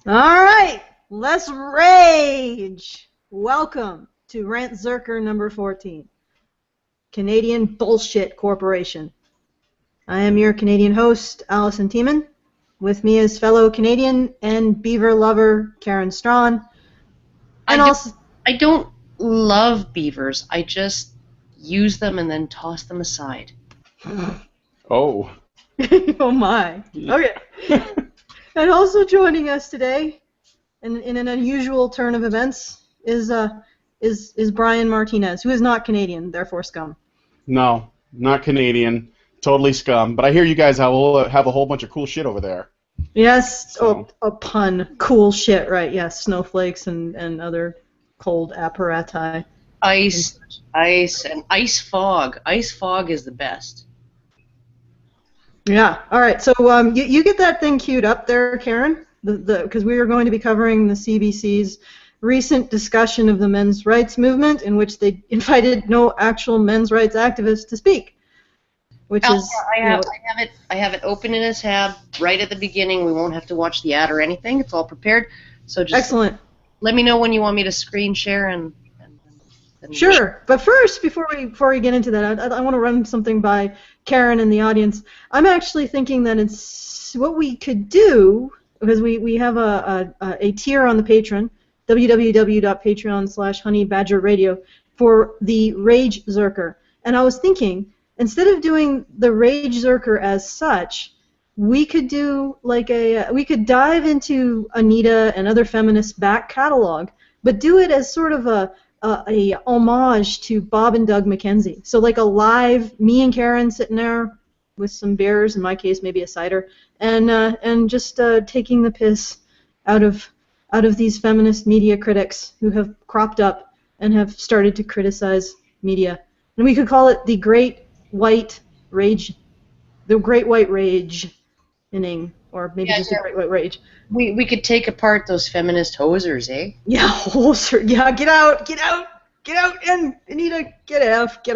All right, let's rage. Welcome to Rantzerker number 14, Canadian Bullshit Corporation. I am your Canadian host, Alison Tiemann. With me is fellow Canadian and beaver lover, Karen Strawn. And I don't love beavers. I just use them and then toss them aside. Oh. Oh my. Okay. And also joining us today, in an unusual turn of events, is Brian Martinez, who is not Canadian, therefore scum. No, not Canadian. Totally scum. But I hear you guys have a whole bunch of cool shit over there. Yes, So. a pun. Cool shit, right? Yes, snowflakes and other cold apparati. Ice, and ice fog. Ice fog is the best. Yeah. All right. So you get that thing queued up there, Karen, because we are going to be covering the CBC's recent discussion of the men's rights movement, in which they invited no actual men's rights activists to speak. Which is I have it open in a tab right at the beginning. We won't have to watch the ad or anything. It's all prepared. So just excellent. Let me know when you want me to screen share and Sure, but first, before we get into that, I want to run something by Karen and the audience. I'm actually thinking that it's what we could do, because we have a tier on the Patreon, www.patreon.com/honeybadgerradio, for the Rantzerker. And I was thinking, instead of doing the Rantzerker as such, we could do we could dive into Anita and other feminists' back catalog, but do it as sort of a homage to Bob and Doug McKenzie. So like a live, me and Karen sitting there with some beers, in my case maybe a cider, and just taking the piss out of these feminist media critics who have cropped up and have started to criticize media. And we could call it the Great White Rage, inning, or maybe just a Great White Rage. We could take apart those feminist hosers, eh? Yeah, hoser. Yeah, get out, and Anita, get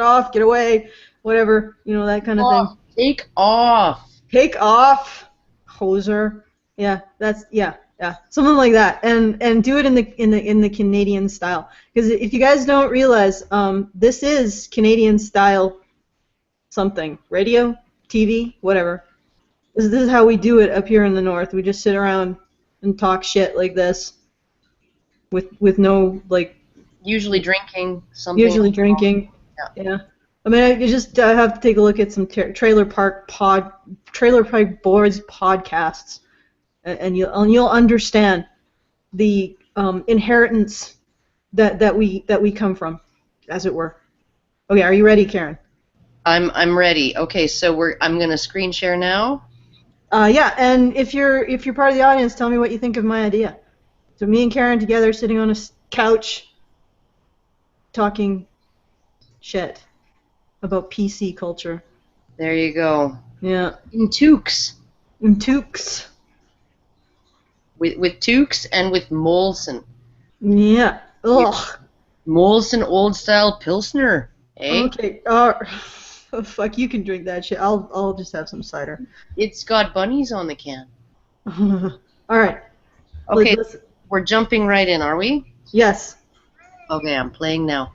off, get away, whatever, that kind of thing. Take off, hoser. Yeah, something like that, and do it in the Canadian style. Because if you guys don't realize, this is Canadian style something, radio, TV, whatever. This is how we do it up here in the North. We just sit around and talk shit like this, with no usually drinking something. Usually drinking. Yeah. I mean, you just have to take a look at some Trailer Park Boys podcasts, and you'll understand the inheritance that we come from, as it were. Okay, are you ready, Karen? I'm ready. Okay, so I'm gonna screen share now. Yeah, and if you're part of the audience, tell me what you think of my idea. So me and Karen together, sitting on a couch, talking shit about PC culture. There you go. Yeah. In toques. With toques and with Molson. Yeah. Ugh. Molson Old Style Pilsner. Eh? Okay. Oh, fuck, you can drink that shit. I'll just have some cider. It's got bunnies on the can. All right. Okay, we're jumping right in, are we? Yes. Okay, I'm playing now.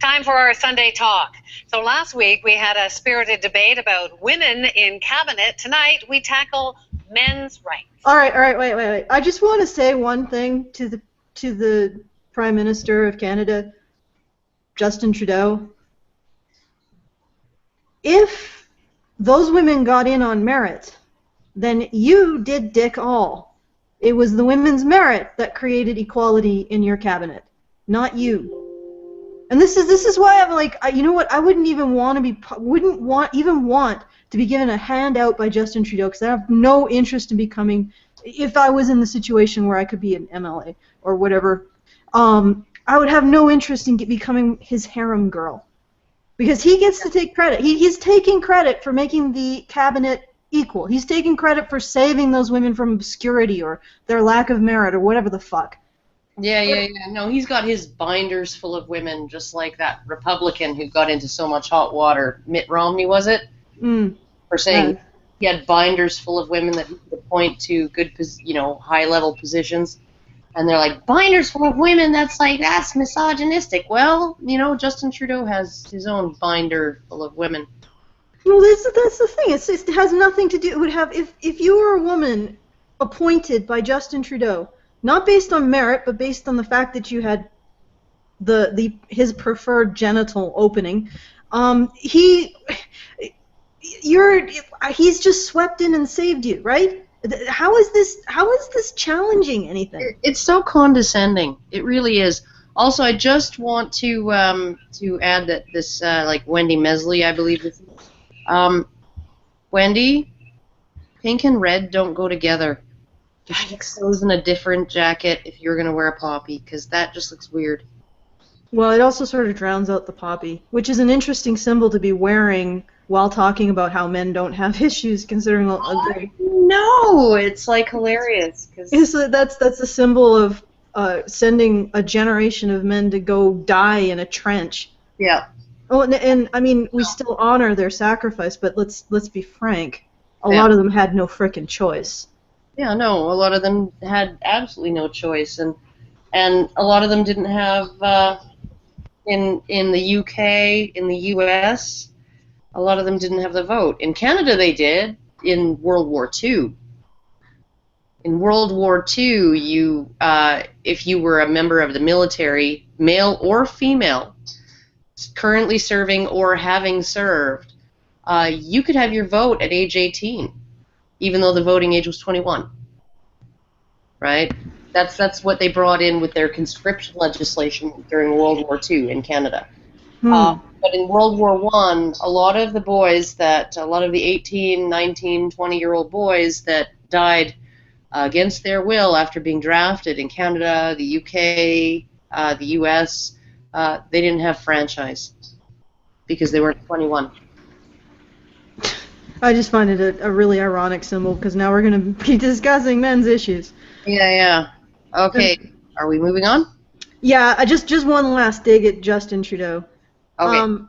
Time for our Sunday talk. So last week we had a spirited debate about women in cabinet. Tonight we tackle men's rights. All right, wait. I just want to say one thing to the Prime Minister of Canada, Justin Trudeau. If those women got in on merit, then you did dick all. It was the women's merit that created equality in your cabinet, not you. And this is why I'm like, you know what? I wouldn't even want to be given a handout by Justin Trudeau, because I have no interest in becoming, if I was in the situation where I could be an MLA or whatever, I would have no interest in becoming his harem girl, because he gets to take credit. He's taking credit for making the cabinet equal. He's taking credit for saving those women from obscurity or their lack of merit or whatever the fuck. Yeah. No, he's got his binders full of women, just like that Republican who got into so much hot water. Mitt Romney, was it? for saying he had binders full of women that he could appoint to good, high-level positions. And they're like, binders full of women, that's misogynistic. Well, Justin Trudeau has his own binder full of women. Well, that's the thing. It has nothing to do. It would have if you were a woman appointed by Justin Trudeau, not based on merit, but based on the fact that you had his preferred genital opening. He's just swept in and saved you, right? How is this challenging anything? It's so condescending. It really is. Also, I just want to add that this Wendy Mesley, I believe this is. Wendy, pink and red don't go together. You should fix those in a different jacket if you're gonna wear a poppy, because that just looks weird. Well, it also sort of drowns out the poppy, which is an interesting symbol to be wearing while talking about how men don't have issues, considering. No, it's like hilarious. So that's a symbol of sending a generation of men to go die in a trench. Yeah. Oh, and I mean, we still honor their sacrifice, but let's be frank. A lot of them had no frickin' choice. Yeah, no, a lot of them had absolutely no choice, and a lot of them didn't have in the UK, in the US, a lot of them didn't have the vote. In Canada, they did in World War II. In World War II, if you were a member of the military, male or female, currently serving or having served, you could have your vote at age 18, even though the voting age was 21. Right? That's what they brought in with their conscription legislation during World War II in Canada. But in World War I, a lot of the 18, 19, 20-year-old boys that died against their will after being drafted in Canada, the UK, the US, they didn't have franchise because they weren't 21. I just find it a really ironic symbol because now we're going to be discussing men's issues. Yeah. Okay, are we moving on? Yeah, just one last dig at Justin Trudeau. Okay.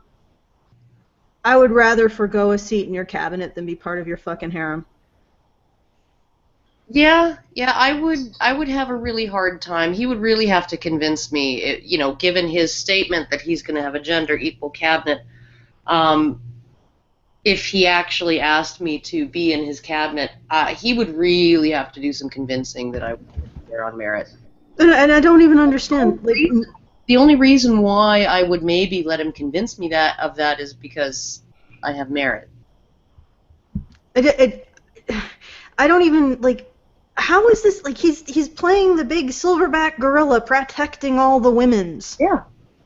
I would rather forgo a seat in your cabinet than be part of your fucking harem. Yeah, I would have a really hard time. He would really have to convince me, given his statement that he's going to have a gender-equal cabinet, if he actually asked me to be in his cabinet, he would really have to do some convincing that I would be there on merit. And I don't even understand. The only reason why I would maybe let him convince me of that is because I have merit. I don't even, how is this, he's playing the big silverback gorilla protecting all the women's. Yeah.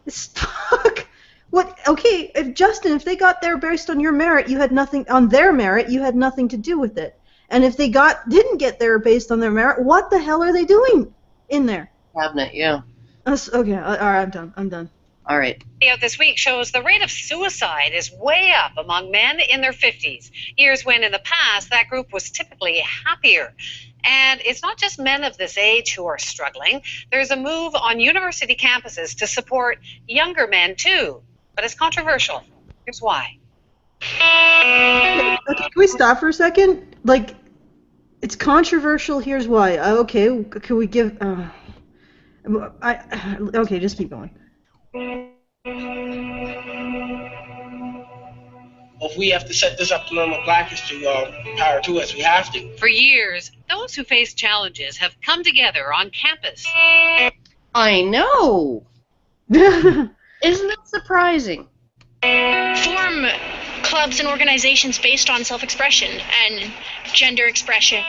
Fuck. What? Okay, if they got there based on your merit, you had nothing, on their merit, you had nothing to do with it. And if they didn't get there based on their merit, what the hell are they doing in there? Cabinet, yeah. Okay, all right, I'm done. All right. Out this week shows the rate of suicide is way up among men in their 50s, years when in the past that group was typically happier. And it's not just men of this age who are struggling. There's a move on university campuses to support younger men too, but it's controversial. Here's why. Okay, can we stop for a second? It's controversial, here's why. Okay, can we give... okay, just keep going. If we have to set this up to learn what Black history, power to us, we have to. For years, those who face challenges have come together on campus. I know! Isn't it surprising? Form clubs and organizations based on self-expression and gender expression.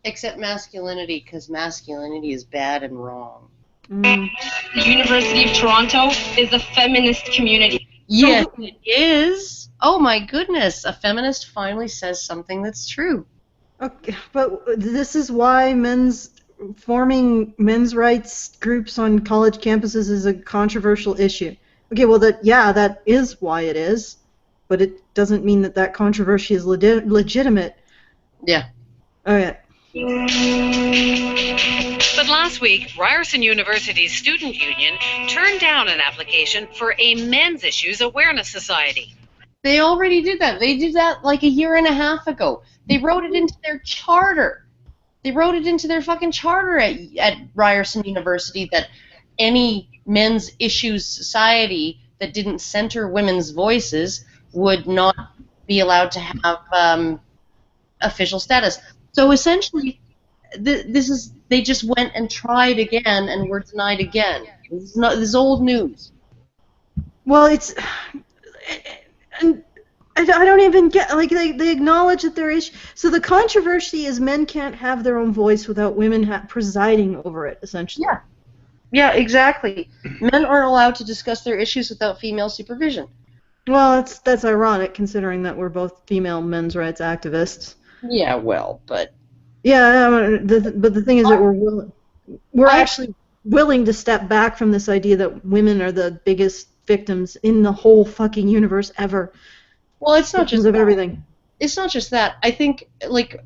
Except masculinity, because masculinity is bad and wrong. The University of Toronto is a feminist community. Yes, it is. Oh my goodness, a feminist finally says something that's true. Okay, but this is why forming men's rights groups on college campuses is a controversial issue. Okay, well that is why it is, but it doesn't mean that controversy is legitimate. Yeah. Okay. But last week, Ryerson University's student union turned down an application for a men's issues awareness society. They already did that. They did that like a year and a half ago. They wrote it into their charter. They wrote it into their fucking charter at Ryerson University that any men's issues society that didn't center women's voices would not be allowed to have official status. So essentially, they just went and tried again and were denied again. This is old news. Well, and I don't even get, like, they acknowledge that there is, so the controversy is men can't have their own voice without women presiding over it, essentially. Yeah, exactly. Men aren't allowed to discuss their issues without female supervision. Well, that's ironic, considering that we're both female men's rights activists. Yeah, well, but... Yeah, but the thing is that we're actually willing to step back from this idea that women are the biggest victims in the whole fucking universe ever. Well, it's not just of everything. It's not just that. I think, like,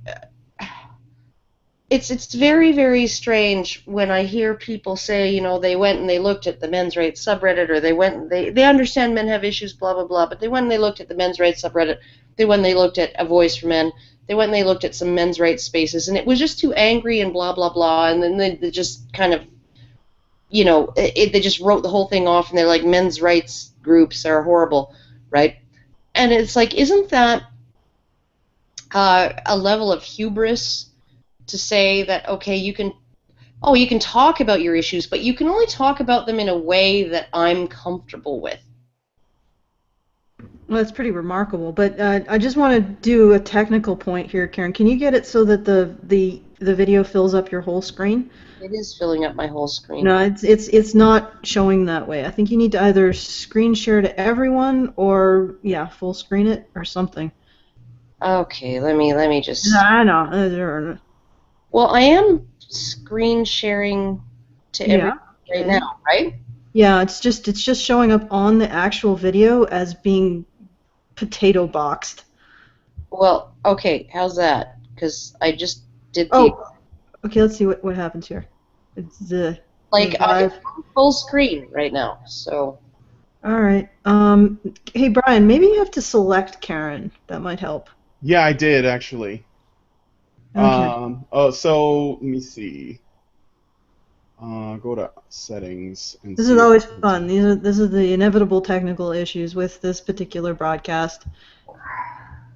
it's very, very strange when I hear people say, you know, they went and they looked at the men's rights subreddit, or they understand men have issues, blah, blah, blah, but they went and they looked at the men's rights subreddit, they went and they looked at A Voice for Men, they went and they looked at some men's rights spaces, and it was just too angry and blah, blah, blah, and then they just kind of, you know, they just wrote the whole thing off, and they're like, men's rights groups are horrible, right? And it's like, isn't that a level of hubris to say that, okay, you can talk about your issues, but you can only talk about them in a way that I'm comfortable with? Well, that's pretty remarkable, but I just want to do a technical point here, Karen. Can you get it so that the video fills up your whole screen? It is filling up my whole screen. No, it's not showing that way. I think you need to either screen share to everyone or, yeah, full screen it or something. Okay, let me just... No, I know. Well, I am screen sharing to everyone right now, right? Yeah, it's just showing up on the actual video as being potato boxed. Well, okay, how's that? Because I just did the... Oh, okay, let's see what happens here. It's I'm full screen right now, so... All right. Hey, Brian, maybe you have to select Karen. That might help. Yeah, I did, actually. Okay. So, let me see. Go to settings. And this is always fun. This is the inevitable technical issues with this particular broadcast.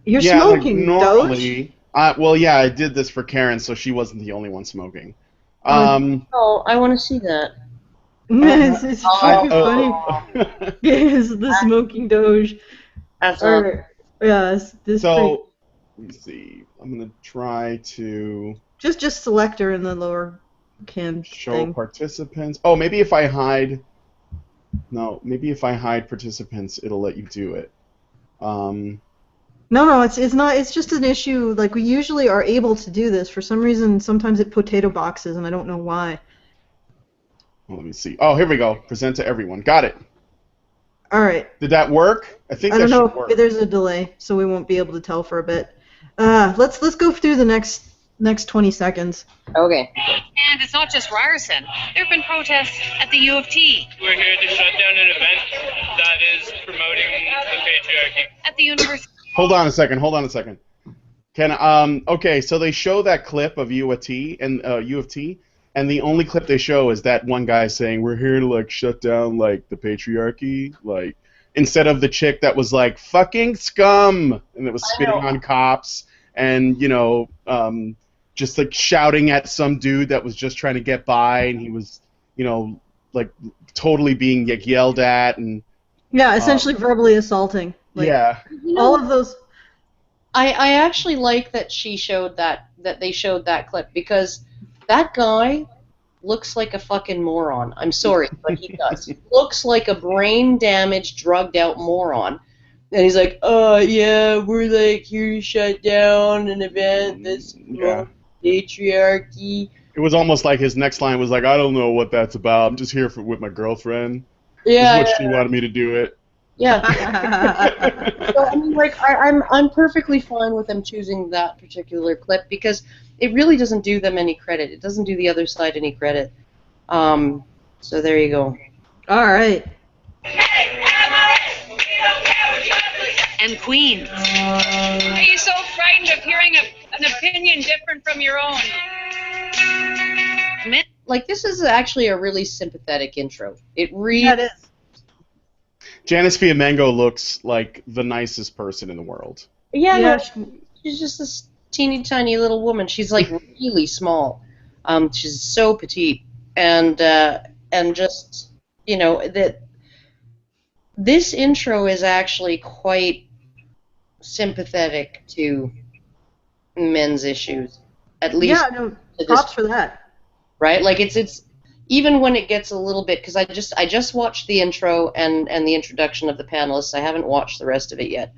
You're smoking, like normally, Doge? Well, yeah, I did this for Karen, so she wasn't the only one smoking. Oh, I want to see that. It's fucking funny. Yes, the smoking Doge. That's Yeah, this. So, let me see. I'm gonna try to just select her in the lower cam show thing. participants. Oh, maybe if I hide. No, maybe if I hide participants, it'll let you do it. No, it's not. It's just an issue. Like, we usually are able to do this. For some reason, sometimes it potato boxes, and I don't know why. Well, let me see. Oh, here we go. Present to everyone. Got it. All right. Did that work? I think I that don't know. should work. There's a delay, so we won't be able to tell for a bit. Let's go through the next 20 seconds. Okay. And it's not just Ryerson. There have been protests at the U of T. We're here to shut down an event that is promoting the patriarchy. At the university. Hold on a second. Okay, so they show that clip of U of T, and the only clip they show is that one guy saying, we're here to, like, shut down, like, the patriarchy, like, instead of the chick that was like, fucking scum, and it was spitting on cops, and, you know, just, like, shouting at some dude that was just trying to get by, and he was, you know, like, totally being, like, yelled at, and... Yeah, essentially verbally assaulting. Like, yeah. All of those... I actually like that they showed that clip, because that guy looks like a fucking moron. I'm sorry, but he does. He looks like a brain-damaged, drugged-out moron. And he's like, oh, yeah, we're, like, here to shut down an event that's patriarchy. It was almost like his next line was like, I don't know what that's about. I'm just here with my girlfriend. Yeah. This is what she wanted me to do it. Yeah. So, I mean, like, I'm perfectly fine with them choosing that particular clip, because it really doesn't do them any credit. It doesn't do the other side any credit. So there you go. All right. and queens. Are you so frightened of hearing an opinion different from your own? Men Like, this is actually a really sympathetic intro. It really Yeah, it is. Janice Fiamengo looks like the nicest person in the world. Yeah, Yeah, no, she's just this teeny tiny little woman. She's like really small. She's so petite, and just that this intro is actually quite sympathetic to men's issues, at least yeah, no, to this, props for that. right? Like it's even when it gets a little bit, because I just watched the intro and the introduction of the panelists. I haven't watched the rest of it yet.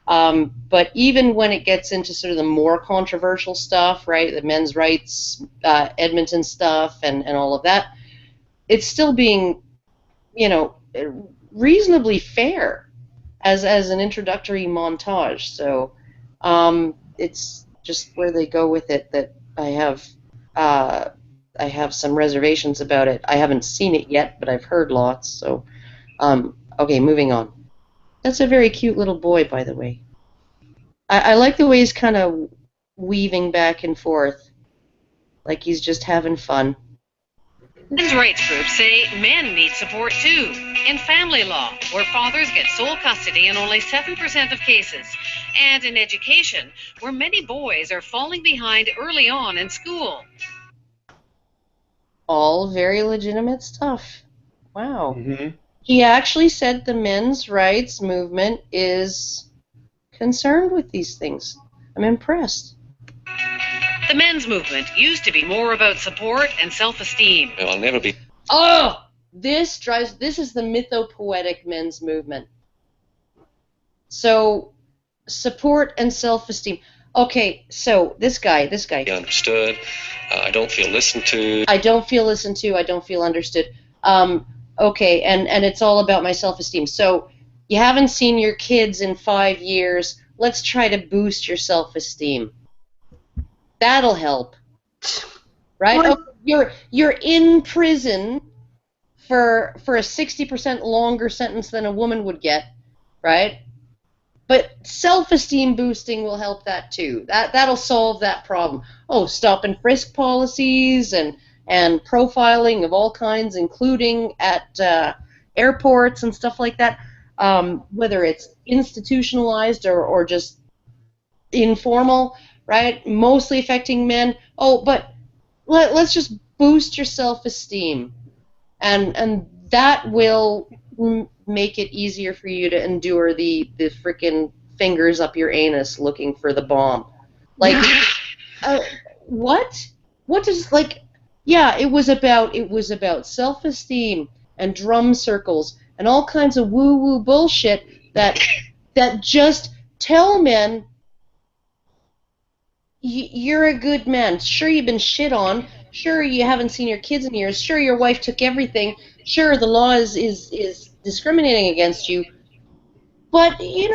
But even when it gets into sort of the more controversial stuff, right, the men's rights, Edmonton stuff, and all of that, it's still being, reasonably fair as an introductory montage. So it's just where they go with it that I have some reservations about it. I haven't seen it yet, but I've heard lots. So okay, moving on. That's a very cute little boy, by the way. I like the way he's kind of weaving back and forth, like he's just having fun. Men's rights groups say men need support too. In family law, where fathers get sole custody in only 7% of cases. And in education, where many boys are falling behind early on in school. All very legitimate stuff. Wow. Mm-hmm. He actually said the men's rights movement is concerned with these things. I'm impressed. The men's movement used to be more about support and self-esteem. I'll never be. Oh, this is the mythopoetic men's movement. So, support and self-esteem. Okay, so this guy. Understood. I don't feel listened to. I don't feel listened to. I don't feel understood. Okay, and it's all about my self-esteem. So, you haven't seen your kids in 5 years. Let's try to boost your self-esteem. That'll help, right? Well, Oh, you're in prison for a 60% longer sentence than a woman would get, right? But self-esteem boosting will help that too. That'll solve that problem. Oh, stop and frisk policies and profiling of all kinds, including at airports and stuff like that. Whether it's institutionalized or just informal, right? Mostly affecting men. Oh, but let's just boost your self-esteem, and that will make it easier for you to endure the frickin' fingers up your anus looking for the bomb. Like, what? What does, like? Yeah, it was about self-esteem and drum circles and all kinds of woo-woo bullshit that just tell men you're a good man. Sure, you've been shit on. Sure, you haven't seen your kids in years. Sure, your wife took everything. Sure, the law is discriminating against you. But you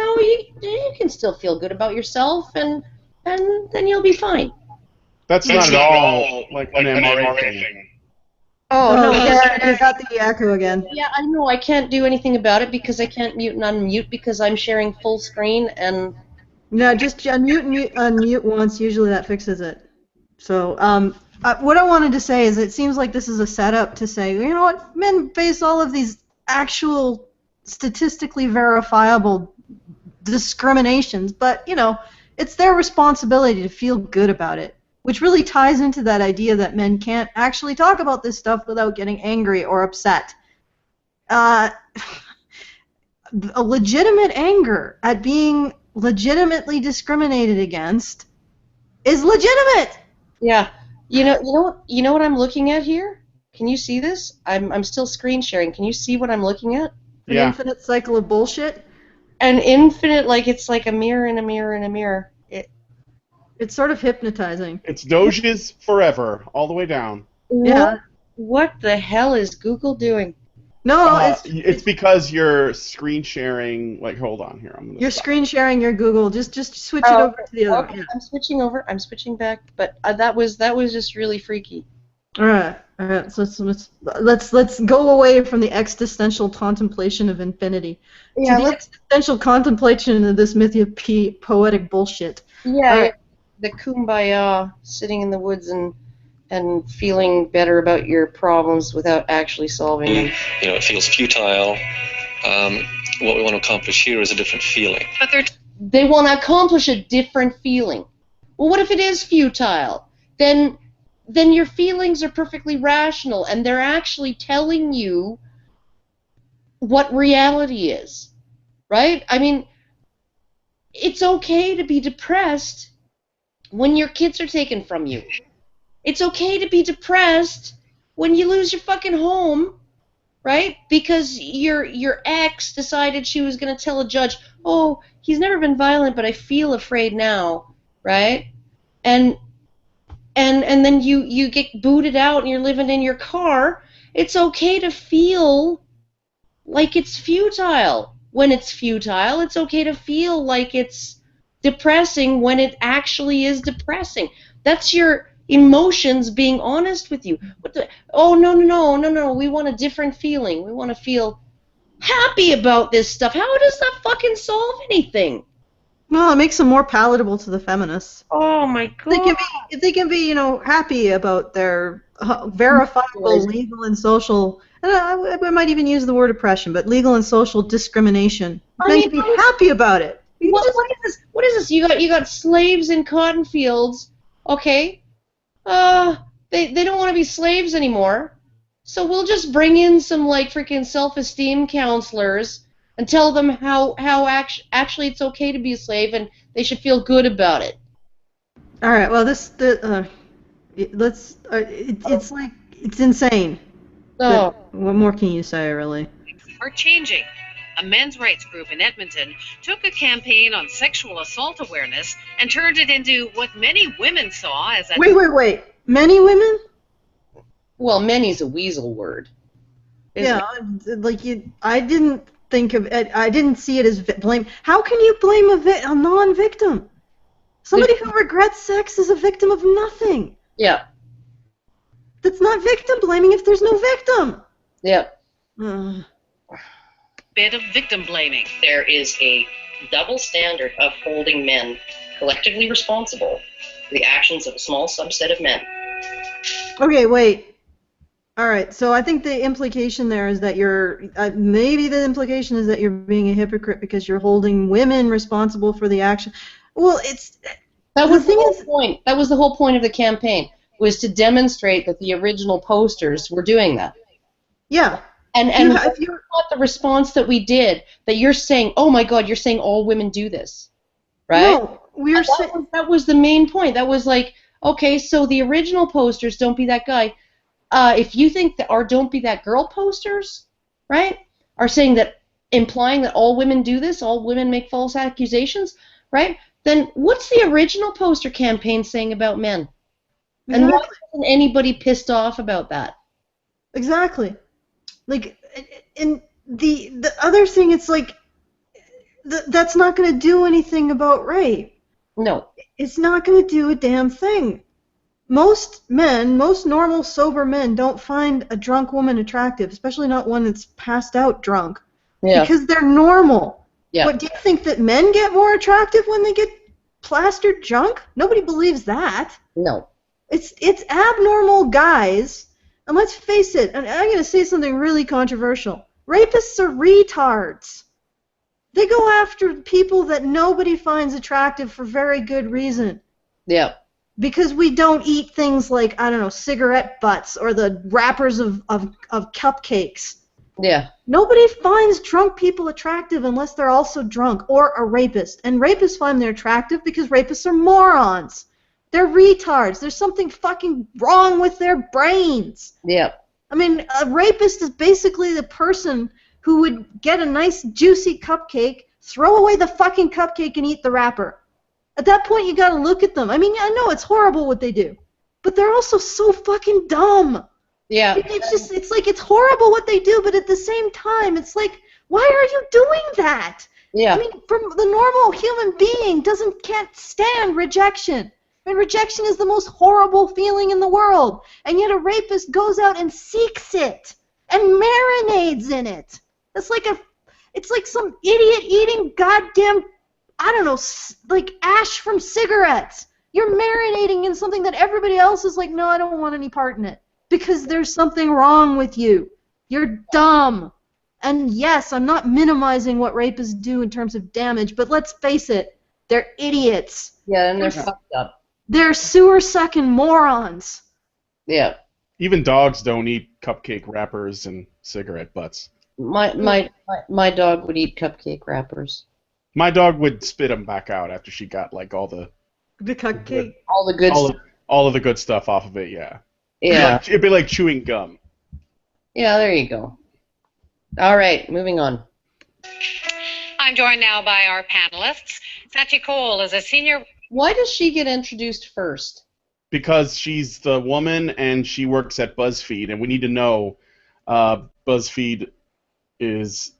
can still feel good about yourself, and then you'll be fine. That's not at all like an MRA thing. Oh no, I got the echo again. Yeah, I know. I can't do anything about it because I can't mute and unmute because I'm sharing full screen and. No, just unmute once. Usually that fixes it. So, what I wanted to say is, it seems like this is a setup to say, you know what, men face all of these actual statistically verifiable discriminations, but it's their responsibility to feel good about it, which really ties into that idea that men can't actually talk about this stuff without getting angry or upset. A legitimate anger at being legitimately discriminated against is legitimate. Yeah. You know what I'm looking at here? Can you see this? I'm still screen sharing. Can you see what I'm looking at? An infinite cycle of bullshit. An infinite, like it's like a mirror and a mirror and a mirror. It's sort of hypnotizing. It's Doge's forever, all the way down. Yeah. What the hell is Google doing? No, it's because you're screen sharing. Like, hold on here. You're screen sharing your Google. Just switch it over to the other. Okay. Yeah. I'm switching over. I'm switching back. But that was just really freaky. All right. So let's go away from the existential contemplation of infinity to the existential contemplation of this poetic bullshit. Yeah, All right. the kumbaya, sitting in the woods and feeling better about your problems without actually solving them. You know, it feels futile. What we want to accomplish here is a different feeling. But They want to accomplish a different feeling. Well, what if it is futile? Then your feelings are perfectly rational, and they're actually telling you what reality is, right? I mean, it's okay to be depressed when your kids are taken from you. It's okay to be depressed when you lose your fucking home, right? Because your ex decided she was going to tell a judge, oh, he's never been violent, but I feel afraid now, right? And then you get booted out and you're living in your car. It's okay to feel like it's futile. When it's futile, it's okay to feel like it's depressing when it actually is depressing. That's your emotions being honest with you. Oh, no, we want a different feeling. We want to feel happy about this stuff. How does that fucking solve anything? Well, it makes them more palatable to the feminists. Oh my god. They can be, happy about their verifiable legal and social, and I might even use the word oppression, but legal and social discrimination. Men can be happy about it. What is this? You got slaves in cotton fields. Okay. They don't want to be slaves anymore. So we'll just bring in some like freaking self-esteem counselors and tell them how actually it's okay to be a slave and they should feel good about it. All right. Well, it's like it's insane. Oh. What more can you say, really? Are changing. A men's rights group in Edmonton took a campaign on sexual assault awareness and turned it into what many women saw as a... Wait. Many women? Well, many's a weasel word. I didn't think of it. I didn't see it as blame. How can you blame a non-victim? Somebody who regrets sex is a victim of nothing. Yeah. That's not victim blaming if there's no victim. Yeah. Bit of victim blaming. There is a double standard of holding men collectively responsible for the actions of a small subset of men. Okay, wait. All right, so I think the implication there is that maybe the implication is that you're being a hypocrite because you're holding women responsible for the action. Well, that was the whole point. That was the whole point of the campaign, was to demonstrate that the original posters were doing that. Yeah. And if you thought the response that we did, that you're saying, oh my God, you're saying all women do this, right? No, we're saying that was the main point. That was like, okay, so the original posters, don't be that guy. If you think that our don't be that girl posters, right, are saying that, implying that all women do this, all women make false accusations, right? Then what's the original poster campaign saying about men? Exactly. And why isn't anybody pissed off about that? Exactly. Like, and the other thing, it's like, that's not going to do anything about rape. No. It's not going to do a damn thing. Most normal, sober men don't find a drunk woman attractive, especially not one that's passed out drunk, because they're normal. Yeah. What, do you think that men get more attractive when they get plastered drunk? Nobody believes that. No. It's abnormal guys, and let's face it, and I'm going to say something really controversial. Rapists are retards. They go after people that nobody finds attractive for very good reason. Yeah. Because we don't eat things like, I don't know, cigarette butts or the wrappers of cupcakes. Yeah. Nobody finds drunk people attractive unless they're also drunk or a rapist. And rapists find them attractive because rapists are morons. They're retards. There's something fucking wrong with their brains. Yeah. I mean, a rapist is basically the person who would get a nice juicy cupcake, throw away the fucking cupcake and eat the wrapper. At that point, you gotta look at them. I mean, I know it's horrible what they do, but they're also so fucking dumb. Yeah. It's like it's horrible what they do, but at the same time, it's like, why are you doing that? Yeah. I mean, from the normal human being can't stand rejection. And rejection is the most horrible feeling in the world. And yet a rapist goes out and seeks it and marinades in it. It's like some idiot eating goddamn, I don't know, like ash from cigarettes. You're marinating in something that everybody else is like, no, I don't want any part in it. Because there's something wrong with you. You're dumb. And yes, I'm not minimizing what rapists do in terms of damage, but let's face it, they're idiots. Yeah, and they're fucked up. They're sewer-sucking morons. Yeah. Even dogs don't eat cupcake wrappers and cigarette butts. My dog would eat cupcake wrappers. My dog would spit them back out after she got like all the cupcake, all the good stuff. All of the good stuff off of it. Yeah. Yeah. It'd be like chewing gum. Yeah, there you go. All right, moving on. I'm joined now by our panelists. Sachi Cole is a senior. Why does she get introduced first? Because she's the woman and she works at BuzzFeed, and we need to know BuzzFeed is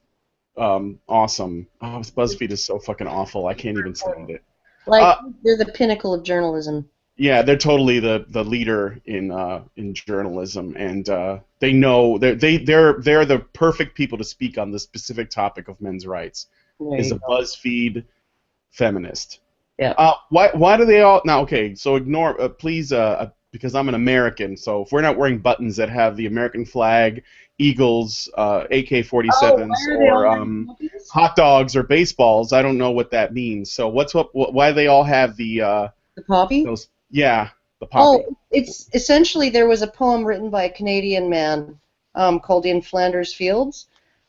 awesome. Oh, BuzzFeed is so fucking awful. I can't even stand it. Like they're the pinnacle of journalism. Yeah, they're totally the leader in journalism, and they know they're the perfect people to speak on the specific topic of men's rights. Is a BuzzFeed feminist. Yeah. Why do they all now? Okay, so ignore please because I'm an American. So if we're not wearing buttons that have the American flag, eagles, AK-47s, or hot dogs or baseballs, I don't know what that means. So why do they all have the poppy? Yeah, the poppy. Oh, it's essentially there was a poem written by a Canadian man called In Flanders Fields.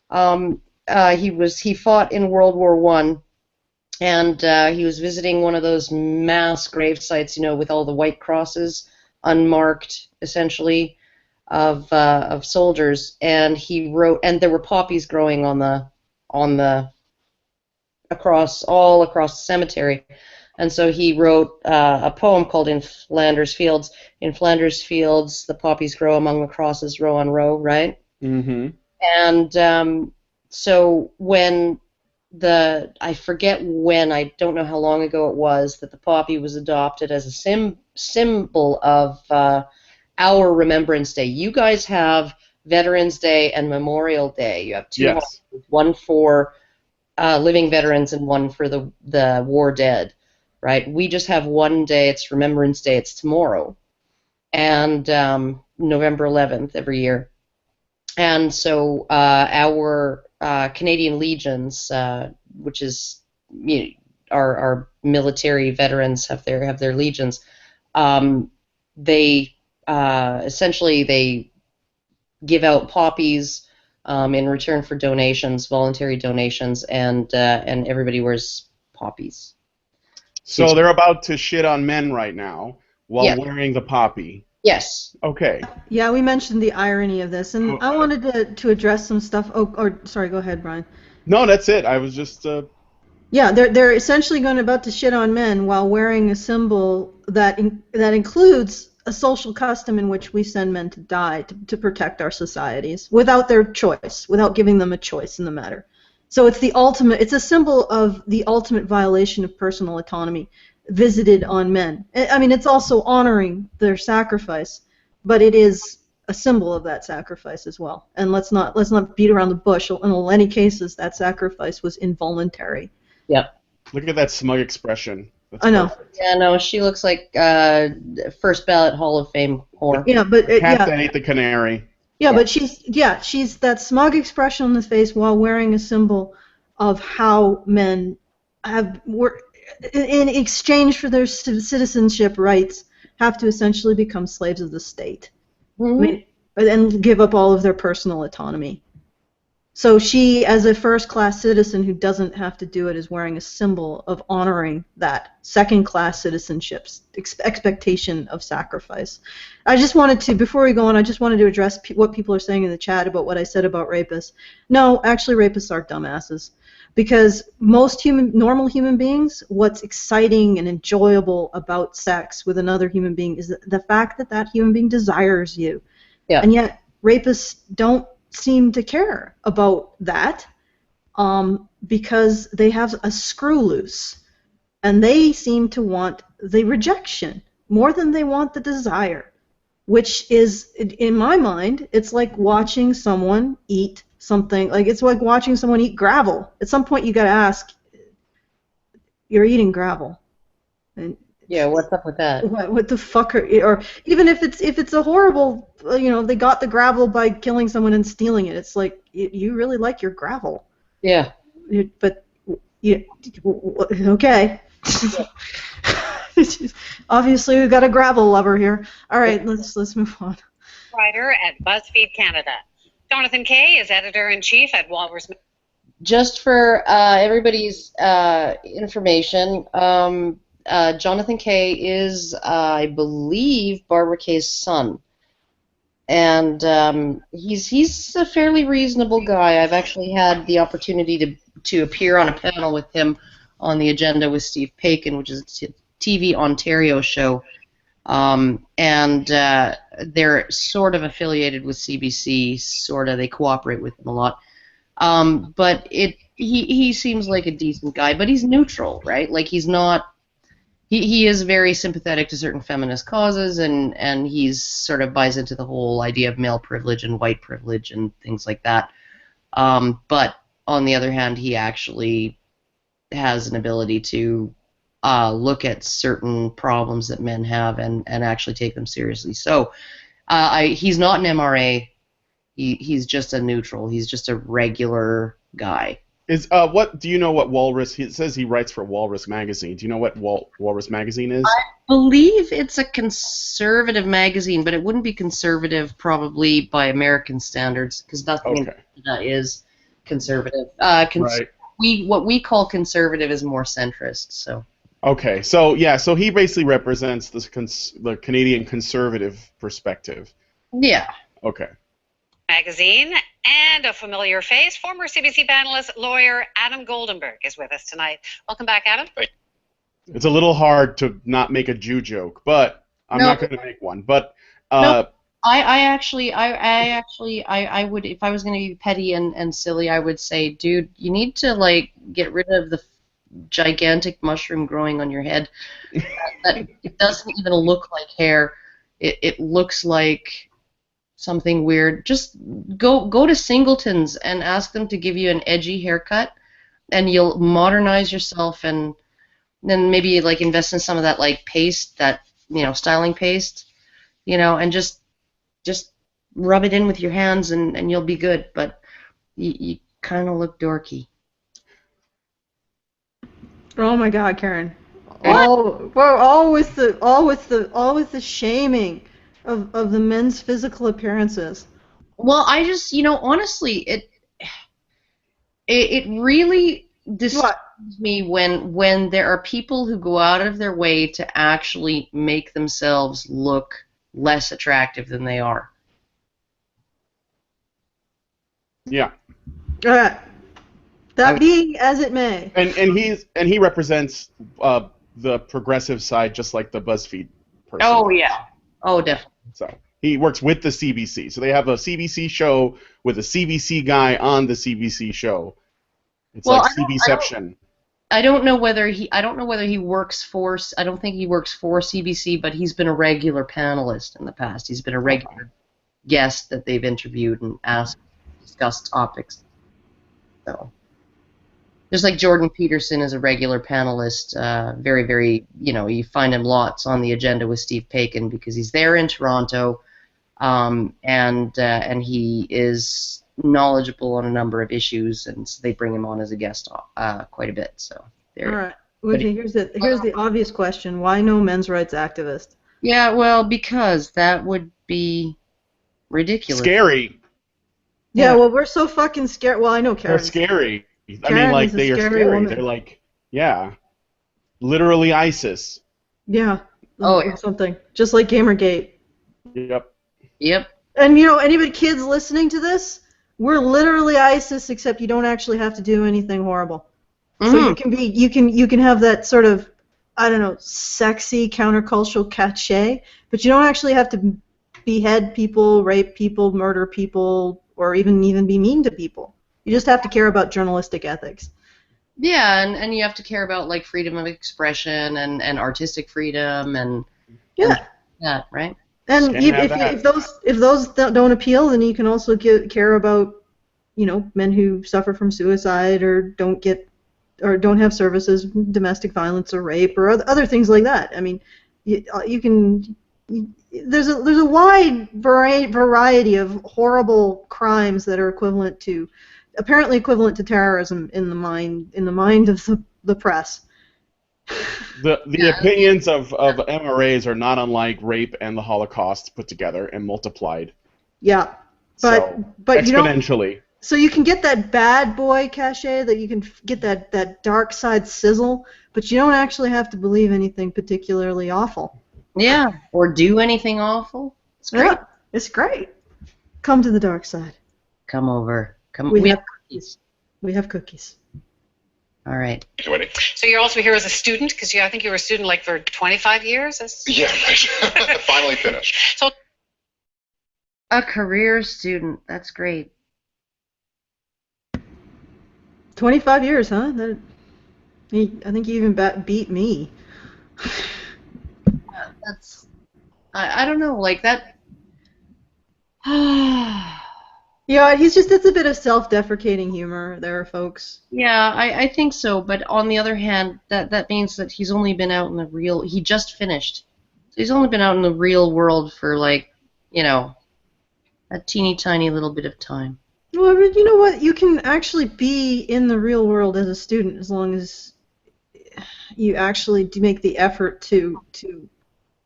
He fought in World War I, and he was visiting one of those mass grave sites, with all the white crosses, unmarked, essentially, of soldiers. And he wrote, and there were poppies growing across the cemetery. And so he wrote a poem called In Flanders Fields. In Flanders Fields, the poppies grow among the crosses, row on row, right? Mm-hmm. And so when I forget when, I don't know how long ago it was, that the poppy was adopted as a symbol of our Remembrance Day. You guys have Veterans Day and Memorial Day. You have two holidays, one for living veterans and one for the war dead. Right? We just have one day. It's Remembrance Day. It's tomorrow, and November 11th every year. And so our Canadian Legions, which is our military veterans have their legions. They essentially they give out poppies in return for donations, voluntary donations, and everybody wears poppies. So they're about to shit on men right now while wearing the poppy. Yes. Okay. Yeah, we mentioned the irony of this, and I wanted to address some stuff. Sorry, go ahead, Brian. No, that's it. I was just. Yeah, they're essentially about to shit on men while wearing a symbol that includes a social custom in which we send men to die to protect our societies without their choice, without giving them a choice in the matter. So it's a symbol of the ultimate violation of personal autonomy visited on men. I mean, it's also honoring their sacrifice, but it is a symbol of that sacrifice as well. And let's not beat around the bush. In many cases, that sacrifice was involuntary. Yep. Look at that smug expression. That's I know. Perfect. Yeah, no, she looks like first ballot Hall of Fame whore. Yeah, but cat that ate the canary. Yeah, but she's that smug expression on the face while wearing a symbol of how men were in exchange for their citizenship rights have to essentially become slaves of the state. Mm-hmm. I mean, and give up all of their personal autonomy. So she, as a first-class citizen who doesn't have to do it, is wearing a symbol of honoring that second-class citizenship's expectation of sacrifice. I just wanted to, before we go on, I just wanted to address what people are saying in the chat about what I said about rapists. No, actually, rapists are dumbasses. Because most normal human beings, what's exciting and enjoyable about sex with another human being is the fact that that human being desires you. Yeah. And yet, rapists don't seem to care about that because they have a screw loose. And they seem to want the rejection. more than they want the desire, which is, in my mind, it's like watching someone eat something. Like, it's like watching someone eat gravel. At some point, you got to ask, you're eating gravel. And Yeah, what's up with that? what the fuck or even if it's a horrible, they got the gravel by killing someone and stealing it. It's like, you really like your gravel. Yeah. But okay. Obviously, we've got a gravel lover here. All right, let's move on. Writer at BuzzFeed Canada. Jonathan Kay is editor-in-chief at Walrus. Just for everybody's information, Jonathan Kay is, I believe, Barbara Kay's son, and he's a fairly reasonable guy. I've actually had the opportunity to appear on a panel with him on the Agenda with Steve Paikin, which is a TV Ontario show, and they're sort of affiliated with CBC. Sort of, they cooperate with them a lot. But he seems like a decent guy, but he's neutral, right? Like, he's not. He is very sympathetic to certain feminist causes, and he's sort of buys into the whole idea of male privilege and white privilege and things like that. But on the other hand, he actually has an ability to look at certain problems that men have and actually take them seriously. So he's not an MRA. He's just a neutral. He's just a regular guy. What do you know? What Walrus? He says he writes for Walrus magazine. Do you know what Walrus magazine is? I believe it's a conservative magazine, but it wouldn't be conservative probably by American standards, because nothing in Canada is conservative. Right. What we call conservative is more centrist. So. Okay, so yeah, so he basically represents the Canadian conservative perspective. Yeah. Okay. Magazine, and a familiar face, former CBC panelist, lawyer Adam Goldenberg is with us tonight. Welcome back, Adam. Right. It's a little hard to not make a Jew joke, but I'm not going to make one. But no, I would, if I was going to be petty and silly, I would say, dude, you need to like get rid of the gigantic mushroom growing on your head. that it doesn't even look like hair. It looks like something weird. Just go to Singleton's and ask them to give you an edgy haircut, and you'll modernize yourself, and then maybe like invest in some of that like paste, that styling paste, and just rub it in with your hands, and you'll be good. But you kind of look dorky. Oh my God, Karen! All with the shaming of the men's physical appearances. Well, I just, honestly, it really disturbs me when there are people who go out of their way to actually make themselves look less attractive than they are. Yeah. That being as it may. And he represents the progressive side, just like the BuzzFeed person. Oh yeah. Oh, definitely. So he works with the CBC. So they have a CBC show with a CBC guy on the CBC show. It's like CBception. I don't know whether he works for. I don't think he works for CBC, but he's been a regular panelist in the past. He's been a regular guest that they've interviewed and asked, discussed topics. So, just like Jordan Peterson is a regular panelist, very, very, you find him lots on the Agenda with Steve Paikin because he's there in Toronto, and he is knowledgeable on a number of issues, and so they bring him on as a guest quite a bit. So there. All right. Okay, here's the obvious question: why no men's rights activist? Yeah, well, because that would be ridiculous. Scary. Yeah, well, we're so fucking scared. Well, I know Karen. They're scary. I Karen mean, like, they are scary. Woman. They're like, yeah, literally ISIS. Yeah. Oh, or something. Just like Gamergate. Yep. Yep. And anybody kids listening to this, we're literally ISIS, except you don't actually have to do anything horrible. Mm-hmm. So you can have that sort of, I don't know, sexy countercultural cachet, but you don't actually have to behead people, rape people, murder people, or even be mean to people. You just have to care about journalistic ethics. Yeah, and you have to care about like freedom of expression and artistic freedom and Yeah. That, right? And Can't have that. if those don't appeal, then you can also care about, men who suffer from suicide or don't have services, domestic violence or rape or other things like that. I mean, there's a wide variety of horrible crimes that are apparently equivalent to terrorism in the mind of the press. The opinions of MRAs are not unlike rape and the Holocaust put together and multiplied. Yeah, but exponentially. So you can get that bad boy cachet, that you can get that dark side sizzle, but you don't actually have to believe anything particularly awful. Yeah, or do anything awful. It's great. Yeah, it's great. Come to the dark side. Come over. We have cookies. We have cookies. All right. So you're also here as a student, because I think you were a student like for 25 years? Yeah, finally finished. So a career student. That's great. 25 years, huh? I think you even beat me. That's... I don't know, like that... Yeah, it's a bit of self-deprecating humor there, folks. Yeah, I think so, but on the other hand, that means that he's only been out in the real... He just finished. So he's only been out in the real world for, like, a teeny tiny little bit of time. Well, but you know what? You can actually be in the real world as a student as long as you actually do make the effort to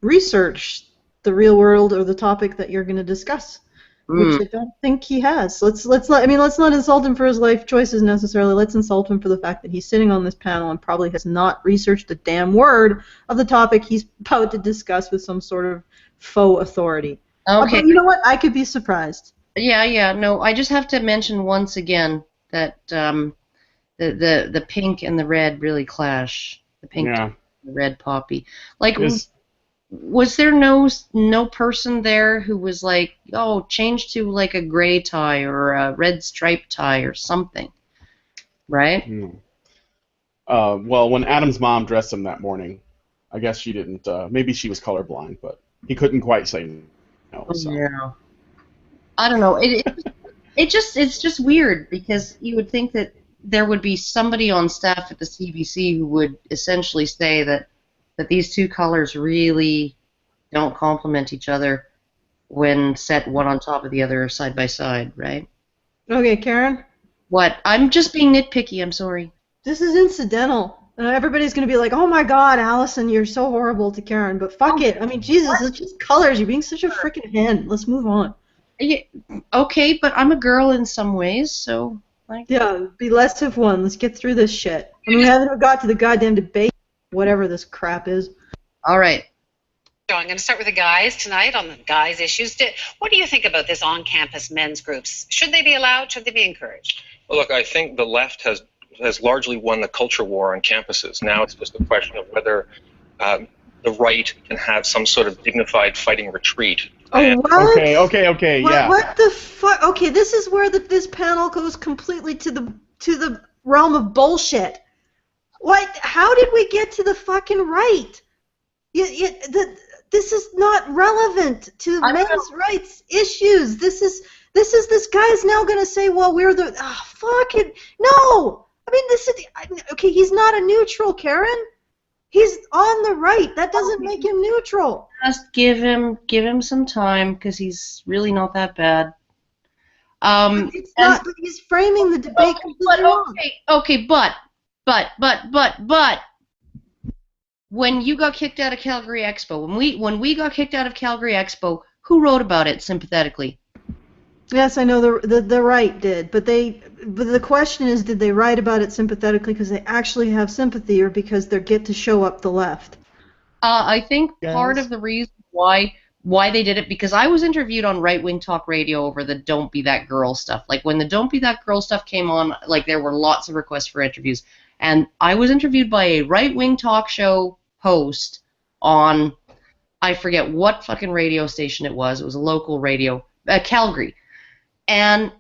research the real world or the topic that you're going to discuss, which I don't think he has. Let's not insult him for his life choices necessarily. Let's insult him for the fact that he's sitting on this panel and probably has not researched a damn word of the topic he's about to discuss with some sort of faux authority. Okay. But you know what? I could be surprised. Yeah, no, I just have to mention once again that the pink and the red really clash. The pink and the red poppy. Like, was there no person there who was like, oh, change to like a gray tie or a red striped tie or something, right? Well, when Adam's mom dressed him that morning, I guess she didn't, maybe she was colorblind, but he couldn't quite say no. So. Yeah. I don't know. It's just weird because you would think that there would be somebody on staff at the CBC who would essentially say that these two colors really don't complement each other when set one on top of the other side by side, right? Okay, Karen? What? I'm just being nitpicky, I'm sorry. This is incidental. Everybody's going to be like, oh my god, Alison, you're so horrible to Karen, but fuck it. I mean, Jesus, it's just colors. You're being such a freaking hen. Let's move on. Yeah, okay, but I'm a girl in some ways, so... Yeah, be less of one. Let's get through this shit. I mean, we haven't got to the goddamn debate, whatever this crap is. All right. So I'm going to start with the guys tonight on the guys' issues. What do you think about this on-campus men's groups? Should they be allowed? Should they be encouraged? Well, look, I think the left has largely won the culture war on campuses. Now it's just a question of whether the right can have some sort of dignified fighting retreat. Oh, what? Okay, yeah. What the fuck? Okay, this is where this panel goes completely to the realm of bullshit. What? How did we get to the fucking right? This is not relevant to men's rights issues. This guy's now going to say, well, we're the... Oh, fuck it. No! I mean, this is... Okay, he's not a neutral, Karen. He's on the right. That doesn't make him neutral. Just give him some time, because he's really not that bad. But he's framing the debate completely wrong. Okay, but when you got kicked out of Calgary Expo, when we got kicked out of Calgary Expo, who wrote about it sympathetically? Yes, I know the right did, but the question is, did they write about it sympathetically because they actually have sympathy, or because they get to show up the left? I think part of the reason why they did it, because I was interviewed on right-wing talk radio over the Don't Be That Girl stuff. Like, when the Don't Be That Girl stuff came on, like, there were lots of requests for interviews. And I was interviewed by a right-wing talk show host on, I forget what fucking radio station it was. It was a local radio, Calgary. And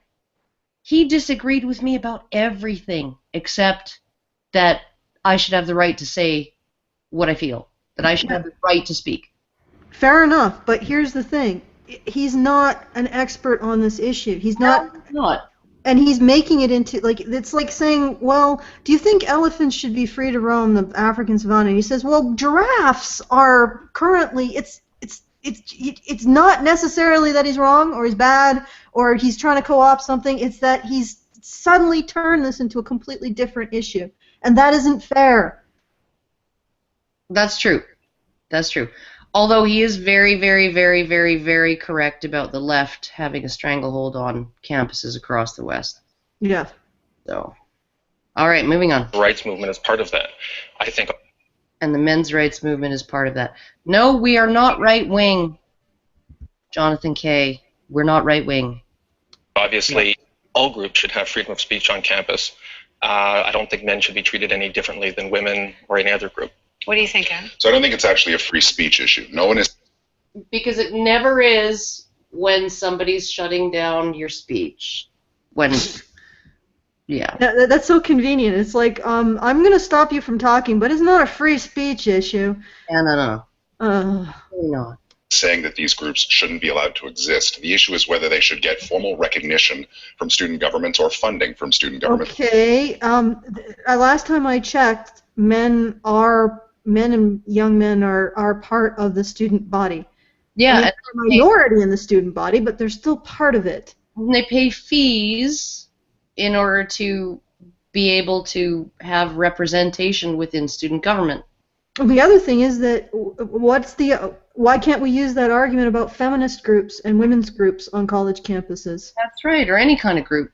he disagreed with me about everything except that I should have the right to say what I feel, that I should have the right to speak. Fair enough, but here's the thing. He's not an expert on this issue. He's not. No, he's not. And he's making it into, like, it's like saying, well, do you think elephants should be free to roam the African savanna? And he says, well, giraffes are currently, it's not necessarily that he's wrong or he's bad or he's trying to co-opt something. It's that he's suddenly turned this into a completely different issue. And that isn't fair. That's true. That's true. Although he is very, very, very, very, very correct about the left having a stranglehold on campuses across the West. Yeah. So, all right, moving on. The rights movement is part of that, I think. And the men's rights movement is part of that. No, we are not right-wing, Jonathan Kay. We're not right-wing. Obviously, all groups should have freedom of speech on campus. I don't think men should be treated any differently than women or any other group. What do you think, Anne? So I don't think it's actually a free speech issue. No one is. Because it never is when somebody's shutting down your speech. When, yeah. That's so convenient. It's like, I'm going to stop you from talking, but it's not a free speech issue. Yeah, no. Really not. Saying that these groups shouldn't be allowed to exist. The issue is whether they should get formal recognition from student governments or funding from student governments. Okay. Last time I checked, men and young men are part of the student body. Yeah. I mean, they're a minority in the student body, but they're still part of it. And they pay fees in order to be able to have representation within student government. The other thing is that why can't we use that argument about feminist groups and women's groups on college campuses? That's right, or any kind of group.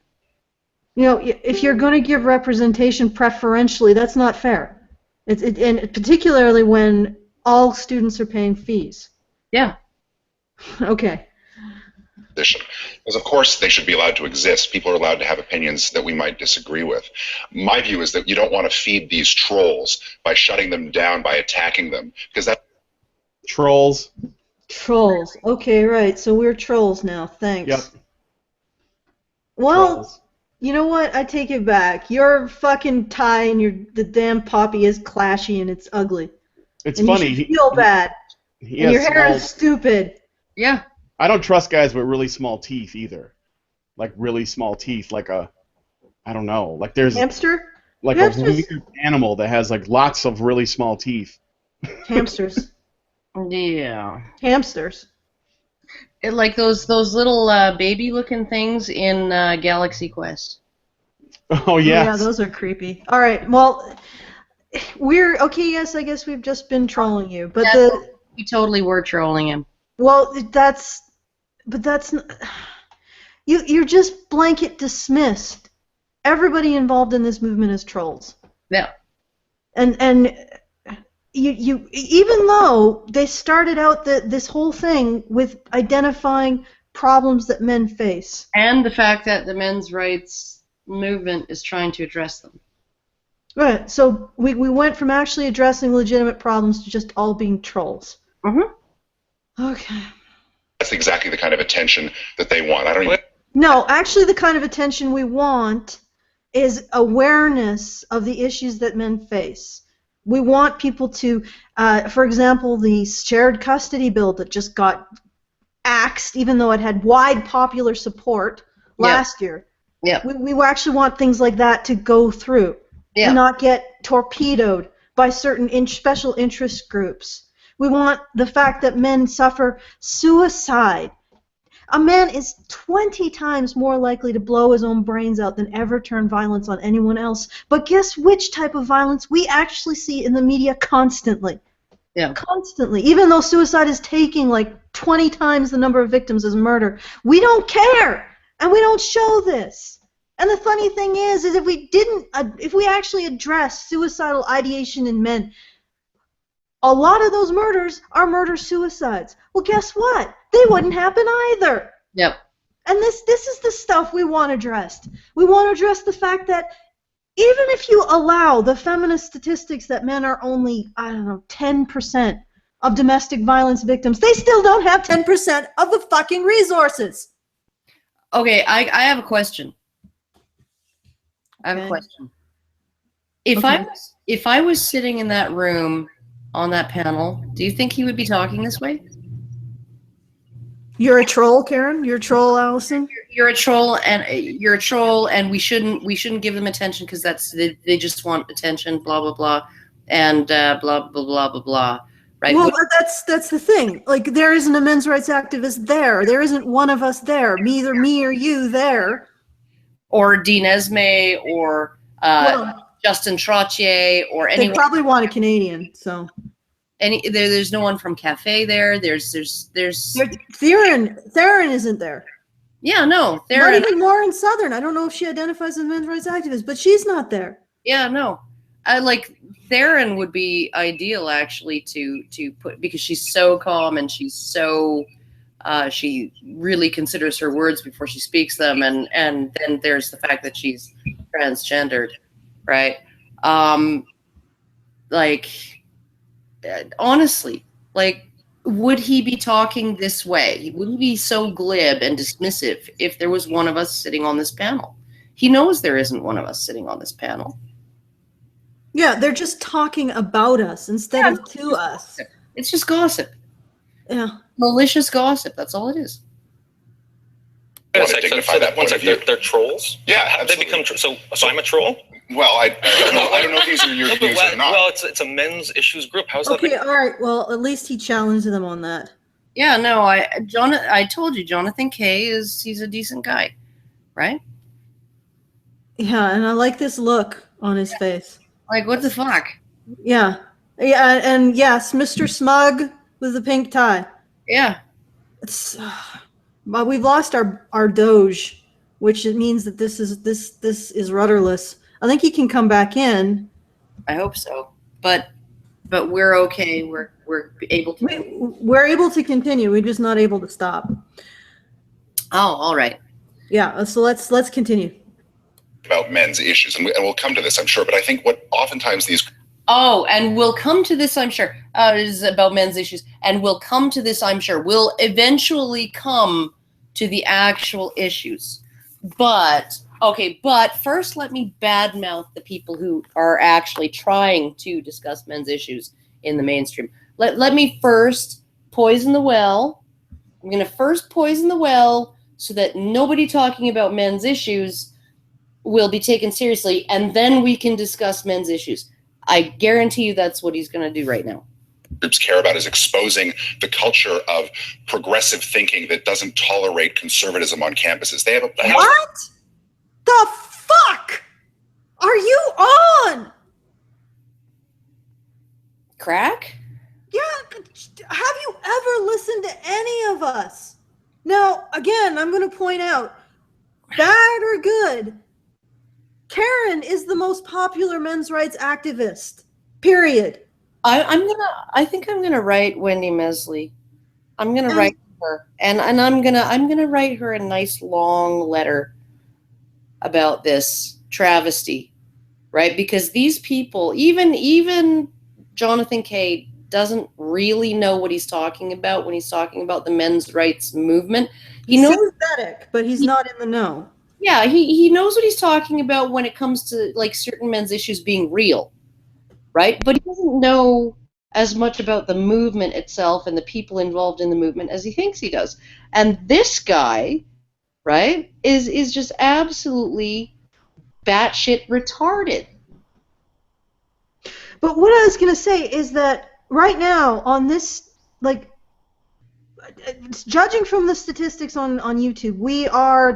You know, if you're going to give representation preferentially, that's not fair. And particularly when all students are paying fees. Yeah. Okay. Because of course they should be allowed to exist. People are allowed to have opinions that we might disagree with. My view is that you don't want to feed these trolls by shutting them down, by attacking them, because that. Trolls. Trolls. Okay, right. So we're trolls now. Thanks. Yep. Well, Trolls. You know what? I take it back. Your fucking tie and the damn poppy is clashy and it's ugly. It's and funny. You should feel bad. And your hair is stupid. Yeah. I don't trust guys with really small teeth either. Like really small teeth, like I don't know, like there's hamster. Like Hamsters. a weird animal that has like lots of really small teeth. Hamsters. Yeah. Hamsters. Like those little baby-looking things in Galaxy Quest. Oh yeah. Yeah, those are creepy. All right. Well, we're okay. Yes, I guess we've just been trolling you, but we totally were trolling him. Well, that's you're just blanket dismissed. Everybody involved in this movement is trolls. Yeah. And you even though they started out this whole thing with identifying problems that men face. And the fact that the men's rights movement is trying to address them. Right. So we went from actually addressing legitimate problems to just all being trolls. Mm-hmm. Okay. That's exactly the kind of attention that they want. I don't even. No, actually the kind of attention we want is awareness of the issues that men face. We want people to, for example, the shared custody bill that just got axed, even though it had wide popular support last year. Yeah. We actually want things like that to go through and not get torpedoed by certain special interest groups. We want the fact that men suffer suicide. A man is 20 times more likely to blow his own brains out than ever turn violence on anyone else. But guess which type of violence we actually see in the media constantly? Yeah. Constantly. Even though suicide is taking like 20 times the number of victims as murder. We don't care! And we don't show this. And the funny thing is if we actually address suicidal ideation in men, a lot of those murders are murder-suicides. Well, guess what? They wouldn't happen either. Yep. And this is the stuff we want addressed. We want to address the fact that even if you allow the feminist statistics that men are only, 10% of domestic violence victims, they still don't have 10% of the fucking resources. Okay, I have a question. If I was sitting in that room on that panel, do you think he would be talking this way? You're a troll, Karen. You're a troll, Allison. You're a troll, and we shouldn't give them attention because they just want attention. Blah blah blah, and blah blah blah blah blah. Right. Well, that's the thing. Like, there isn't a men's rights activist there. There isn't one of us there. Either me or you there. Or Dean Esme, or Justin Trottier, or anyone. They probably want a Canadian. So. There's no one from Cafe there. There's Theron isn't there. Yeah, no. Theron. Not even Lauren Southern. I don't know if she identifies as a men's rights activist, but she's not there. Yeah, no. I like Theron would be ideal actually to put, because she's so calm and she's so she really considers her words before she speaks them, and then there's the fact that she's transgendered, right? Honestly, like, would he be talking this way? Would he be so glib and dismissive if there was one of us sitting on this panel? He knows there isn't one of us sitting on this panel. Yeah, they're just talking about us instead of to us. It's just gossip. Yeah. Malicious gossip. That's all it is. Wait a second. So they're trolls? Yeah. How did they become so I'm a troll? Well, I don't know. I don't know if these are your views or not. Well, it's a men's issues group. How's that? Okay, all right. Well, at least he challenged them on that. Yeah, no, I told you, Jonathan Kay he's a decent guy, right? Yeah, and I like this look on his face. Like, what the fuck? Yeah. Yeah, and yes, Mr. Smug with the pink tie. Yeah. It's but we've lost our Doge, which means that this is rudderless. I think he can come back in. I hope so. But we're okay. We're able to. We're able to continue. We're just not able to stop. Oh, all right. Yeah. So let's continue. About men's issues, and we'll come to this, I'm sure. But I think what oftentimes these. Oh, and we'll come to this, I'm sure. Is about men's issues, and we'll come to this, I'm sure. We'll eventually come to the actual issues, but. Okay, but first let me badmouth the people who are actually trying to discuss men's issues in the mainstream. Let me first poison the well. I'm going to first poison the well so that nobody talking about men's issues will be taken seriously, and then we can discuss men's issues. I guarantee you that's what he's going to do right now. Groups care about is exposing the culture of progressive thinking that doesn't tolerate conservatism on campuses. They have a what? The fuck are you on? Crack? Yeah, have you ever listened to any of us? Now, again, I'm going to point out, bad or good, Karen is the most popular men's rights activist. Period. I think I'm gonna write Wendy Mesley. I'm gonna write her, and I'm gonna write her a nice long letter about this travesty, right? Because these people, even Jonathan Kay doesn't really know what he's talking about when he's talking about the men's rights movement. He knows sympathetic, but he's not in the know. Yeah, he knows what he's talking about when it comes to like certain men's issues being real, right? But he doesn't know as much about the movement itself and the people involved in the movement as he thinks he does. And this guy, right, is just absolutely batshit retarded. But what I was going to say is that right now on this, like, judging from the statistics on YouTube,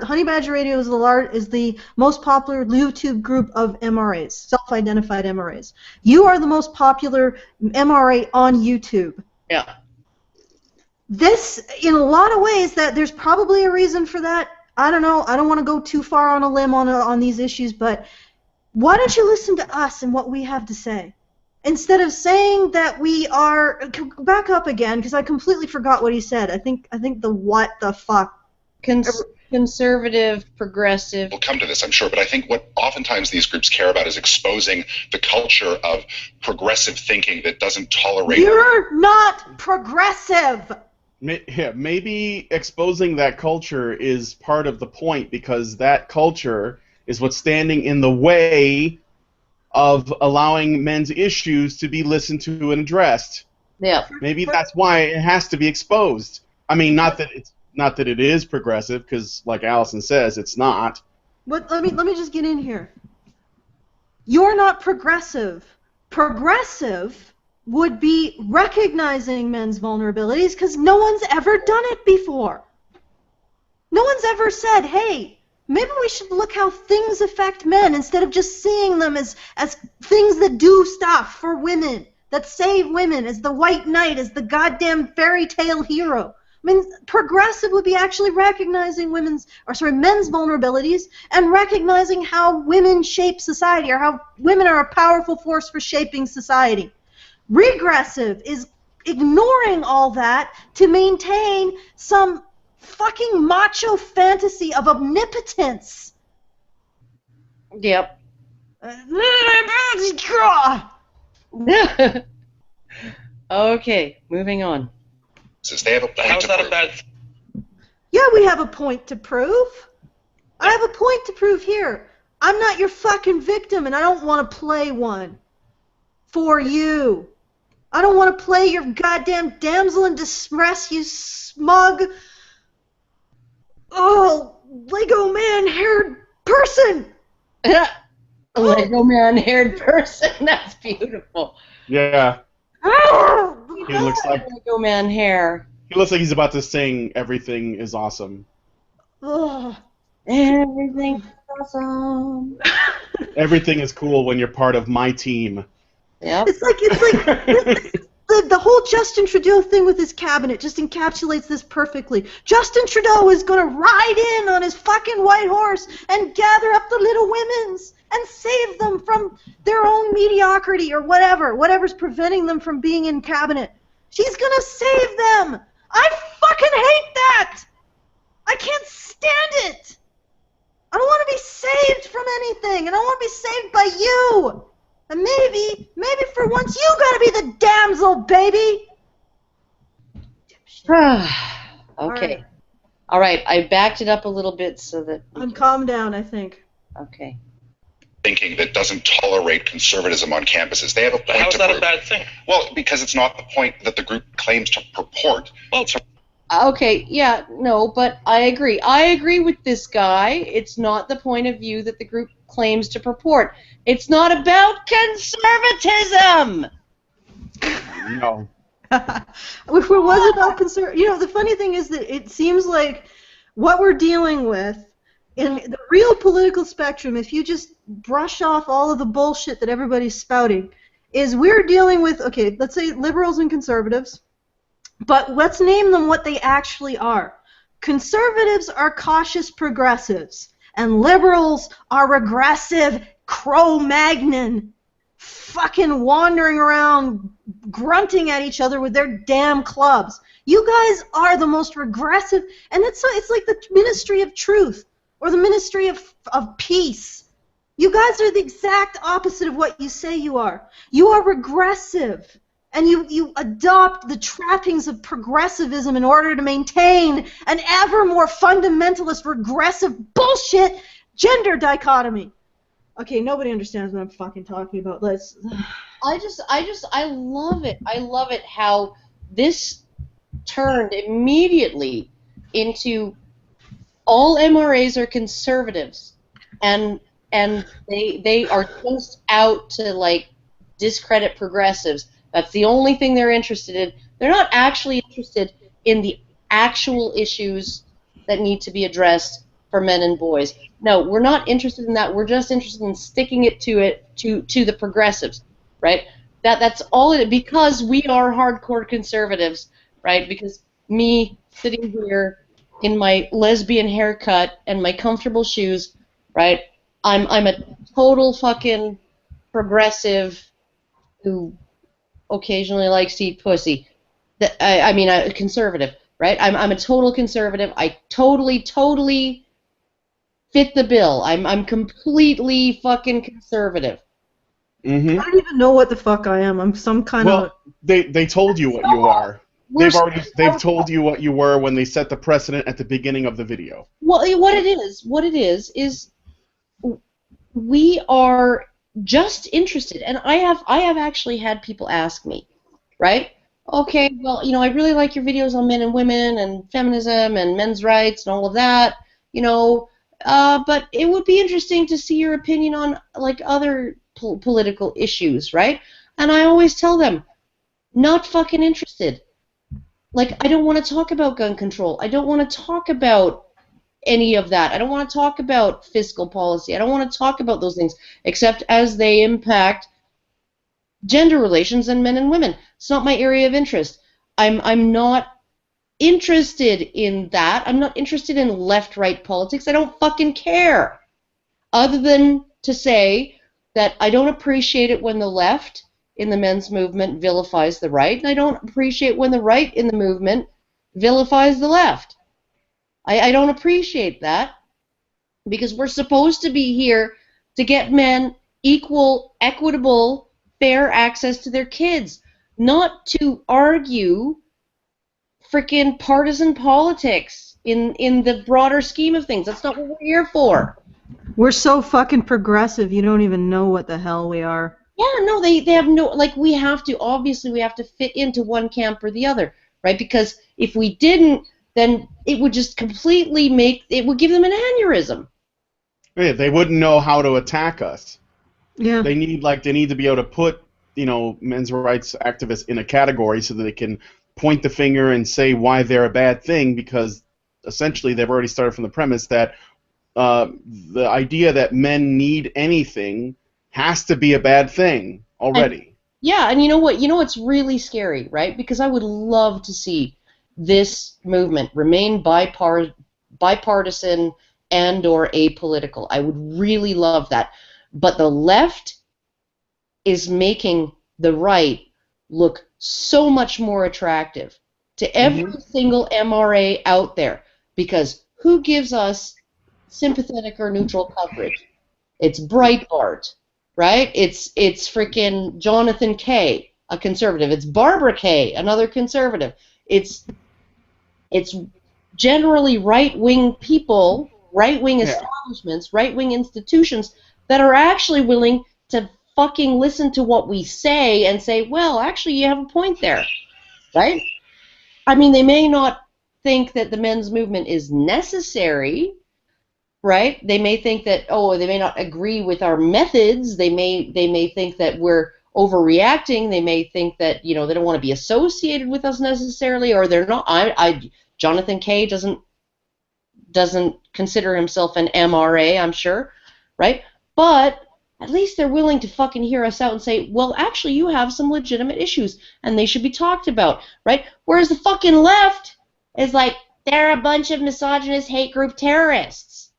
Honey Badger Radio is the most popular YouTube group of MRAs, self-identified MRAs. You are the most popular MRA on YouTube. Yeah. This, in a lot of ways, that there's probably a reason for that. I don't know. I don't want to go too far on a limb on these issues, but why don't you listen to us and what we have to say? Instead of saying that we are, back up again because I completely forgot what he said. I think the what the fuck. Conservative, progressive. We'll come to this, I'm sure, but I think what oftentimes these groups care about is exposing the culture of progressive thinking that doesn't tolerate. You're not progressive. Yeah, maybe exposing that culture is part of the point because that culture is what's standing in the way of allowing men's issues to be listened to and addressed. Yeah. Maybe that's why it has to be exposed. I mean, not that Not that it is progressive, because like Allison says, it's not. But let me just get in here. You're not progressive. Progressive would be recognizing men's vulnerabilities because no one's ever done it before. No one's ever said, hey, maybe we should look how things affect men instead of just seeing them as things that do stuff for women, that save women, as the white knight, as the goddamn fairy tale hero. I mean, progressive would be actually recognizing men's vulnerabilities and recognizing how women shape society, or how women are a powerful force for shaping society. Regressive is ignoring all that to maintain some fucking macho fantasy of omnipotence. Yep. Okay, moving on. They have a point How's to that prove. a bad? Yeah, we have a point to prove. I have a point to prove here. I'm not your fucking victim, and I don't want to play one for you. I don't want to play your goddamn damsel in distress, you smug, Lego man-haired person. Lego man-haired person. That's beautiful. Yeah. Oh, He looks like Lego man hair. he looks like he's about to sing "Everything Is Awesome." ugh. Everything's awesome. Everything is cool when you're part of my team. Yep. It's like the whole Justin Trudeau thing with his cabinet just encapsulates this perfectly. Justin Trudeau is going to ride in on his fucking white horse and gather up the little women's and save them from their own mediocrity or whatever's preventing them from being in cabinet. She's going to save them. I fucking hate that. I can't stand it. I don't want to be saved from anything, and I want to be saved by you. And maybe for once you gotta be the damsel, baby! Okay. All right, I backed it up a little bit so that... I'm calmed down, I think. Okay. Thinking that doesn't tolerate conservatism on campuses. They have a point How's to that prove. a bad thing? Well, because it's not the point that the group claims to purport. Well, Okay, yeah, no, but I agree. I agree with this guy. It's not the point of view that the group claims to purport. It's not about conservatism! No. If it was about the funny thing is that it seems like what we're dealing with in the real political spectrum, if you just brush off all of the bullshit that everybody's spouting, is we're dealing with, okay, let's say liberals and conservatives, but let's name them what they actually are. Conservatives are cautious progressives, and liberals are regressive Cro-Magnon, fucking wandering around grunting at each other with their damn clubs. You guys are the most regressive, and it's like the Ministry of Truth or the Ministry of Peace. You guys are the exact opposite of what you say you are. You are regressive. And you adopt the trappings of progressivism in order to maintain an ever more fundamentalist, regressive bullshit gender dichotomy. Okay, nobody understands what I'm fucking talking about. I love it. I love it how this turned immediately into all MRAs are conservatives, and they are just out to like discredit progressives. That's the only thing they're interested in. They're not actually interested in the actual issues that need to be addressed for men and boys. No, we're not interested in that. We're just interested in sticking it to the progressives, right? That's all it is, because we are hardcore conservatives, right? Because me sitting here in my lesbian haircut and my comfortable shoes, right? I'm a total fucking progressive who occasionally likes to eat pussy. I mean, a conservative, right? I'm a total conservative. I totally fit the bill. I'm completely fucking conservative. Mm-hmm. I don't even know what the fuck I am. I'm some kind of... Well, they told you what you are. They've told you what you were when they set the precedent at the beginning of the video. Well, what it is we are just interested, and I have actually had people ask me, right? okay, well, I really like your videos on men and women and feminism and men's rights and all of that, but it would be interesting to see your opinion on like other political issues, right? And I always tell them, not fucking interested. Like, I don't want to talk about gun control. I don't want to talk about any of that. I don't want to talk about fiscal policy. I don't want to talk about those things, except as they impact gender relations and men and women. It's not my area of interest. I'm not interested in that. I'm not interested in left-right politics. I don't fucking care. Other than to say that I don't appreciate it when the left in the men's movement vilifies the right, and I don't appreciate when the right in the movement vilifies the left. I don't appreciate that, because we're supposed to be here to get men equal, equitable, fair access to their kids, not to argue frickin' partisan politics in the broader scheme of things. That's not what we're here for. We're so fucking progressive, you don't even know what the hell we are. Yeah, no, they have no, like, we have to fit into one camp or the other, right? Because if we didn't, then it would just completely it would give them an aneurysm. Yeah, they wouldn't know how to attack us. Yeah. They need to be able to put, men's rights activists in a category so that they can point the finger and say why they're a bad thing, because essentially they've already started from the premise that the idea that men need anything has to be a bad thing already. And you know what? You know what's really scary, right? Because I would love to see this movement remain bipartisan and or apolitical. I would really love that. But the left is making the right look so much more attractive to every single MRA out there, because who gives us sympathetic or neutral coverage? It's Breitbart, right? It's freaking Jonathan Kay, a conservative. It's Barbara Kay, another conservative. It's generally right-wing people, right-wing establishments, right-wing institutions that are actually willing to fucking listen to what we say and say, well, actually, you have a point there, right? I mean, they may not think that the men's movement is necessary, right? They may think that, they may not agree with our methods. They may think that we're overreacting. They may think that, they don't want to be associated with us necessarily, or they're not. Jonathan Kay doesn't consider himself an MRA, I'm sure, right? But at least they're willing to fucking hear us out and say, well, actually, you have some legitimate issues, and they should be talked about, right? Whereas the fucking left is like, they're a bunch of misogynist hate group terrorists.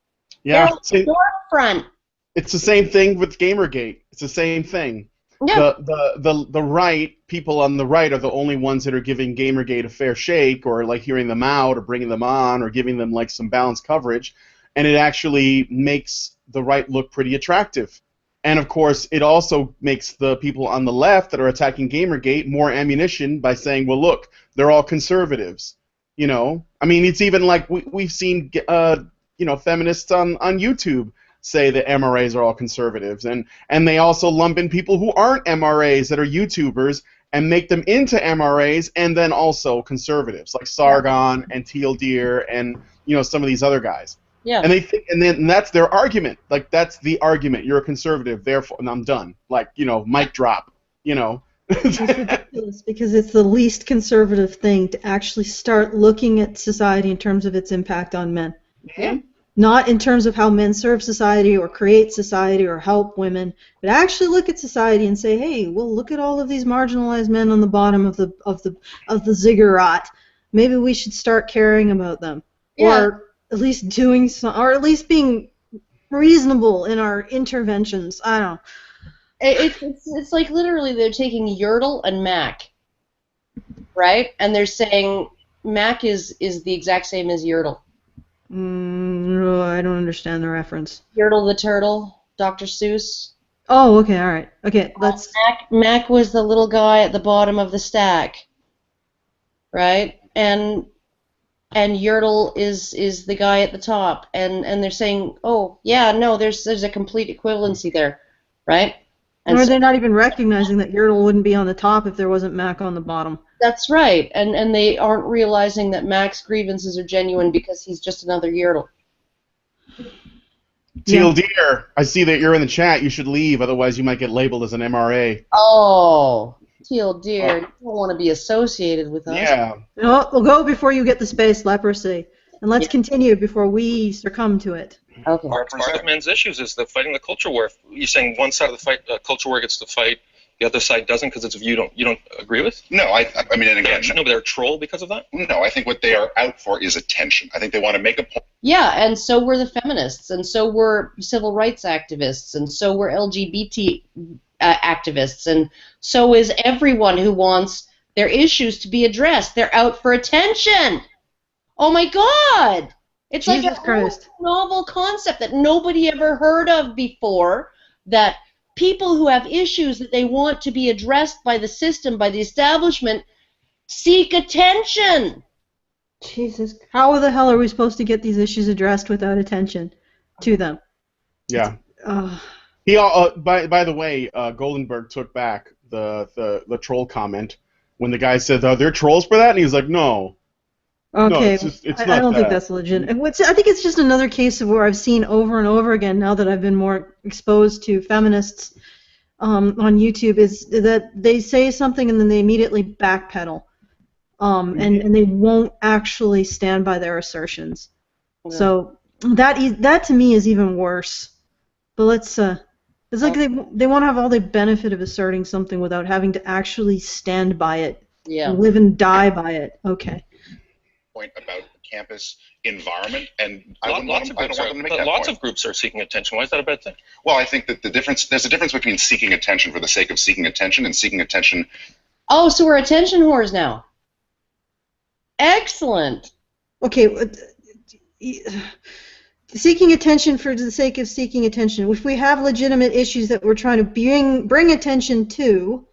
Yeah, they're on the front. It's the same thing with Gamergate. It's the same thing. Yeah. The right, people on the right are the only ones that are giving Gamergate a fair shake, or like hearing them out or bringing them on or giving them like some balanced coverage, and it actually makes the right look pretty attractive. And of course, it also makes the people on the left that are attacking Gamergate more ammunition by saying, well, look, they're all conservatives. I mean, it's even like we've seen feminists on YouTube say that MRAs are all conservatives, and they also lump in people who aren't MRAs that are YouTubers and make them into MRAs and then also conservatives, like Sargon and Teal Deer and some of these other guys. Yeah. And they think, and then that's their argument. Like, that's the argument. You're a conservative, therefore, and I'm done. Like, mic drop. It's ridiculous because it's the least conservative thing to actually start looking at society in terms of its impact on men. Yeah. Not in terms of how men serve society or create society or help women, but actually look at society and say, hey, well, look at all of these marginalized men on the bottom of the ziggurat. Maybe we should start caring about them, or at least doing some, or at least being reasonable in our interventions. I don't know. It's like literally they're taking Yertle and Mac, right? And they're saying Mac is the exact same as Yertle. I don't understand the reference. Yertle the Turtle, Dr. Seuss. Oh, okay, all right. Okay, let's... Mac was the little guy at the bottom of the stack, right? And Yertle is the guy at the top, and they're saying, oh, yeah, no, there's a complete equivalency there, right? And or so they're not even recognizing that Yertle wouldn't be on the top if there wasn't Mac on the bottom. that's right, and they aren't realizing that Mac's grievances are genuine because he's just another Yertle. Teal Deer, I see that you're in the chat. You should leave, otherwise you might get labeled as an MRA. Oh, Teal Deer, you don't want to be associated with us. Yeah. No, we'll go before you get the space leprosy. And let's continue before we succumb to it. Okay. Part of men's issues is the fighting the culture war. You're saying one side of the fight, culture war gets to fight, the other side doesn't because it's a view you don't agree with? No, I mean, and again, No, but they're a troll because of that? no, I think what they are out for is attention. I think they want to make a point. Yeah, and so were the feminists, and so were civil rights activists, and so were LGBT activists, and so is everyone who wants their issues to be addressed. They're out for attention. Oh my God! It's Jesus like a Christ. novel concept that nobody ever heard of before, that people who have issues that they want to be addressed by the system, by the establishment, seek attention. Jesus. How the hell are we supposed to get these issues addressed without attention to them? Yeah. Uh, He by the way, Goldenberg took back the troll comment when the guy said, "They're trolls for that," and he was like, "No." Okay, No, it's I not don't think that. that's legit. I think it's just another case of where I've seen over and over again, now that I've been more exposed to feminists on YouTube, is that they say something and then they immediately backpedal, and they won't actually stand by their assertions. Yeah. So that to me is even worse. But let's it's like they want to have all the benefit of asserting something without having to actually stand by it, Yeah. live and die by it. Okay. Point about the campus environment, and I don't Lots want them to make that lots point. of groups are seeking attention. Why is that a bad thing? Well, I think that there's a difference between seeking attention for the sake of seeking attention and seeking attention. Oh, so we're attention whores now. Excellent. Okay, seeking attention for the sake of seeking attention. If we have legitimate issues that we're trying to bring attention to,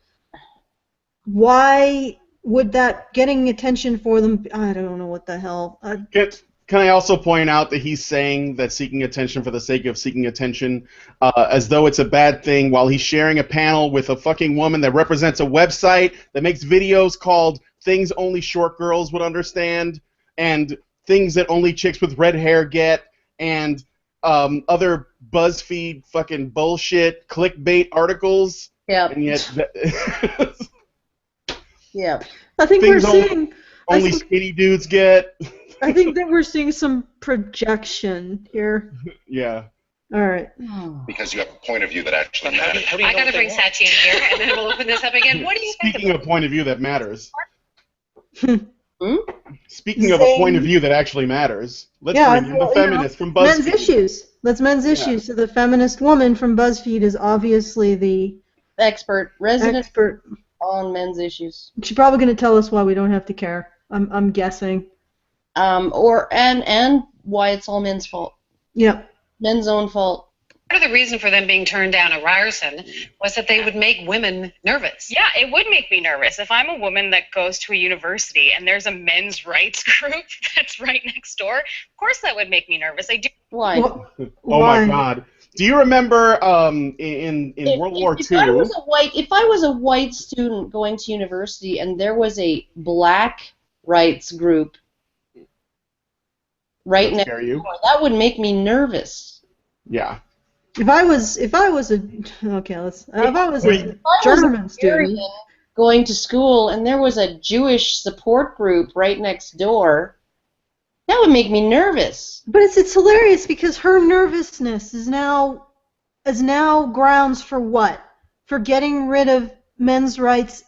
why would that getting attention for them? I don't know what the hell. Can I also point out that he's saying that seeking attention for the sake of seeking attention, as though it's a bad thing, while he's sharing a panel with a fucking woman that represents a website that makes videos called Things Only Short Girls Would Understand, and Things That Only Chicks with Red Hair Get, and other BuzzFeed fucking bullshit clickbait articles. Yeah. And yet, Yeah. I think we're seeing. only skinny dudes get. I think that we're seeing some projection here. Yeah. All right. Because you have a point of view that actually How do matters. you I know got to what they bring want? Sachi in here, and then we'll open this up again. What do you think Speaking about of point of view that matters. Hmm? Speaking of a point of view that actually matters, let's bring in the feminist from BuzzFeed. Men's issues. That's men's issues. So the feminist woman from BuzzFeed is obviously the resident expert on men's issues. She's probably going to tell us why we don't have to care. I'm guessing. And why it's all men's fault. Yep. Men's own fault. Part of the reason for them being turned down at Ryerson was that they would make women nervous. Yeah, it would make me nervous. If I'm a woman that goes to a university and there's a men's rights group that's right next door, of course that would make me nervous. I do. Why? Oh my God! Do you remember in World War II? If I was a white student going to university and there was a black rights group right next door, that would make me nervous. Yeah. If I was a German student going to school and there was a Jewish support group right next door, that would make me nervous. But it's hilarious because her nervousness is now grounds for what? For getting rid of men's rights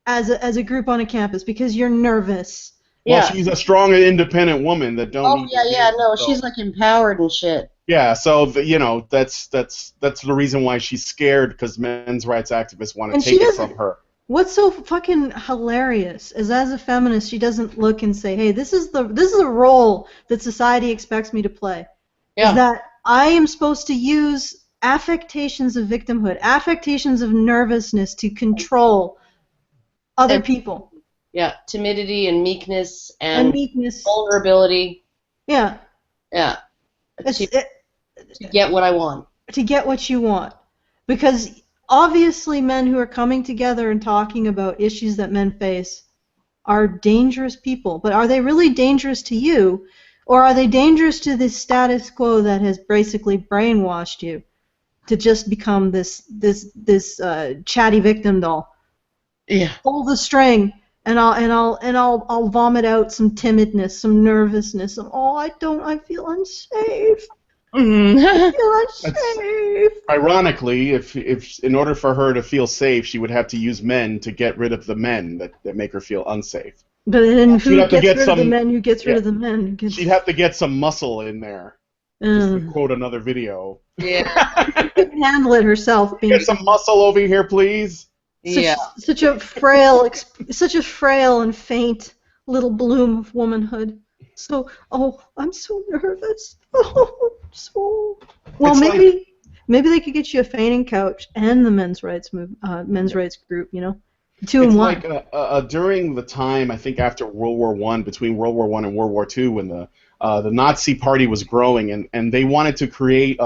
as a group on a campus because you're nervous. Well, Yeah. she's a strong and independent woman that don't. Oh need yeah, to yeah, be- no, so- she's like empowered and shit. Yeah, so that's the reason why she's scared, because men's rights activists want to And take she it doesn't- from her. What's so fucking hilarious is, as a feminist, she doesn't look and say, "Hey, this is the role that society expects me to play." Yeah. Is that I am supposed to use affectations of victimhood, affectations of nervousness to control other people. Yeah, timidity and meekness And meekness. vulnerability. Yeah. Yeah. It's, To get what I want. to get what you want. Because obviously men who are coming together and talking about issues that men face are dangerous people, but are they really dangerous to you, or are they dangerous to the status quo that has basically brainwashed you to just become this chatty victim doll? Yeah. Pull the string, and I'll vomit out some timidness, some nervousness. I feel unsafe. I feel unsafe. Ironically, if in order for her to feel safe, she would have to use men to get rid of the men that make her feel unsafe. But then She'd who have to gets get rid some- of the men? Who gets rid yeah. of the men? She'd have to get some muscle in there. Just to quote another video. Yeah. Couldn't handle it herself. Being Get some muscle over here, please. such a frail and faint little bloom of womanhood. So, I'm so nervous. Well, It's maybe they could get you a fainting couch and the men's rights group. You know, two It's in one. like during the time, I think after World War I, between World War I and World War II, when the Nazi Party was growing, and they wanted to create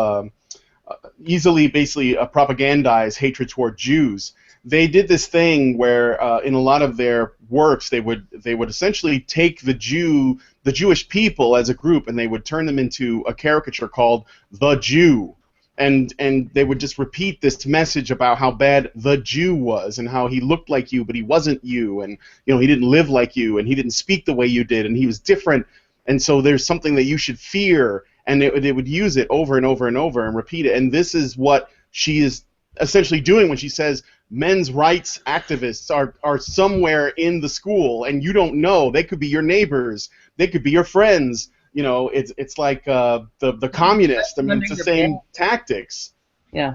basically propagandize hatred toward Jews. They did this thing where in a lot of their works they would essentially take the Jewish people as a group, and they would turn them into a caricature called the Jew. And they would just repeat this message about how bad the Jew was, and how he looked like you but he wasn't you, and he didn't live like you, and he didn't speak the way you did, and he was different, and so there's something that you should fear. And they would use it over and over and over and repeat it. And this is what she is essentially doing when she says men's rights activists are somewhere in the school, and you don't know. They could be your neighbors. They could be your friends. It's like the communists. I mean, it's the same tactics. Yeah.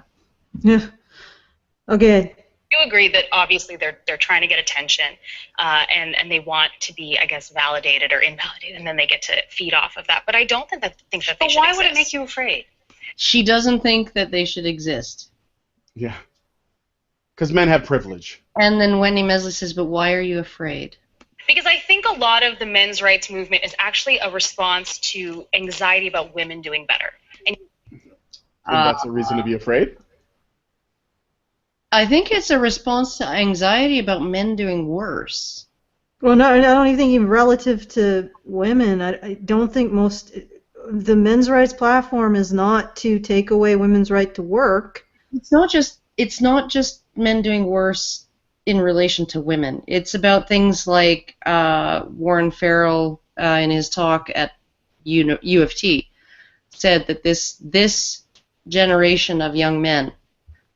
Yeah. Okay. I do agree that obviously they're trying to get attention, and they want to be, I guess, validated or invalidated, and then they get to feed off of that. But I don't think that they should. But why exist. would it make you afraid? She doesn't think that they should exist. Yeah. Because men have privilege. And then Wendy Mesley says, but why are you afraid? Because I think a lot of the men's rights movement is actually a response to anxiety about women doing better. And that's a reason to be afraid? I think it's a response to anxiety about men doing worse. Well, no, I don't even think even relative to women. I don't think the men's rights platform is not to take away women's right to work. It's not just men doing worse in relation to women. It's about things like Warren Farrell in his talk at U of T said that this generation of young men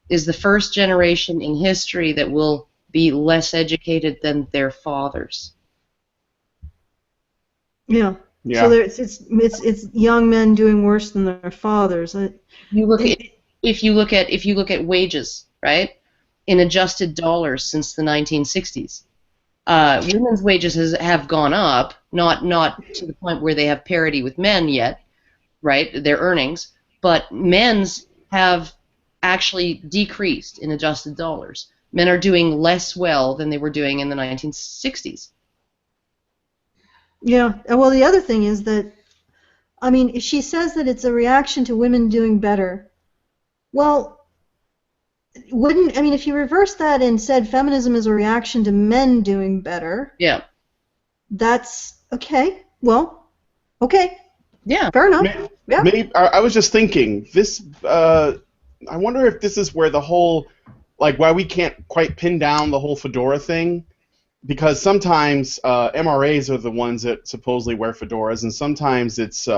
is the first generation in history that will be less educated than their fathers. Yeah. Yeah. So it's young men doing worse than their fathers. If you look at wages, right, in adjusted dollars since the 1960s, women's wages have gone up, not to the point where they have parity with men yet, right, their earnings, but men's have actually decreased in adjusted dollars. Men are doing less well than they were doing in the 1960s. Yeah. Well, the other thing is that, I mean, she says that it's a reaction to women doing better. Well, if you reverse that and said feminism is a reaction to men doing better, yeah, that's okay. Well, okay. Yeah. Fair enough. Yeah. Maybe I was just thinking this. I wonder if this is where the whole, why we can't quite pin down the whole fedora thing, because sometimes MRAs are the ones that supposedly wear fedoras, and sometimes it's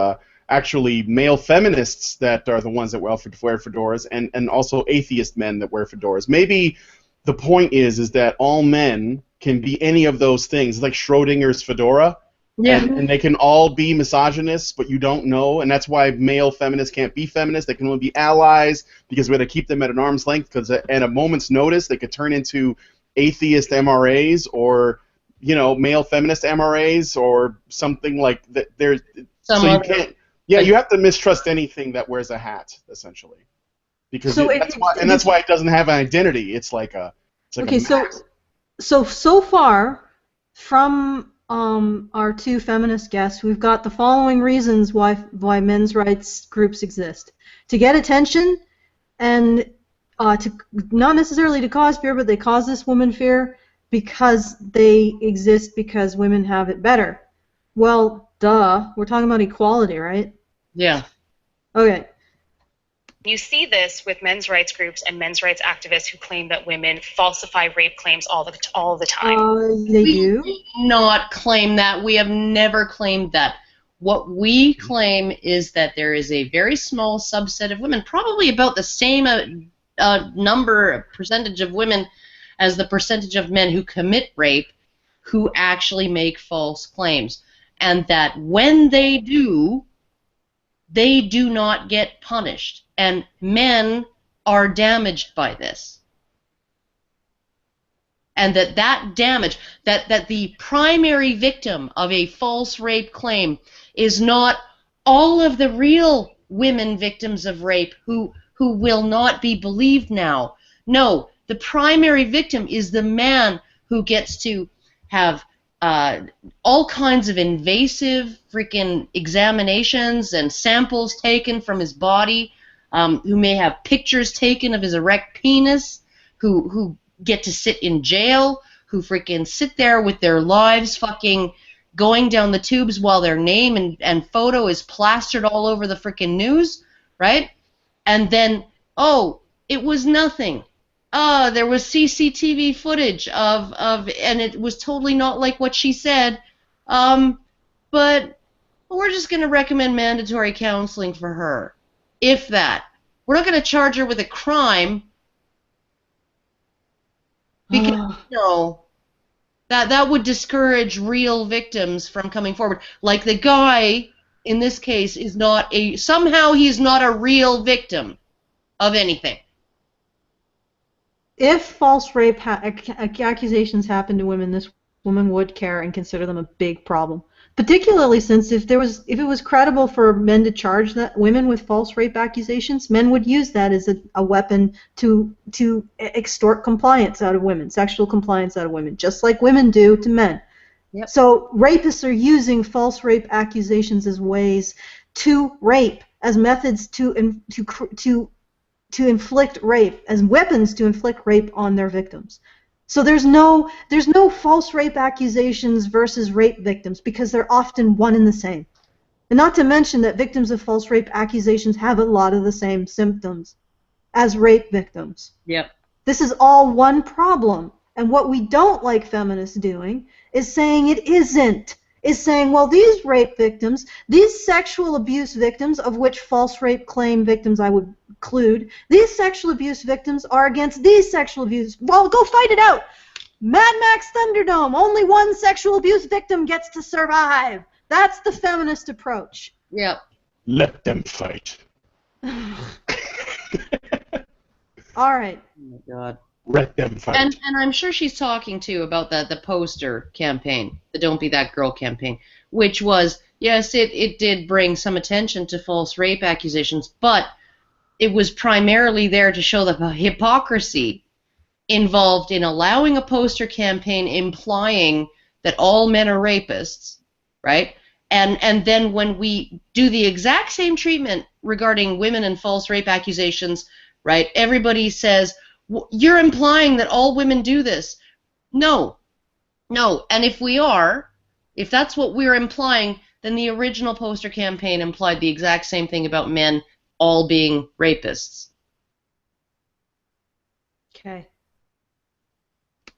actually male feminists that are the ones that wear fedoras, and also atheist men that wear fedoras. Maybe the point is that all men can be any of those things. It's like Schrodinger's fedora. Yeah. And they can all be misogynists, but you don't know, and that's why male feminists can't be feminists. They can only be allies because we have to keep them at an arm's length, because at a moment's notice they could turn into atheist MRAs or, male feminist MRAs or something like that. You have to mistrust anything that wears a hat, essentially, because that's why it doesn't have an identity. It's like a so far from our two feminist guests, we've got the following reasons why men's rights groups exist: to get attention, and not necessarily to cause fear, but they cause this woman fear because they exist because women have it better. Well, duh. We're talking about equality, right? Yeah. Okay. You see this with men's rights groups and men's rights activists who claim that women falsify rape claims all the time. They We do not claim that. We have never claimed that. What we claim is that there is a very small subset of women, probably about the same percentage of women as the percentage of men who commit rape, who actually make false claims. And that when they do not get punished. And men are damaged by this. And that damage, that the primary victim of a false rape claim is not all of the real women victims of rape who will not be believed now. No, the primary victim is the man who gets to have all kinds of invasive freaking examinations and samples taken from his body, who may have pictures taken of his erect penis, who get to sit in jail, who freaking sit there with their lives fucking going down the tubes while their name and photo is plastered all over the freaking news, right? And then, oh, it was nothing. There was CCTV footage of and it was totally not like what she said, but we're just going to recommend mandatory counseling for her, if that. We're not going to charge her with a crime because, that would discourage real victims from coming forward. Like the guy in this case is not somehow he's not a real victim of anything. If false rape accusations happen to women, this woman would care and consider them a big problem. Particularly since if it was credible for men to charge women with false rape accusations, men would use that as a weapon to extort compliance out of women, sexual compliance out of women, just like women do to men. Yep. So rapists are using false rape accusations as ways to rape, as methods to inflict rape, as weapons to inflict rape on their victims. So there's no false rape accusations versus rape victims because they're often one and the same. And not to mention that victims of false rape accusations have a lot of the same symptoms as rape victims. Yep. This is all one problem. And what we don't like feminists doing is saying it isn't. Is saying, well, these rape victims, these sexual abuse victims, of which false rape claim victims I would include, these sexual abuse victims are against these sexual abuse. Well, go fight it out. Mad Max Thunderdome, only one sexual abuse victim gets to survive. That's the feminist approach. Yep. Let them fight. All right. Oh my God. Let them fight. And I'm sure she's talking too about the poster campaign, the Don't Be That Girl campaign, which was, yes, it did bring some attention to false rape accusations, but it was primarily there to show the hypocrisy involved in allowing a poster campaign implying that all men are rapists, right? And then when we do the exact same treatment regarding women and false rape accusations, right, everybody says, you're implying that all women do this. No. And if that's what we're implying, then the original poster campaign implied the exact same thing about men all being rapists. Okay.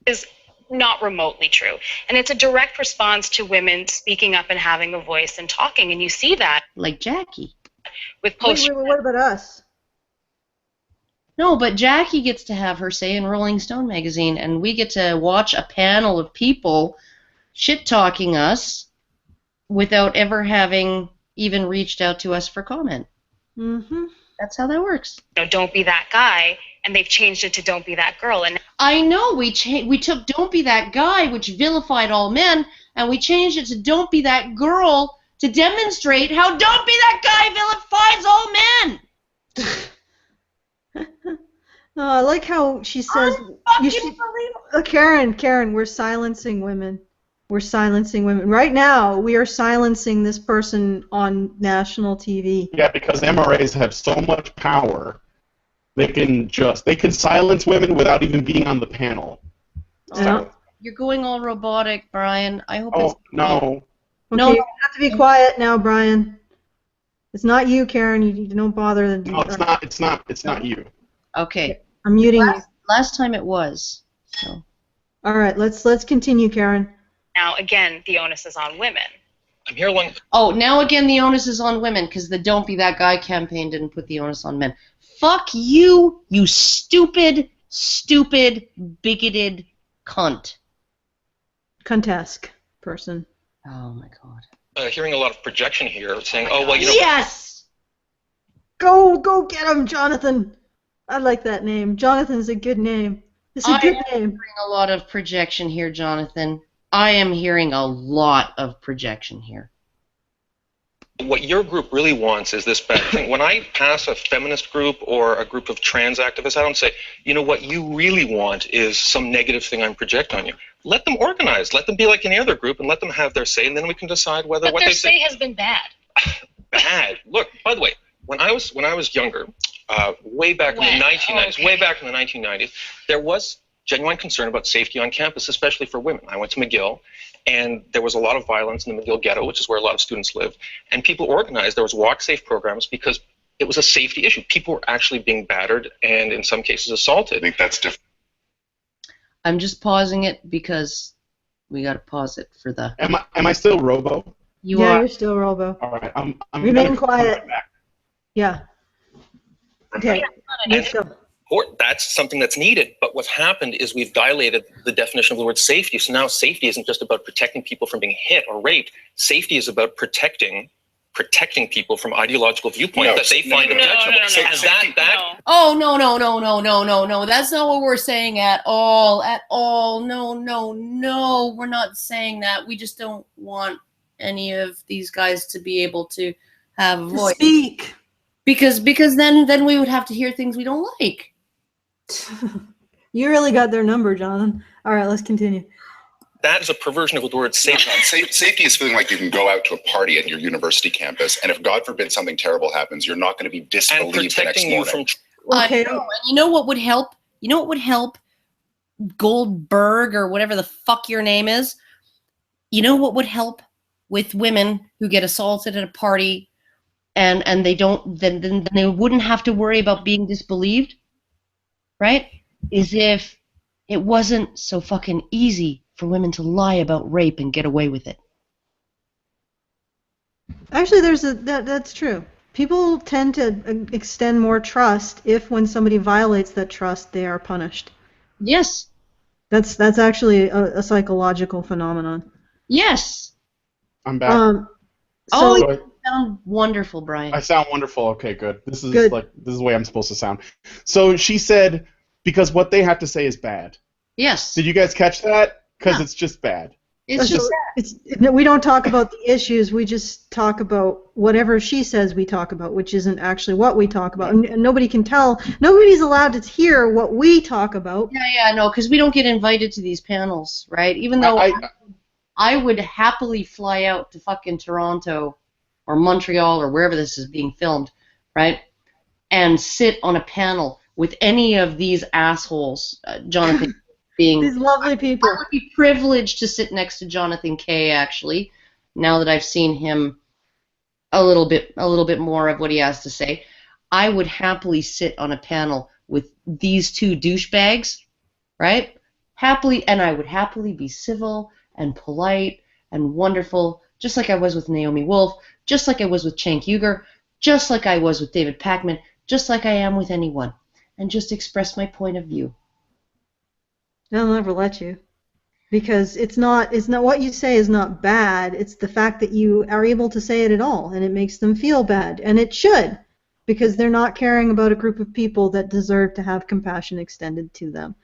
Is not remotely true. And it's a direct response to women speaking up and having a voice and talking. And you see that. Like Jackie. With poster. Wait, what about us? No, but Jackie gets to have her say in Rolling Stone magazine, and we get to watch a panel of people shit-talking us without ever having even reached out to us for comment. Mm-hmm. That's how that works. Don't be that guy, and they've changed it to don't be that girl. And I know, we took don't be that guy, which vilified all men, and we changed it to don't be that girl to demonstrate how don't be that guy vilifies all men. I like how she says, Karen, we're silencing women. We're silencing women. Right now, we are silencing this person on national TV. Yeah, because MRAs have so much power They can silence women without even being on the panel. Yeah. You're going all robotic, Brian. I hope Oh it's... no. Okay, No. you have to be quiet now, Brian. It's not you, Karen. You don't bother. No, it's not you. Okay. I'm muting you. Last time it was. So. All right, let's continue, Karen. Now, again, the onus is on women. I'm here along. Oh, now again the onus is on women because the Don't Be That Guy campaign didn't put the onus on men. Fuck you, you stupid, bigoted cunt. Cuntesk person. Oh my god. Hearing a lot of projection here, saying, "Oh well, you know." Yes. Go get him, Jonathan. I like that name. Jonathan's a good name. It's a good name. I'm hearing a lot of projection here, Jonathan. I am hearing a lot of projection here. What your group really wants is this bad thing. When I pass a feminist group or a group of trans activists, I don't say, you know, what you really want is some negative thing I'm projecting on you. Let them organize. Let them be like any other group and let them have their say, and then we can decide whether But what their they say has been bad. bad. Look, by the way, when I was younger, way back in the 1990s, there was genuine concern about safety on campus, especially for women. I went to McGill, and there was a lot of violence in the McGill ghetto, which is where a lot of students live, and people organized. There was walk safe programs because it was a safety issue. People were actually being battered and in some cases assaulted. I think that's different. I'm just pausing it because we got to pause it for the... Am I still Robo? You are. You're still Robo. All right, I'm Remain quiet. Yeah. Okay, let's go. Or that's something that's needed, but what's happened is we've dilated the definition of the word safety. So now safety isn't just about protecting people from being hit or raped. Safety is about protecting people from ideological viewpoints that they find objectionable. Oh, no. That's not what we're saying at all. No. We're not saying that. We just don't want any of these guys to be able to have a voice. Speak. Because then we would have to hear things we don't like. You really got their number, Jonathan. All right, let's continue. That is a perversion of the word safety. Safety is feeling like you can go out to a party at your university campus, and if God forbid something terrible happens, you're not going to be disbelieved the next morning. Okay. You know what would help? Goldberg or whatever the fuck your name is. You know what would help with women who get assaulted at a party, and they don't, then they wouldn't have to worry about being disbelieved, right? Is if it wasn't so fucking easy for women to lie about rape and get away with it. Actually, that's true. People tend to extend more trust if, when somebody violates that trust, they are punished. Yes. That's actually a psychological phenomenon. Yes. I'm back. You sound wonderful, Brian. I sound wonderful. Okay, good. This is the way I'm supposed to sound. So she said, because what they have to say is bad. Yes. Did you guys catch that? Because it's just bad. It's just we don't talk about the issues. We just talk about whatever she says we talk about, which isn't actually what we talk about. And nobody can tell. Nobody's allowed to hear what we talk about. Yeah, no, because we don't get invited to these panels, right? Even though I would happily fly out to fucking Toronto or Montreal or wherever this is being filmed, right? And sit on a panel with any of these assholes, Jonathan being these lovely people. I would be privileged to sit next to Jonathan Kay, actually, now that I've seen him a little bit more of what he has to say. I would happily sit on a panel with these two douchebags, right? And I would happily be civil and polite and wonderful, just like I was with Naomi Wolf, just like I was with Cenk Uygur, just like I was with David Pakman, just like I am with anyone, and just express my point of view. They'll never let you, because it's not what you say is not bad. It's the fact that you are able to say it at all, and it makes them feel bad, and it should, because they're not caring about a group of people that deserve to have compassion extended to them.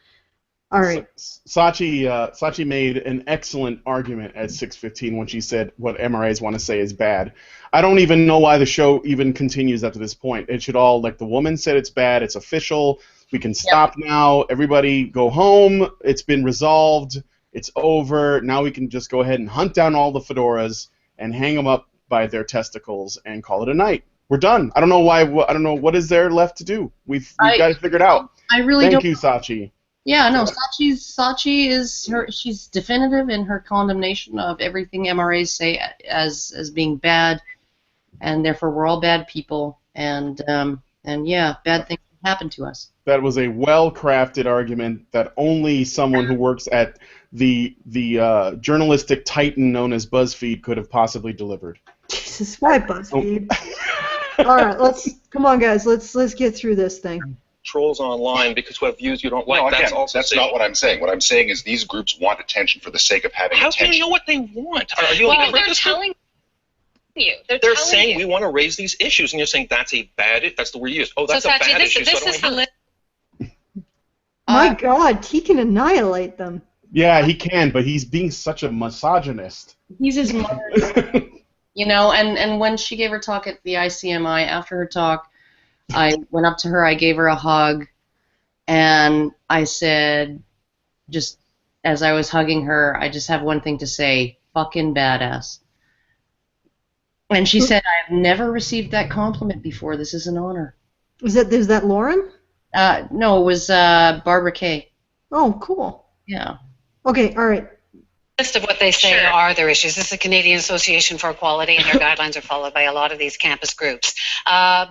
All right. Sachi made an excellent argument at 6:15 when she said what MRAs want to say is bad. I don't even know why the show even continues up to this point. It should all, like the woman said, it's bad. It's official. We can stop now. Everybody go home. It's been resolved. It's over. Now we can just go ahead and hunt down all the fedoras and hang them up by their testicles and call it a night. we're done. I don't know why. I don't know what is there left to do. We've got it figured out. I really Thank don't. you, Sachi. Yeah, no, Sachi is she's definitive in her condemnation of everything MRAs say as being bad, and therefore we're all bad people, and yeah, bad things happen to us. That was a well-crafted argument that only someone who works at the journalistic titan known as BuzzFeed could have possibly delivered. Jesus, why BuzzFeed? All right, come on, guys. Let's get through this thing. Trolls online because who have views you don't like. No, again, that's not what I'm saying. What I'm saying is these groups want attention for the sake of having attention. How do you know what they want? Are you well, they're telling you. They're saying we want to raise these issues, and you're saying that's a bad. That's the word you use. Oh, that's so, a Sachi, bad issue. This is the list. My God, he can annihilate them. Yeah, he can, but he's being such a misogynist. He's his mother. You know, and when she gave her talk at the ICMI, after her talk, I went up to her, I gave her a hug, and I said, just as I was hugging her, I just have one thing to say, fucking badass. And she said, I have never received that compliment before. This is an honor. Is that Lauren? No, it was Barbara Kay. Oh, cool. Yeah. Okay, all right. List of what they say are their issues. This is the Canadian Association for Equality, and their guidelines are followed by a lot of these campus groups.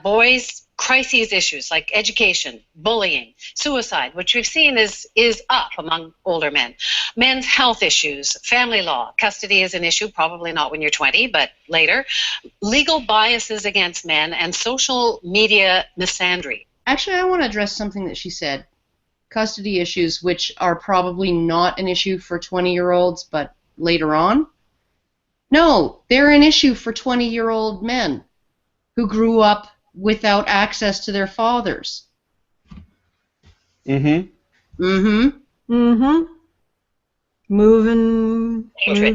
Boys, crises issues like education, bullying, suicide, which we've seen is up among older men. Men's health issues, family law, custody is an issue, probably not when you're 20, but later. Legal biases against men, and social media misandry. Actually, I want to address something that she said. Custody issues, which are probably not an issue for 20-year-olds, but later on. No, they're an issue for 20-year-old men who grew up without access to their fathers. Mm-hmm. Mm-hmm. Mm-hmm. Moving. As we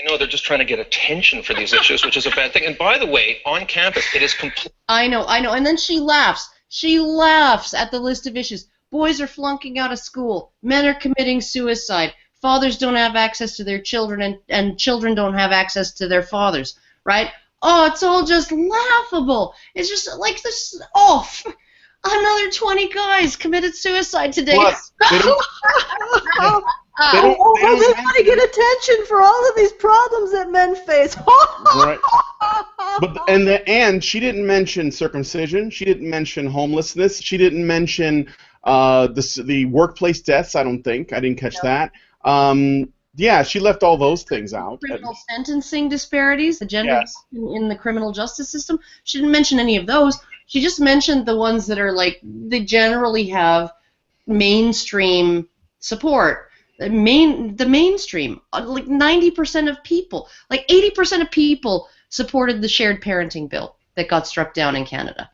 know, they're just trying to get attention for these issues, which is a bad thing. And by the way, on campus, it is complete. I know. And then she laughs. She laughs at the list of issues. Boys are flunking out of school. Men are committing suicide. Fathers don't have access to their children, and children don't have access to their fathers, right? Oh, it's all just laughable. It's just like this. Oh, another 20 guys committed suicide today. Plus, they just want to get attention for all of these problems that men face. Right. But and she didn't mention circumcision. She didn't mention homelessness. She didn't mention the workplace deaths. I don't think. I didn't catch that. Yeah, she left all those things out. Criminal sentencing disparities, the gender in the criminal justice system. She didn't mention any of those. She just mentioned the ones that are like they generally have mainstream support. The mainstream, like 90% of people, like 80% of people supported the shared parenting bill that got struck down in Canada,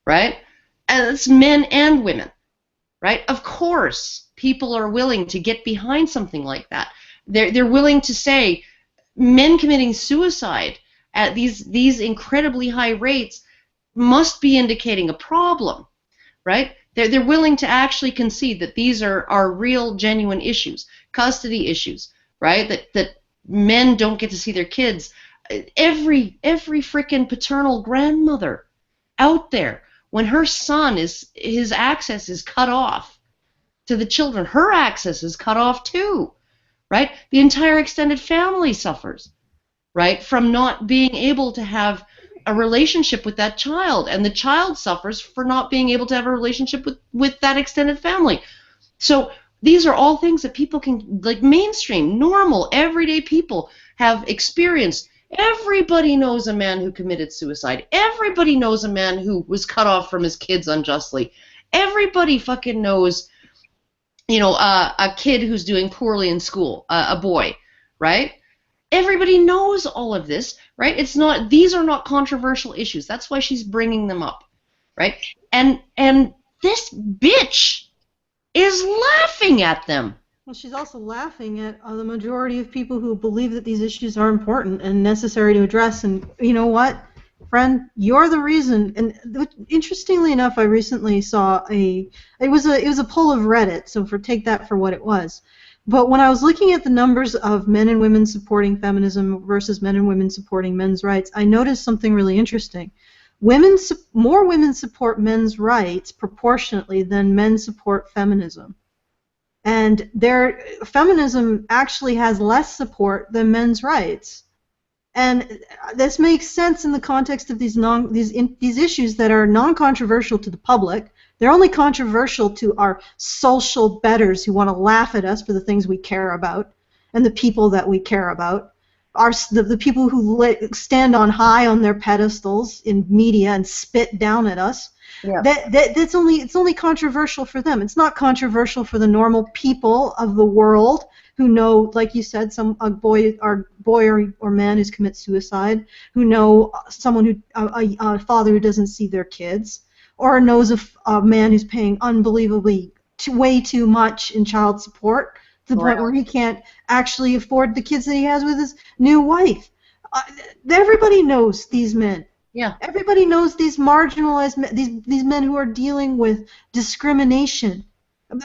right? And it's men and women, right? Of course, people are willing to get behind something like that. They're willing to say men committing suicide at these incredibly high rates must be indicating a problem, right? They're willing to actually concede that these are real, genuine issues, custody issues, right? That men don't get to see their kids. Every frickin' paternal grandmother out there, when her son his access is cut off to the children, her access is cut off too, right? The entire extended family suffers, right, from not being able to have a relationship with that child, and the child suffers for not being able to have a relationship with that extended family. So these are all things that people can, like mainstream, normal, everyday people have experienced. Everybody knows a man who committed suicide. Everybody knows a man who was cut off from his kids unjustly. Everybody fucking knows, a kid who's doing poorly in school, a boy, right? Everybody knows all of this, right? These are not controversial issues. That's why she's bringing them up, right? And this bitch is laughing at them. Well, she's also laughing at the majority of people who believe that these issues are important and necessary to address. And you know what, friend, you're the reason. And interestingly enough, I recently saw it was a poll of Reddit. So take that for what it was. But when I was looking at the numbers of men and women supporting feminism versus men and women supporting men's rights, I noticed something really interesting. more women support men's rights proportionately than men support feminism. And feminism actually has less support than men's rights. And this makes sense in the context of these issues that are non-controversial to the public. They're only controversial to our social betters who want to laugh at us for the things we care about and the people that we care about. The people who stand on high on their pedestals in media and spit down at us. Yeah. It's only controversial for them. It's not controversial for the normal people of the world who know, like you said, a boy or man who commits suicide, who know a father who doesn't see their kids, or knows a man who's paying unbelievably way too much in child support to the point where he can't actually afford the kids that he has with his new wife. Everybody knows these men. Yeah. Everybody knows these marginalized men, these men who are dealing with discrimination.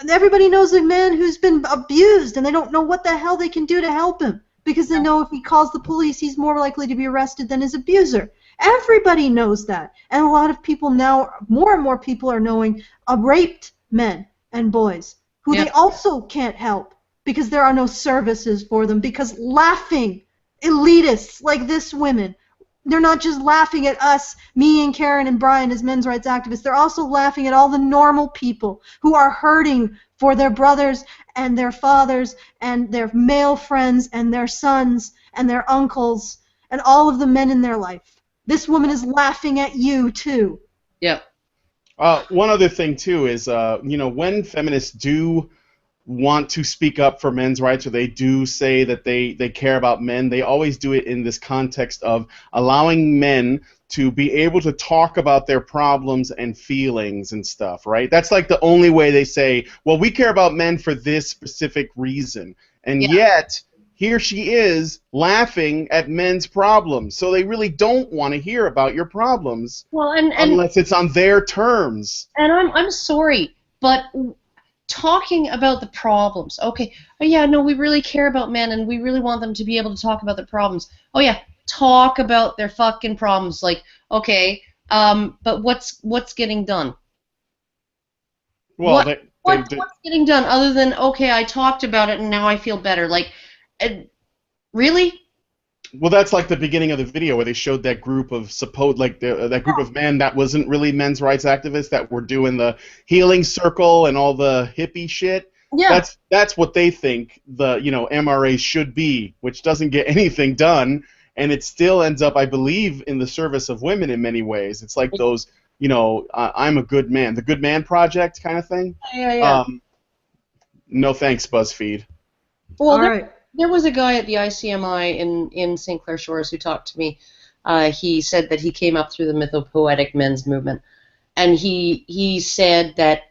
Everybody knows a man who's been abused, and they don't know what the hell they can do to help him because they know if he calls the police, he's more likely to be arrested than his abuser. Everybody knows that, and a lot of people now, more and more people are knowing raped men and boys who they also can't help because there are no services for them, because laughing elitists like this women, they're not just laughing at us, me and Karen and Brian as men's rights activists, they're also laughing at all the normal people who are hurting for their brothers and their fathers and their male friends and their sons and their uncles and all of the men in their life. This woman is laughing at you too. Yeah. One other thing too is, when feminists do want to speak up for men's rights, or they do say that they care about men, they always do it in this context of allowing men to be able to talk about their problems and feelings and stuff, right? That's like the only way they say, well, we care about men for this specific reason. And yet, here she is laughing at men's problems. So they really don't want to hear about your problems, unless it's on their terms. And I'm sorry, but talking about the problems. Okay, oh yeah, no, we really care about men and we really want them to be able to talk about their problems. Oh yeah, talk about their fucking problems. Like, okay, but what's getting done? Well, what's getting done other than, okay, I talked about it and now I feel better? Like, really? Well, that's like the beginning of the video where they showed that group of that group of men that wasn't really men's rights activists that were doing the healing circle and all the hippie shit. Yeah. That's what they think the MRA should be, which doesn't get anything done, and it still ends up, I believe, in the service of women in many ways. It's like those, I'm a good man, the Good Man Project kind of thing. Yeah. No thanks, BuzzFeed. Well, there was a guy at the ICMI in St. Clair Shores who talked to me. He said that he came up through the mythopoetic men's movement, and he said that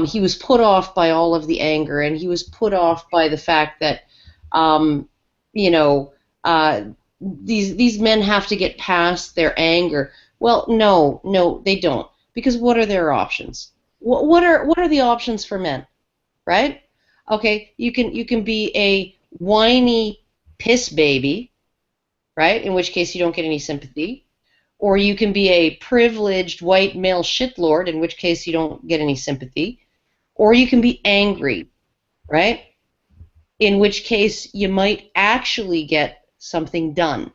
he was put off by all of the anger, and he was put off by the fact that these men have to get past their anger. Well, no, they don't, because what are their options? What are the options for men, right? Okay, you can be a whiny piss baby, right? In which case you don't get any sympathy. Or you can be a privileged white male shitlord, in which case you don't get any sympathy. Or you can be angry, right? In which case you might actually get something done.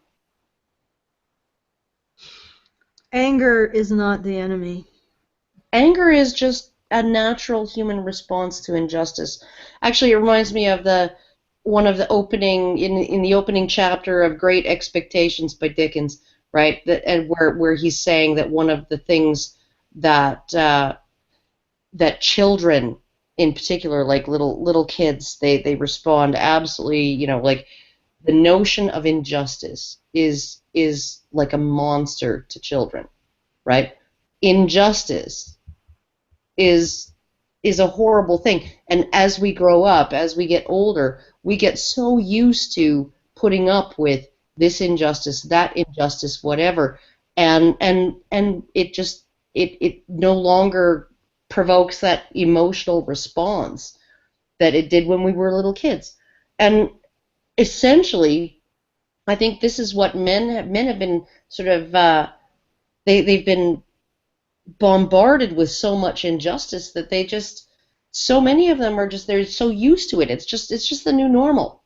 Anger is not the enemy. Anger is just a natural human response to injustice. Actually, it reminds me of one of the opening in the opening chapter of Great Expectations by Dickens, right? And where he's saying that one of the things that that children, in particular, like little kids, they respond absolutely, like the notion of injustice is like a monster to children, right? Injustice is a horrible thing, and as we grow up, as we get older, we get so used to putting up with this injustice, that injustice, whatever, and it no longer provokes that emotional response that it did when we were little kids. And essentially, I think this is what men have been sort of they've been bombarded with so much injustice that they just, so many of them are just, they're so used to it. It's just the new normal.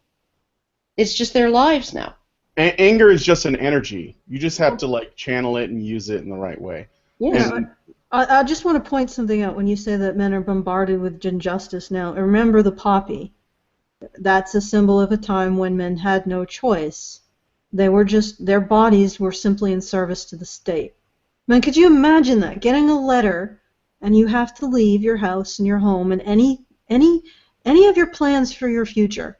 It's just their lives now. Anger is just an energy. You just have to like channel it and use it in the right way. Yes. And, I just want to point something out when you say that men are bombarded with injustice now. Remember the poppy. That's a symbol of a time when men had no choice. They were just, their bodies were simply in service to the state. Man, could you imagine that? Getting a letter and you have to leave your house and your home and any of your plans for your future.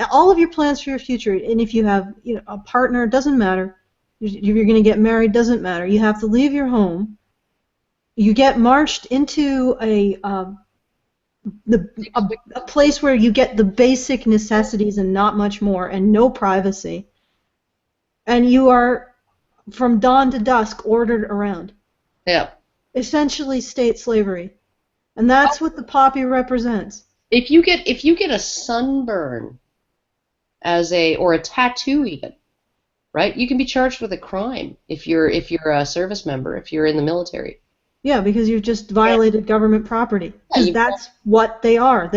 All of your plans for your future, and if you have a partner, it doesn't matter. If you're going to get married, doesn't matter. You have to leave your home. You get marched into a place where you get the basic necessities and not much more, and no privacy. And you are, from dawn to dusk, ordered around. Yeah. Essentially state slavery. And that's what the poppy represents. If you get a sunburn or a tattoo even, right? You can be charged with a crime if you're a service member, if you're in the military. Yeah, because you've just violated government property. Because that's what they are.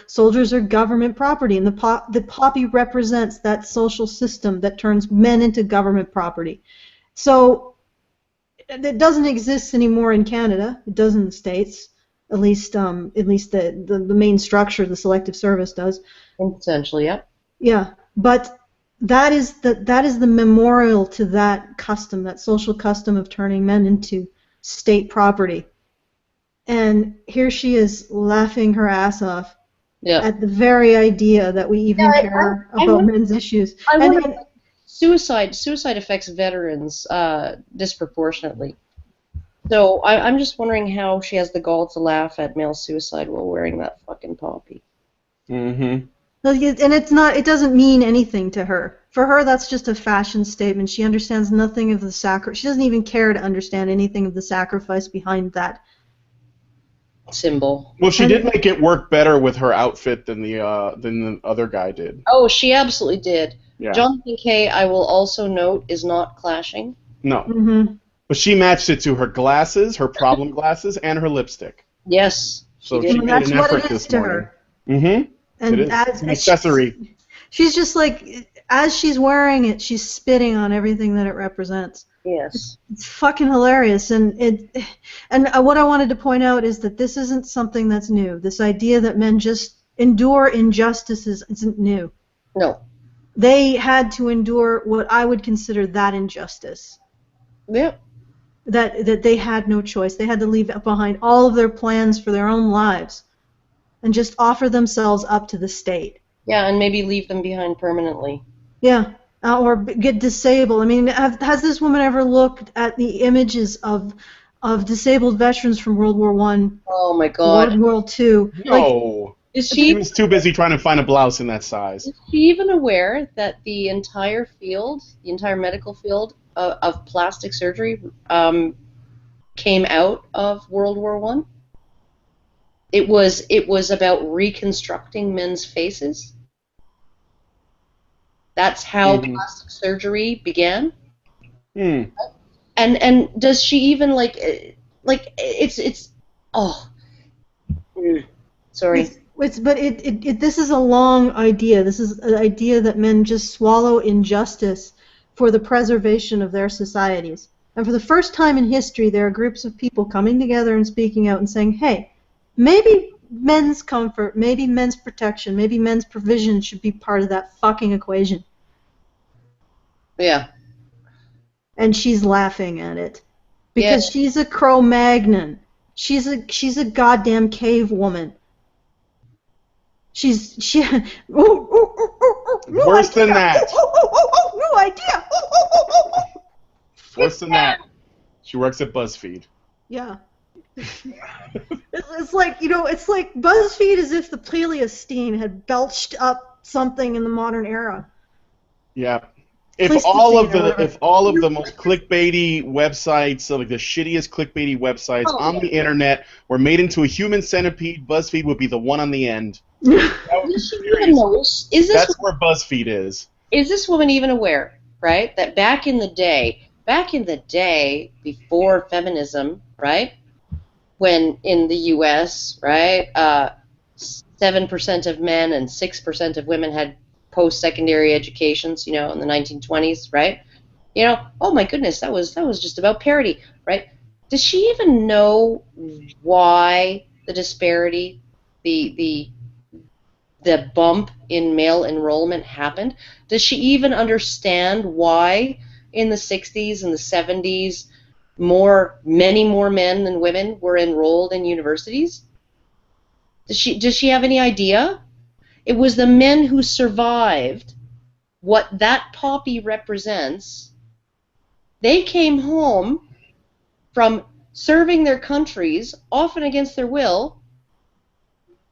Soldiers are government property, and the poppy represents that social system that turns men into government property. So it doesn't exist anymore in Canada. It does in the States. At least the main structure, the selective service, does. Essentially, yep. Yeah, but that is the memorial to that custom, that social custom of turning men into state property. And here she is laughing her ass off at the very idea that we even care about men's issues. Suicide affects veterans disproportionately. So I'm just wondering how she has the gall to laugh at male suicide while wearing that fucking poppy. Mm-hmm. And it doesn't mean anything to her. For her, that's just a fashion statement. She understands nothing of the sacrifice. She doesn't even care to understand anything of the sacrifice behind that symbol. Well, she did make it work better with her outfit than the other guy did. Oh, she absolutely did. Yeah. Jonathan Kay, I will also note, is not clashing. No. Mm-hmm. But she matched it to her glasses, her problem glasses, and her lipstick. Yes. So she made an effort this morning. Mm-hmm. And it's an accessory. She's just like, as she's wearing it, she's spitting on everything that it represents. Yes. It's fucking hilarious. And what I wanted to point out is that this isn't something that's new. This idea that men just endure injustices isn't new. No. They had to endure what I would consider that injustice. Yep. That they had no choice. They had to leave behind all of their plans for their own lives and just offer themselves up to the state. Yeah, and maybe leave them behind permanently. Yeah, or get disabled. I mean, has this woman ever looked at the images of disabled veterans from World War I? Oh my God. World War II. No. Is she was too busy trying to find a blouse in that size. Is she even aware that the entire field, the entire medical field of plastic surgery came out of World War I? It was about reconstructing men's faces. That's how plastic surgery began. Mm. And does she even like it's oh. Sorry. This is a long idea. This is an idea that men just swallow injustice for the preservation of their societies. And for the first time in history, there are groups of people coming together and speaking out and saying, hey, maybe men's comfort, maybe men's protection, maybe men's provision should be part of that fucking equation. Yeah. And she's laughing at it. Because she's a Cro-Magnon. She's a goddamn cave woman. Worse than that. No idea. Worse than that. She works at BuzzFeed. Yeah. It's like, it's like BuzzFeed as if the Pleistocene had belched up something in the modern era. Yeah. If all of the most clickbaity websites, so like the shittiest clickbaity websites on the internet were made into a human centipede, BuzzFeed would be the one on the end. That's where BuzzFeed is. Is this woman even aware, right, that back in the day, back in the day, before feminism, right, when in the U.S., right, 7% of men and 6% of women had post-secondary educations, in the 1920s, right? Oh my goodness, that was just about parity, right? Does she even know why the disparity, the bump in male enrollment happened? Does she even understand why in the 60s and the 70s many more men than women were enrolled in universities? Does she have any idea? It was the men who survived what that poppy represents. They came home from serving their countries, often against their will,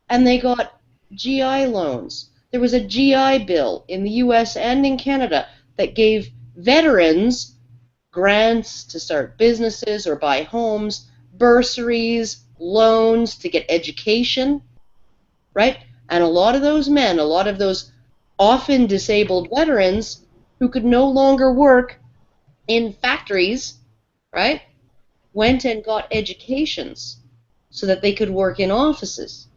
and they got GI loans. There was a GI bill in the US and in Canada that gave veterans grants to start businesses or buy homes, bursaries, loans to get education, right? And a lot of those men, a lot of those often disabled veterans who could no longer work in factories, right, went and got educations so that they could work in offices.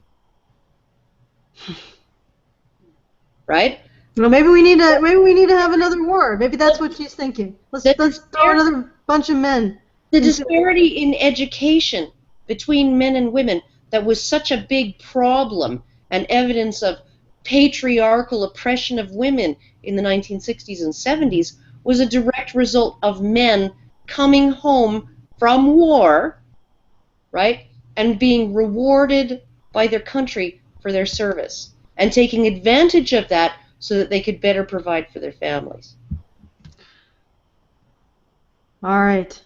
Right? Well, maybe we need to have another war. Maybe that's what she's thinking. Let's throw another bunch of men. The disparity in education between men and women that was such a big problem and evidence of patriarchal oppression of women in the 1960s and 70s was a direct result of men coming home from war, right, and being rewarded by their country for their service and taking advantage of that so that they could better provide for their families. All right.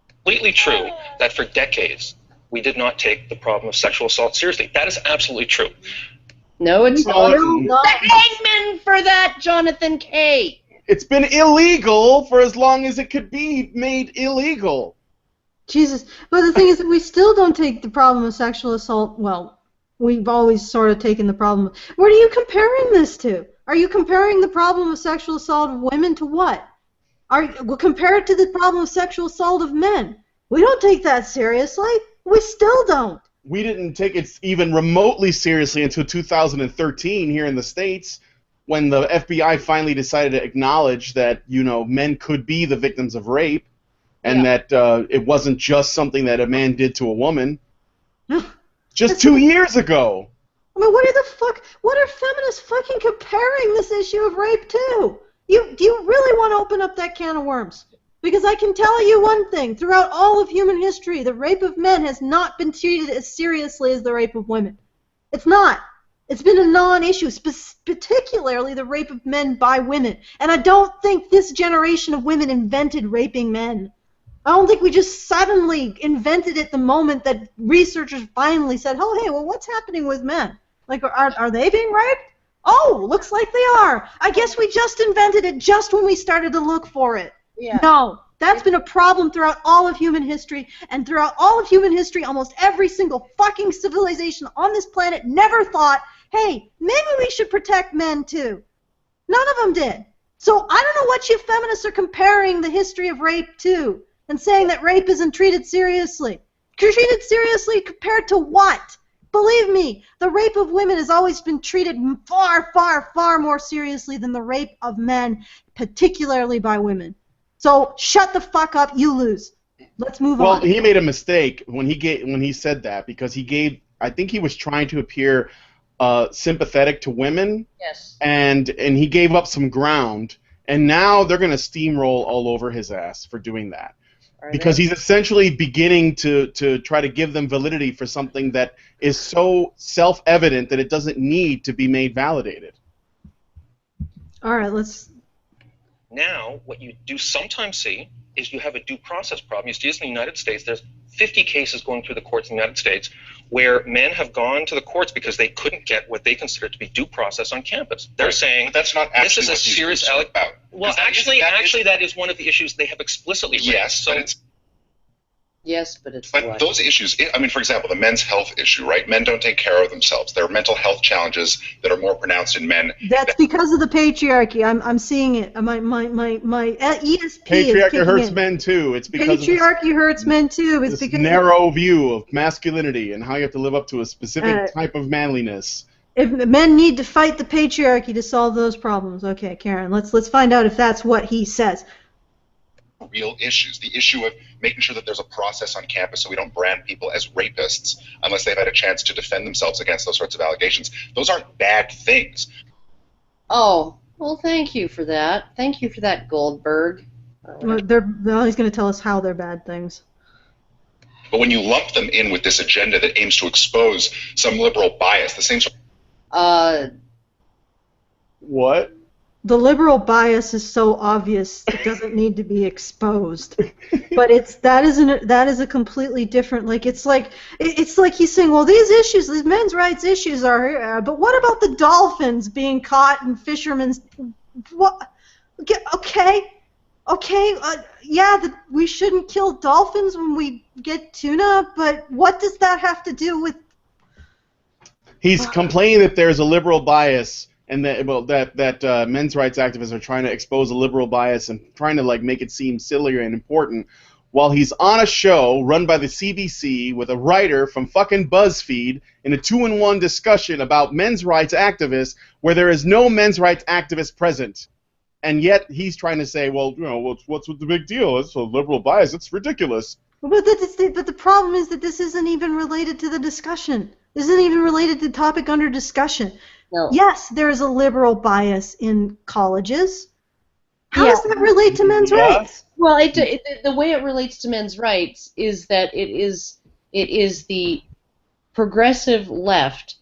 Completely true that for decades we did not take the problem of sexual assault seriously. That is absolutely true. No, it's not. The hangman for that, Jonathan Kay. It's been illegal for as long as it could be made illegal. Jesus. But the thing is that we still don't take the problem of sexual assault, well, we've always sort of taken the problem. What are you comparing this to? Are you comparing the problem of sexual assault of women to what? We'll compare it to the problem of sexual assault of men. We don't take that seriously. We still don't. We didn't take it even remotely seriously until 2013 here in the States, when the FBI finally decided to acknowledge that, men could be the victims of rape, and that it wasn't just something that a man did to a woman. Just 2 years ago. I mean, what are feminists fucking comparing this issue of rape to? Do you really want to open up that can of worms? Because I can tell you one thing, throughout all of human history, the rape of men has not been treated as seriously as the rape of women. It's not. It's been a non-issue, particularly the rape of men by women. And I don't think this generation of women invented raping men. I don't think we just suddenly invented it the moment that researchers finally said, oh, hey, well, what's happening with men? Like, are they being raped? Oh, looks like they are. I guess we just invented it just when we started to look for it. Yeah. No, that's been a problem throughout all of human history, and throughout all of human history, almost every single fucking civilization on this planet never thought, hey, maybe we should protect men too. None of them did. So I don't know what you feminists are comparing the history of rape to, and saying that rape isn't treated seriously. Treated seriously compared to what? Believe me, the rape of women has always been treated far, far, far more seriously than the rape of men, particularly by women. So shut the fuck up, you lose. Let's move on. Well, he made a mistake when he said that, because I think he was trying to appear sympathetic to women. Yes. And he gave up some ground, and now they're going to steamroll all over his ass for doing that. Because he's essentially beginning to try to give them validity for something that is so self-evident that it doesn't need to be made validated. All right, let's... Now, what you do sometimes see is you have a due process problem. You see this in the United States. There's 50 cases going through the courts in the United States where men have gone to the courts because they couldn't get what they consider to be due process on campus. They're saying, but that's not this is actually a serious... Well, actually, that is one of the issues they have explicitly raised. Yes, so but it's... Yes, but it's But those issues, I mean, for example, the men's health issue, right? Men don't take care of themselves. There are mental health challenges that are more pronounced in men. That's because of the patriarchy. I'm seeing it. My ESP is Patriarchy kicking hurts in. men too. It's because Patriarchy hurts men too. It's this because narrow view of masculinity and how you have to live up to a specific type of manliness. if men need to fight the patriarchy to solve those problems. Okay, Karen, let's find out if that's what he says. Real issues. The issue of making sure that there's a process on campus so we don't brand people as rapists unless they've had a chance to defend themselves against those sorts of allegations. Those aren't bad things. Oh, well, thank you for that. Thank you for that, Goldberg. Well, he's going to tell us how they're bad things. But when you lump them in with this agenda that aims to expose some liberal bias, the same sort What? The liberal bias is so obvious it doesn't need to be exposed. But that is a completely different, like it's like he's saying, well, these men's rights issues are here, but what about the dolphins being caught in fishermen's what? Okay. We shouldn't kill dolphins when we get tuna, but what does that have to do with? He's complaining that there's a liberal bias, and that men's rights activists are trying to expose a liberal bias and trying to make it seem sillier and important, while he's on a show run by the CBC with a writer from fucking BuzzFeed in a 2-in-1 discussion about men's rights activists where there is no men's rights activist present. And yet he's trying to say, well, what's with the big deal? It's a liberal bias. It's ridiculous. But the problem is that this isn't even related to the discussion. This isn't even related to the topic under discussion. No. Yes, there is a liberal bias in colleges. How does that relate to men's rights? Well, the way it relates to men's rights is that it is the progressive left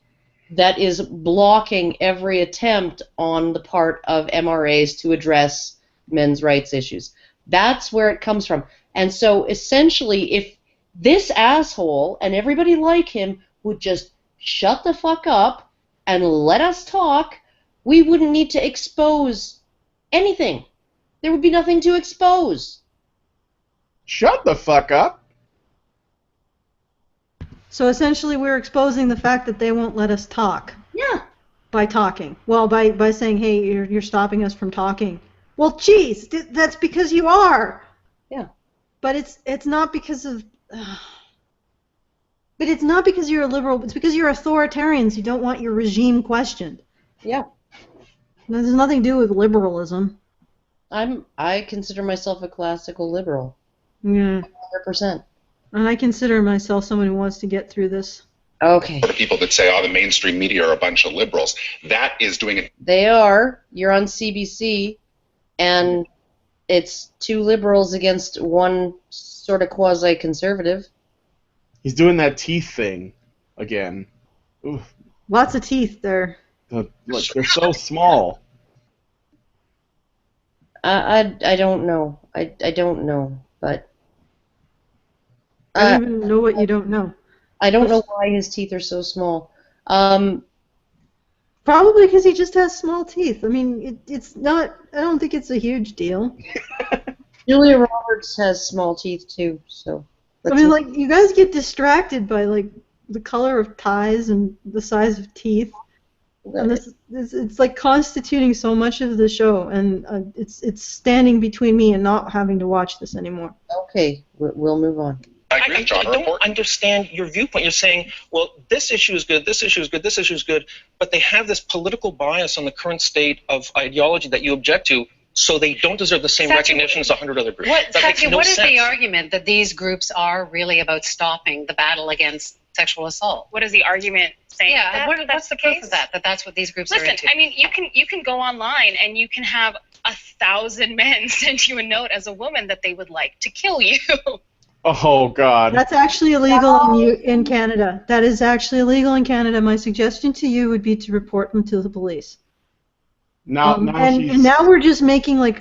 that is blocking every attempt on the part of MRAs to address men's rights issues. That's where it comes from. And so essentially, if this asshole and everybody like him would just shut the fuck up and let us talk, we wouldn't need to expose anything. There would be nothing to expose. Shut the fuck up. So essentially we're exposing the fact that they won't let us talk. Yeah. By talking. Well, by saying, hey, you're stopping us from talking. Well, geez, that's because you are. Yeah. But it's not because of... But it's not because you're a liberal. It's because you're authoritarians who don't want your regime questioned. Yeah. There's nothing to do with liberalism. I consider myself a classical liberal. Yeah. 100%. And I consider myself someone who wants to get through this. Okay. The people that say, the mainstream media are a bunch of liberals. That is doing it. They are. You're on CBC, and it's two liberals against one sort of quasi-conservative. He's doing that teeth thing again. Oof. Lots of teeth there. Look, they're so small. I don't know. I don't know, but... I don't even know what you don't know. I don't know why his teeth are so small. Probably because he just has small teeth. I mean, it's not... I don't think it's a huge deal. Julia Roberts has small teeth, too, so... I mean, you guys get distracted by, the color of ties and the size of teeth. And it's constituting so much of the show, and it's standing between me and not having to watch this anymore. Okay, we'll move on. I don't understand your viewpoint. You're saying, well, this issue is good, this issue is good, this issue is good, but they have this political bias on the current state of ideology that you object to, so they don't deserve the same recognition as 100 other groups. What is sense. the argument that these groups are really about stopping the battle against sexual assault? What is the argument saying? Yeah, what's the proof of that that's what these groups are into? Listen, I mean, you can go online and you can have 1,000 men send you a note as a woman that they would like to kill you. Oh, God. That's actually illegal in Canada. That is actually illegal in Canada. My suggestion to you would be to report them to the police. Now we're just making,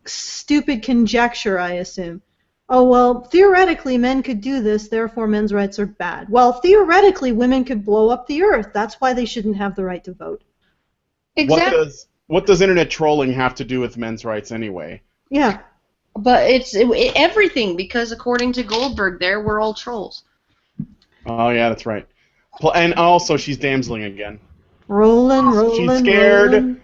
stupid conjecture, I assume. Oh, well, theoretically, men could do this, therefore men's rights are bad. Well, theoretically, women could blow up the earth. That's why they shouldn't have the right to vote. Exactly. What does internet trolling have to do with men's rights anyway? Yeah. But it's everything, because according to Goldberg, there we're all trolls. Oh yeah, that's right. And also, she's damseling again. Rolling, She's scared. rolling.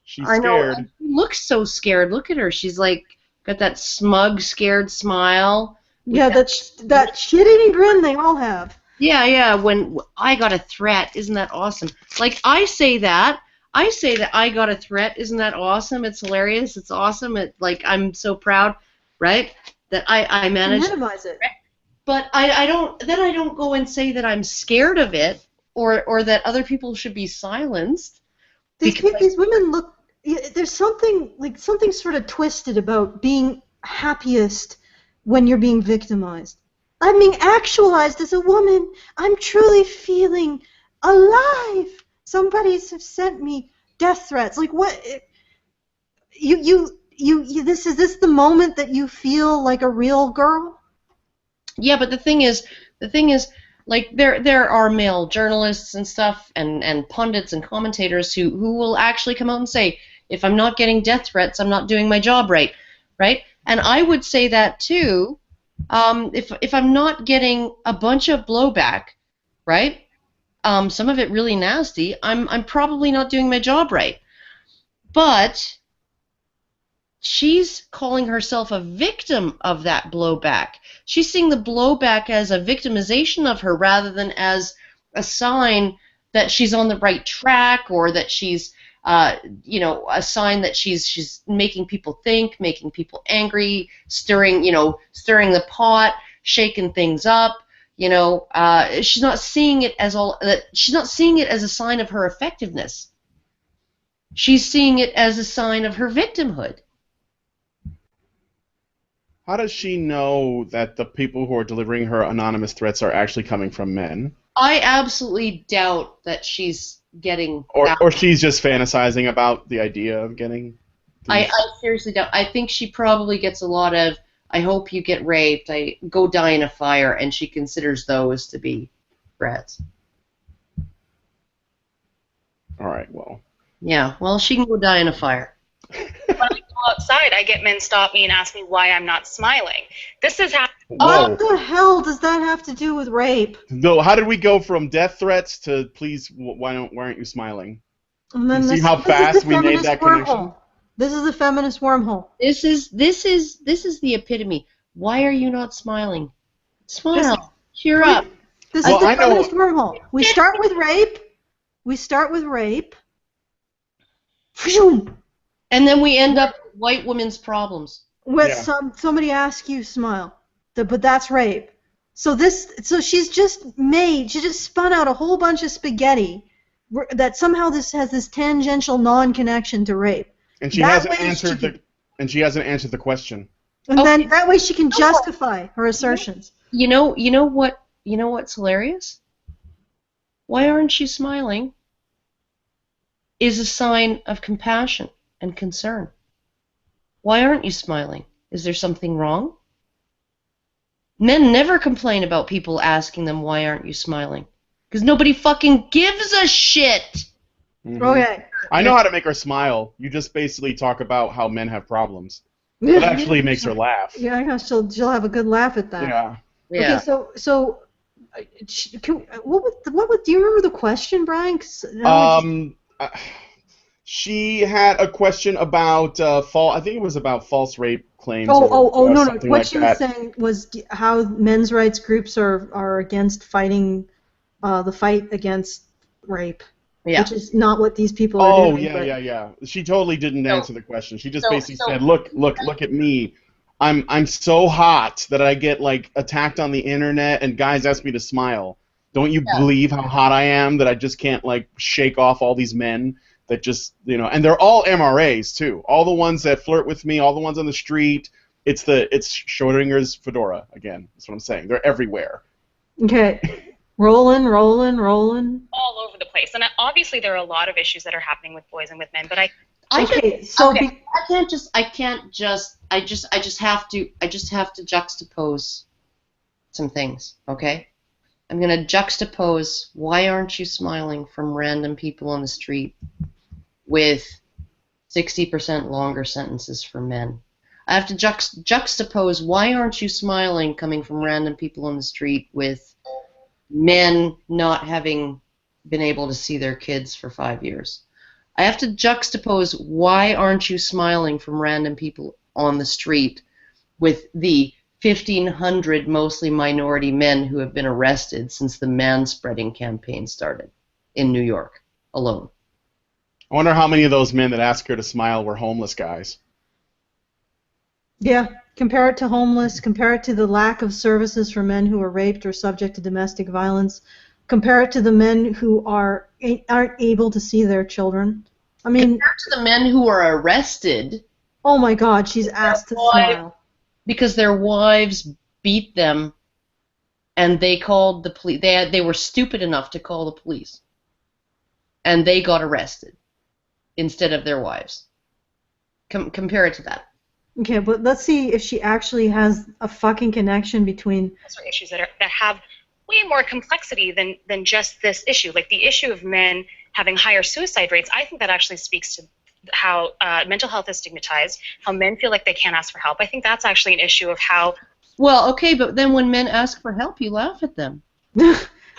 She's I know. scared. She looks so scared. Look at her. She's like got that smug, scared smile. Yeah, that shit-eating grin they all have. Yeah. When I got a threat, isn't that awesome? Like I say that I got a threat. Isn't that awesome? It's hilarious. It's awesome. Like I'm so proud, right? That I managed. Minimize it. But I don't go and say that I'm scared of it, or that other people should be silenced. These women look. There's something sort of twisted about being happiest when you're being victimized. I'm being actualized as a woman. I'm truly feeling alive. Somebody's have sent me death threats. Like what? Is this the moment that you feel like a real girl? Yeah, but the thing is, like there are male journalists and stuff, and pundits and commentators who will actually come out and say, if I'm not getting death threats, I'm not doing my job right? And I would say that too. If I'm not getting a bunch of blowback, right? Some of it really nasty, I'm probably not doing my job right. But she's calling herself a victim of that blowback. She's seeing the blowback as a victimization of her rather than as a sign that she's on the right track, or that she's a sign that she's making people think, making people angry, stirring the pot, shaking things up. She's not seeing it as she's not seeing it as a sign of her effectiveness. She's seeing it as a sign of her victimhood. How does she know that the people who are delivering her anonymous threats are actually coming from men? I absolutely doubt that she's getting or she's just fantasizing about the idea of getting I seriously doubt. I think she probably gets a lot of, I hope you get raped, I go die in a fire, and she considers those to be threats. All right, well. Yeah, well, she can go die in a fire. When I go outside, I get men stop me and ask me why I'm not smiling. This is happening. What the hell does that have to do with rape? No, how did we go from death threats to please why aren't you smiling? And then see how fast we made that connection? This is the feminist wormhole. This is the epitome. Why are you not smiling? Smile. Cheer up. This is the feminist wormhole. We start with rape. And then we end up with white women's problems. With somebody asks you smile, but that's rape. So she's just spun out a whole bunch of spaghetti that somehow this has this tangential non-connection to rape. And she hasn't answered the question. And then that way she can justify her assertions. You know what's hilarious? Why aren't you smiling? Is a sign of compassion and concern. Why aren't you smiling? Is there something wrong? Men never complain about people asking them, why aren't you smiling? Because nobody fucking gives a shit. Mm-hmm. Okay. I know how to make her smile. You just basically talk about how men have problems. It actually makes her laugh. Yeah, I know she'll have a good laugh at that. Yeah. Okay, so what do you remember the question, Brian? She had a question about I think it was about false rape claims. No. What she was saying was how men's rights groups are against fighting the fight against rape. Yeah. Which is not what these people are doing. Yeah. She totally didn't answer the question. She just basically said, "Look at me. I'm so hot that I get like attacked on the internet and guys ask me to smile. Don't you believe how hot I am that I just can't like shake off all these men that just, and they're all MRAs too. All the ones that flirt with me, all the ones on the street. It's Schrodinger's fedora again. That's what I'm saying. They're everywhere." Okay. Rolling. All over the place. And obviously there are a lot of issues that are happening with boys and with men, but I just have to juxtapose some things, okay? I'm going to juxtapose why aren't you smiling from random people on the street with 60% longer sentences for men. I have to juxtapose why aren't you smiling coming from random people on the street with men not having been able to see their kids for 5 years. I have to juxtapose why aren't you smiling from random people on the street with the 1,500 mostly minority men who have been arrested since the man-spreading campaign started in New York alone. I wonder how many of those men that asked her to smile were homeless guys. Yeah, compare it to homeless, compare it to the lack of services for men who are raped or subject to domestic violence, compare it to the men who aren't able to see their children. I mean, compared to the men who are arrested. Oh my God, she's asked to smile. Because their wives beat them, and they called the police. They were stupid enough to call the police, and they got arrested instead of their wives. Compare it to that. Okay, but let's see if she actually has a fucking connection between... Those are issues that have way more complexity than just this issue. Like the issue of men having higher suicide rates, I think that actually speaks to how mental health is stigmatized, how men feel like they can't ask for help. I think that's actually an issue of how... Well, okay, but then when men ask for help, you laugh at them.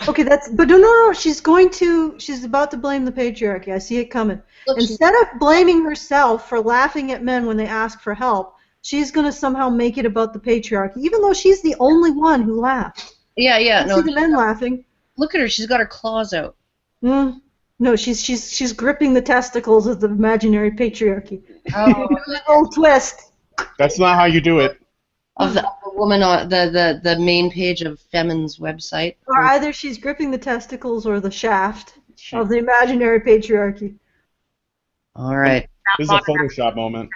Okay, but no, she's about to blame the patriarchy. I see it coming. Look, instead of blaming herself for laughing at men when they ask for help, she's going to somehow make it about the patriarchy, even though she's the only one who laughed. Yeah. I see the men laughing. Look at her. She's got her claws out. No, she's gripping the testicles of the imaginary patriarchy. Oh, little twist. That's not how you do it. Of the woman on the main page of Femin's website. Or either she's gripping the testicles or the shaft of the imaginary patriarchy. All right. This is a Photoshop moment.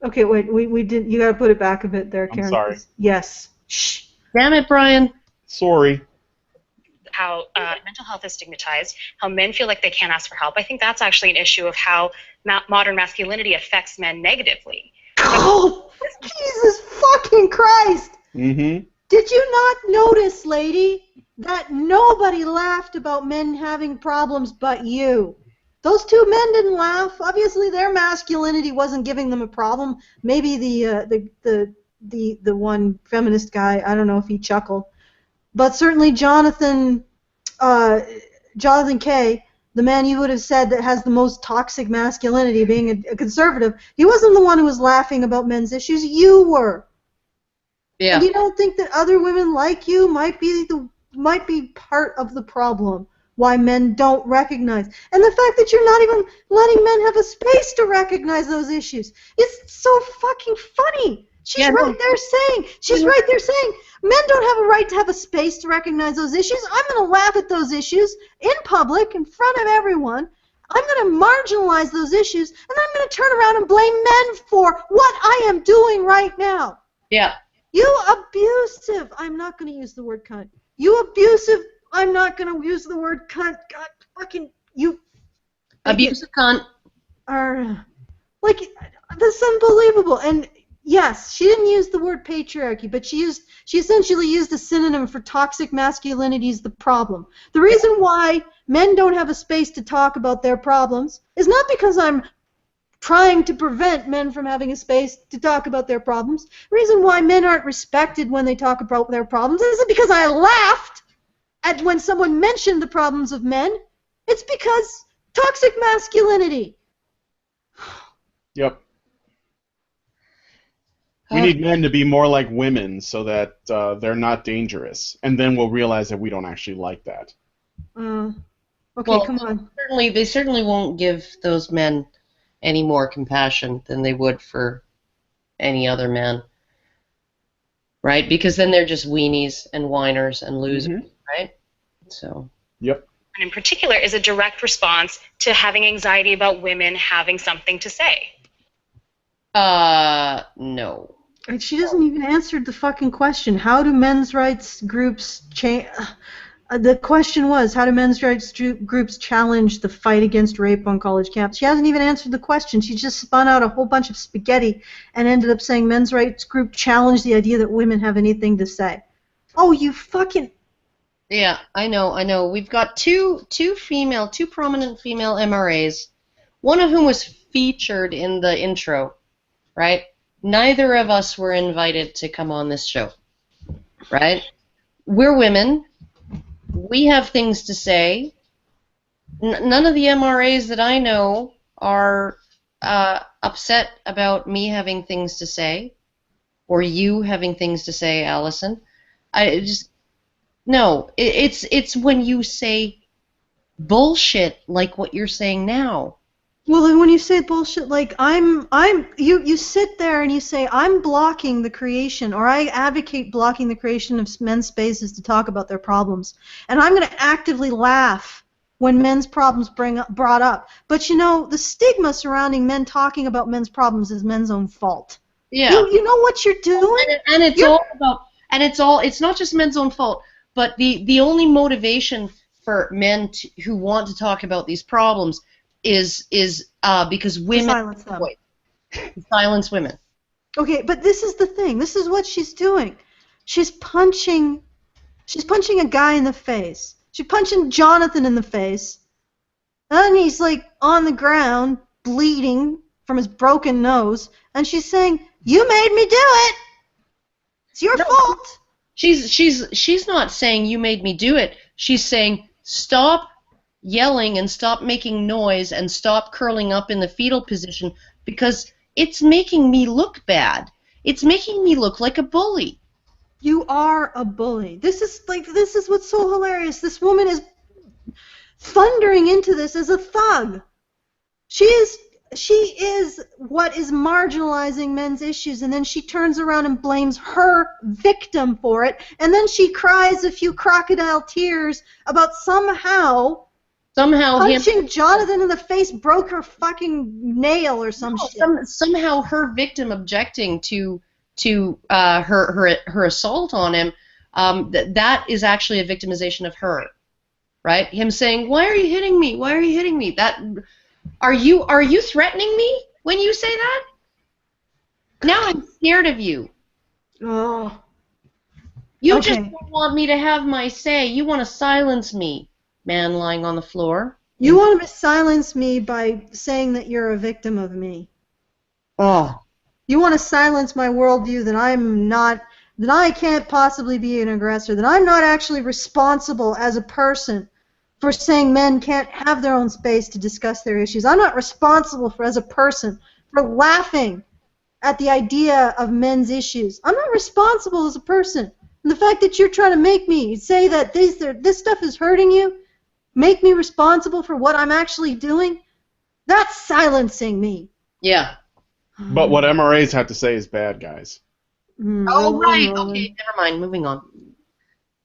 Okay, wait. We did. You got to put it back a bit there, Karen. I'm sorry. Yes. Shh. Damn it, Brian. Sorry. How mental health is stigmatized, how men feel like they can't ask for help. I think that's actually an issue of how modern masculinity affects men negatively. Oh, Jesus fucking Christ! Mm-hmm. Did you not notice, lady, that nobody laughed about men having problems but you? Those two men didn't laugh. Obviously, their masculinity wasn't giving them a problem. Maybe the one feminist guy, I don't know if he chuckled, but certainly Jonathan K., the man you would have said that has the most toxic masculinity, being a conservative, he wasn't the one who was laughing about men's issues. You were. Yeah. And you don't think that other women like you might be part of the problem why men don't recognize, and the fact that you're not even letting men have a space to recognize those issues. It's so fucking funny. She's right there saying men don't have a right to have a space to recognize those issues. I'm going to laugh at those issues in public in front of everyone. I'm going to marginalize those issues, and I'm going to turn around and blame men for what I am doing right now. Yeah. You abusive. I'm not going to use the word cunt. You abusive. I'm not going to use the word cunt. God, fucking you. Abusive cunt. Like, that's unbelievable. And yes, she didn't use the word patriarchy, but she essentially used a synonym for toxic masculinity is the problem. The reason why men don't have a space to talk about their problems is not because I'm trying to prevent men from having a space to talk about their problems. The reason why men aren't respected when they talk about their problems isn't because I laughed at when someone mentioned the problems of men. It's because toxic masculinity. Yep. We need men to be more like women so that they're not dangerous, and then we'll realize that we don't actually like that. Okay, well, come on. They certainly won't give those men any more compassion than they would for any other man, right? Because then they're just weenies and whiners and losers, right? So. Yep. And in particular, is a direct response to having anxiety about women having something to say. No. And she doesn't even answer the fucking question. How do men's rights groups change? The question was, how do men's rights groups challenge the fight against rape on college camps? She hasn't even answered the question. She just spun out a whole bunch of spaghetti and ended up saying men's rights group challenge the idea that women have anything to say. Oh, you fucking... Yeah, I know. We've got two prominent female MRAs, one of whom was featured in the intro, right? neither of us were invited to come on this show, right? We're women. We have things to say. None of the MRAs that I know are upset about me having things to say, or you having things to say, Alison. It's when you say bullshit like what you're saying now. Well, then when you say bullshit, like you sit there and you say I'm blocking the creation, or I advocate blocking the creation of men's spaces to talk about their problems, and I'm going to actively laugh when men's problems brought up. But you know, the stigma surrounding men talking about men's problems is men's own fault. Yeah. You know what you're doing, and it's not just men's own fault, but the only motivation for men who want to talk about these problems is because women silence them. Silence women. Okay, but this is the thing. This is what she's doing. She's punching a guy in the face. She's punching Jonathan in the face. And he's like on the ground, bleeding from his broken nose, and she's saying, "You made me do it. It's your fault." She's not saying you made me do it. She's saying stop yelling and stop making noise and stop curling up in the fetal position because it's making me look bad. It's making me look like a bully. You are a bully. This is what's so hilarious. This woman is thundering into this as a thug. She is what is marginalizing men's issues, and then she turns around and blames her victim for it, and then she cries a few crocodile tears about somehow punching Jonathan in the face broke her fucking nail or some shit. Somehow her victim objecting to her assault on him, that is actually a victimization of her, right? Him saying, "Why are you hitting me? Why are you hitting me?" Are you threatening me when you say that? Now I'm scared of you. Oh. You just don't want me to have my say. You want to silence me, man lying on the floor. You want to silence me by saying that you're a victim of me. Oh. You want to silence my worldview that I can't possibly be an aggressor, that I'm not actually responsible as a person for saying men can't have their own space to discuss their issues. I'm not responsible as a person for laughing at the idea of men's issues. I'm not responsible as a person. And the fact that you're trying to make me say that this stuff is hurting you, make me responsible for what I'm actually doing, that's silencing me. Yeah. But what MRAs have to say is bad, guys. Oh, right. Okay, never mind. Moving on.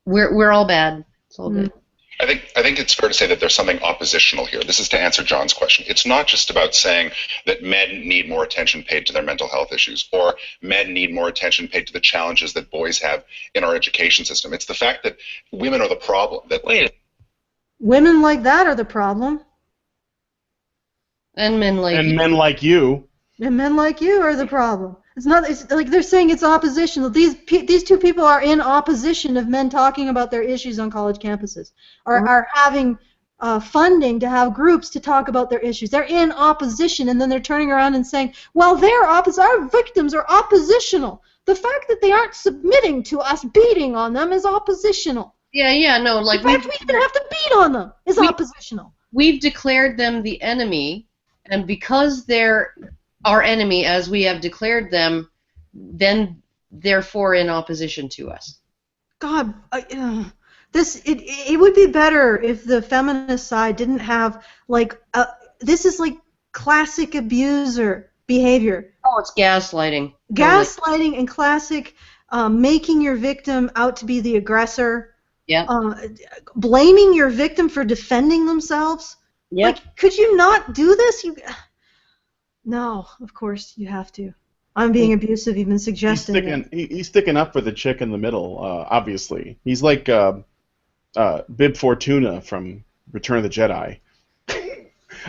We're all bad. It's all good. I think it's fair to say that there's something oppositional here. This is to answer John's question. It's not just about saying that men need more attention paid to their mental health issues, or men need more attention paid to the challenges that boys have in our education system. It's the fact that women are the problem. Women like that are the problem. And men like you. And men like you are the problem. It's like they're saying it's oppositional. These two people are in opposition of men talking about their issues on college campuses, are having funding to have groups to talk about their issues. They're in opposition, and then they're turning around and saying, well, our victims are oppositional. The fact that they aren't submitting to us beating on them is oppositional. Yeah, no. Like the fact we even have to beat on them is oppositional. We've declared them the enemy, and because they're our enemy, as we have declared them, then therefore in opposition to us. God, it would be better if the feminist side didn't have this is like classic abuser behavior. Oh, it's gaslighting. Gaslighting and classic making your victim out to be the aggressor. Yeah. Blaming your victim for defending themselves. Yeah. Like, could you not do this? No, of course you have to. I'm being abusive even suggesting it. He's sticking up for the chick in the middle, obviously. He's like Bib Fortuna from Return of the Jedi.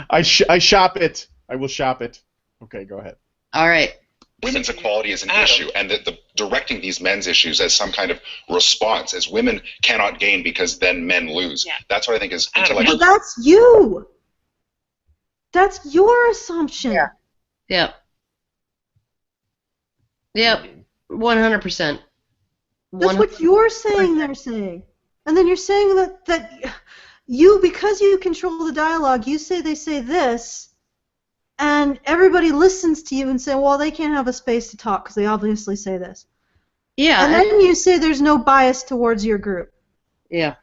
I shop it. I will shop it. Okay, go ahead. All right. Women's equality is an issue, and the directing these men's issues as some kind of response, as women cannot gain because then men lose. Yeah. That's what I think is intellectual. Well, that's you. That's your assumption. Yeah. Yep, 100%. That's what you're saying they're saying. And then you're saying that you, because you control the dialogue, you say they say this, and everybody listens to you and say, well, they can't have a space to talk because they obviously say this. Yeah. And then you say there's no bias towards your group. Yeah.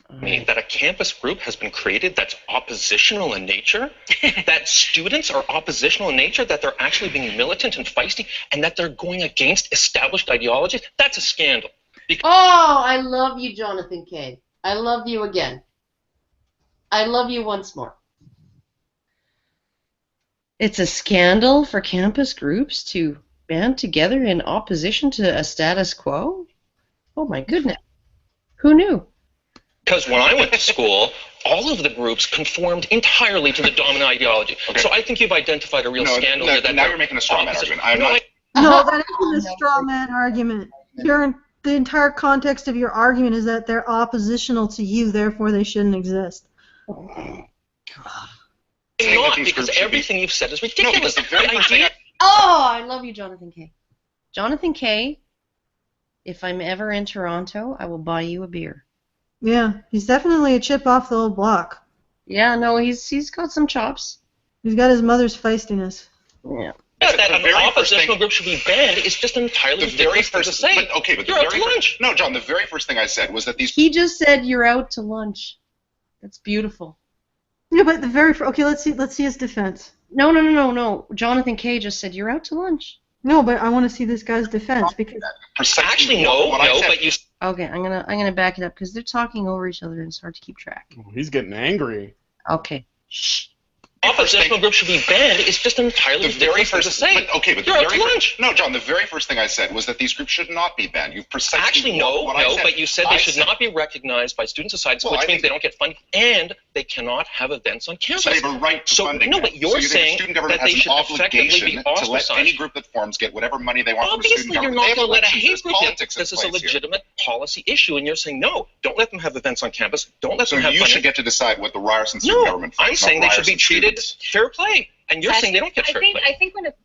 That a campus group has been created that's oppositional in nature, that students are oppositional in nature, that they're actually being militant and feisty, and that they're going against established ideologies, that's a scandal. Oh, I love you, Jonathan Kay. I love you again. I love you once more. It's a scandal for campus groups to band together in opposition to a status quo? Oh my goodness. Who knew? Because when I went to school, all of the groups conformed entirely to the dominant ideology. Okay. So I think you've identified a real scandal here. That now you're making a straw man argument. No, that isn't a straw man argument. The entire context of your argument is that they're oppositional to you, therefore they shouldn't exist. It's not, because everything you've said is ridiculous. No, I love you, Jonathan Kay. Jonathan Kay, if I'm ever in Toronto, I will buy you a beer. Yeah, he's definitely a chip off the old block. Yeah, no, he's got some chops. He's got his mother's feistiness. Yeah. That an oppositional group should be banned is just entirely ridiculous to say. But you're out to lunch. No, John, the very first thing I said was that these... He just said you're out to lunch. That's beautiful. Yeah, but the very okay, let's see his defense. No. Jonathan Kay just said you're out to lunch. No, but I want to see this guy's defense because actually no, but you. Okay, I'm gonna back it up because they're talking over each other and it's hard to keep track. Oh, he's getting angry. Okay. Shh. Oppositional group should be banned is just entirely ridiculous to say. You're out to lunch. No, John, the very first thing I said was that these groups should not be banned. You've precisely but you said they should not be recognized by student societies, which means they don't get funding, and they cannot have events on campus. So they have a right to funding. No, but you're saying that they should effectively be ostracized. To let any group that forms get whatever money they want from the student government. Obviously, you're not going to let a hate group get this is a legitimate policy issue, and you're saying, no, don't let them have events on campus. Don't let them have funding. So you should get to decide what the Ryerson student government funds. I'm saying they should be treated fair play. And you're saying they don't get fair play. I think when it...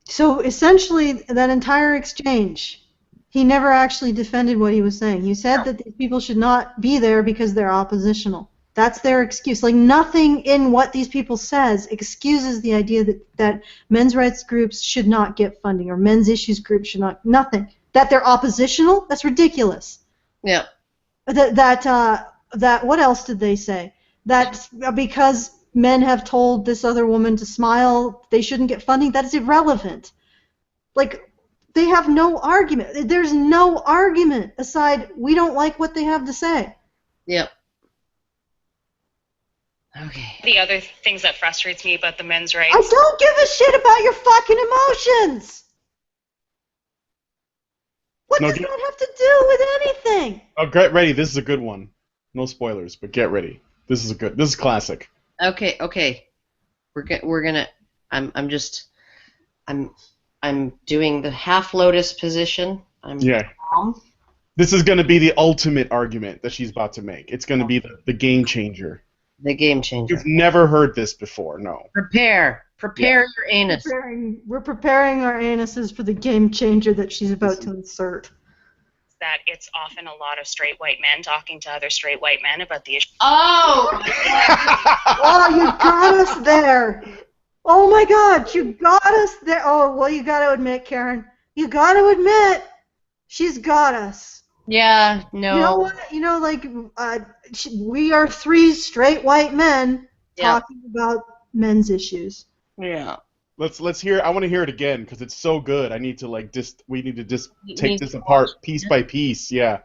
So essentially, that entire exchange, he never actually defended what he was saying. He said that these people should not be there because they're oppositional. That's their excuse. Like, nothing in what these people says excuses the idea that men's rights groups should not get funding or men's issues groups should not. Nothing. That they're oppositional? That's ridiculous. Yeah. That what else did they say? That because men have told this other woman to smile, they shouldn't get funding. That is irrelevant. Like, they have no argument. There's no argument aside, we don't like what they have to say. Yep. Okay. The other things that frustrates me about the men's rights... I don't give a shit about your fucking emotions! What does that have to do with anything? Oh, get ready. This is a good one. No spoilers, but get ready. This is classic. Okay. We're gonna. I'm doing the half lotus position. Calm. This is gonna be the ultimate argument that she's about to make. It's gonna be the game changer. The game changer. You've never heard this before, no. Prepare your anus. We're preparing our anuses for the game changer that she's about to insert. That it's often a lot of straight white men talking to other straight white men about the issue. Oh! Oh, you got us there. Oh my God, you got us there. Oh, well, you got to admit, Karen, you got to admit, she's got us. Yeah, no. You know what? You know, like, we are three straight white men talking about men's issues. Yeah. Let's hear. I want to hear it again because it's so good. We need to take this apart piece by piece. Yeah.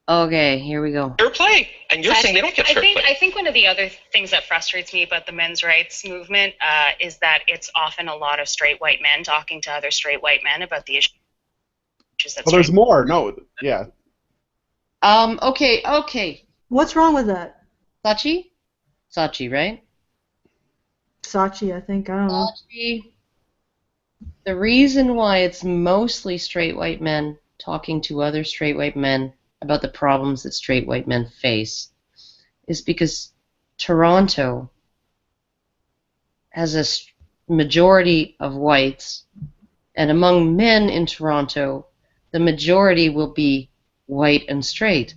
Okay, here we go. Fair play, and you're saying they don't get fair play. I think one of the other things that frustrates me about the men's rights movement is that it's often a lot of straight white men talking to other straight white men about the issues. Well, there's more. No, yeah. Okay. What's wrong with that? Sachi, right? Sachi, I think. I don't know. Sachi. The reason why it's mostly straight white men talking to other straight white men about the problems that straight white men face is because Toronto has a majority of whites, and among men in Toronto, the majority will be white and straight.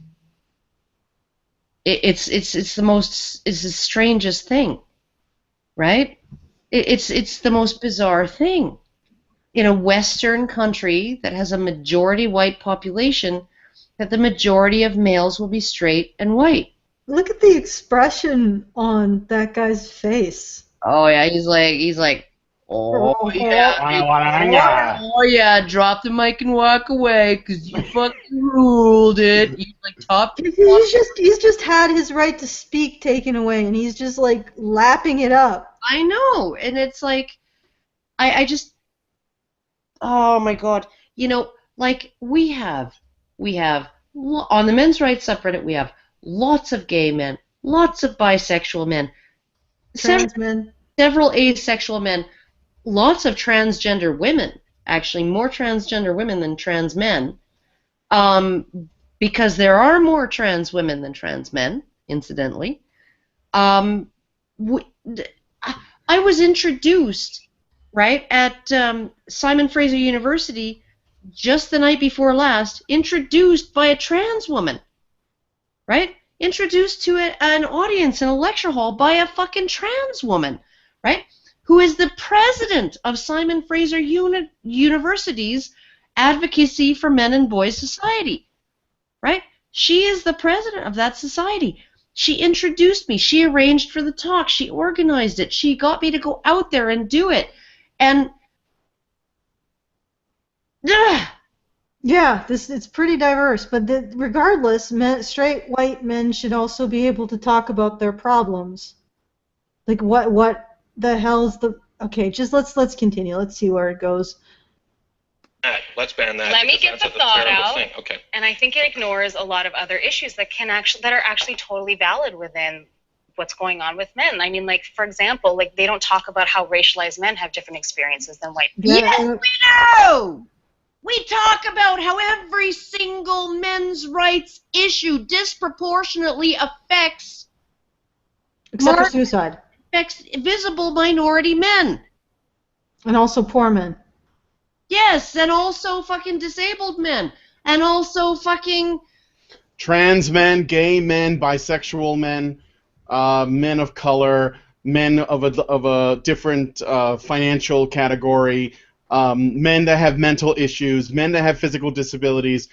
It's the strangest thing, right? It's the most bizarre thing. In a Western country that has a majority white population, that the majority of males will be straight and white. Look at the expression on that guy's face. Oh yeah, he's like, oh yeah, oh yeah, drop the mic and walk away because you fucking ruled it. He's like top. He's just had his right to speak taken away, and he's just like lapping it up. I know, and it's like, I just, oh my god, like we have on the men's rights subreddit, we have lots of gay men, lots of bisexual men, Trans men. several asexual men, lots of transgender women, actually more transgender women than trans men, because there are more trans women than trans men, incidentally. I was introduced, right, at Simon Fraser University just the night before last, introduced by a trans woman, right? Introduced to an audience in a lecture hall by a fucking trans woman, right? Who is the president of Simon Fraser University's Advocacy for Men and Boys Society, right? She is the president of that society. She introduced me. She arranged for the talk. She organized it. She got me to go out there and do it. And yeah, it's pretty diverse, but regardless, straight white men should also be able to talk about their problems. Like what the hell's the okay? Just let's continue. Let's see where it goes. Let's ban that. Let me get the thought out. Thing. Okay. And I think it ignores a lot of other issues that are actually totally valid within what's going on with men. I mean, like, for example, like they don't talk about how racialized men have different experiences than white men. Yes, we do! We talk about how every single men's rights issue disproportionately affects except for suicide. Affects visible minority men. And also poor men. Yes, and also fucking disabled men. And also fucking trans men, gay men, bisexual men, men of color, men of a different financial category, men that have mental issues, men that have physical disabilities,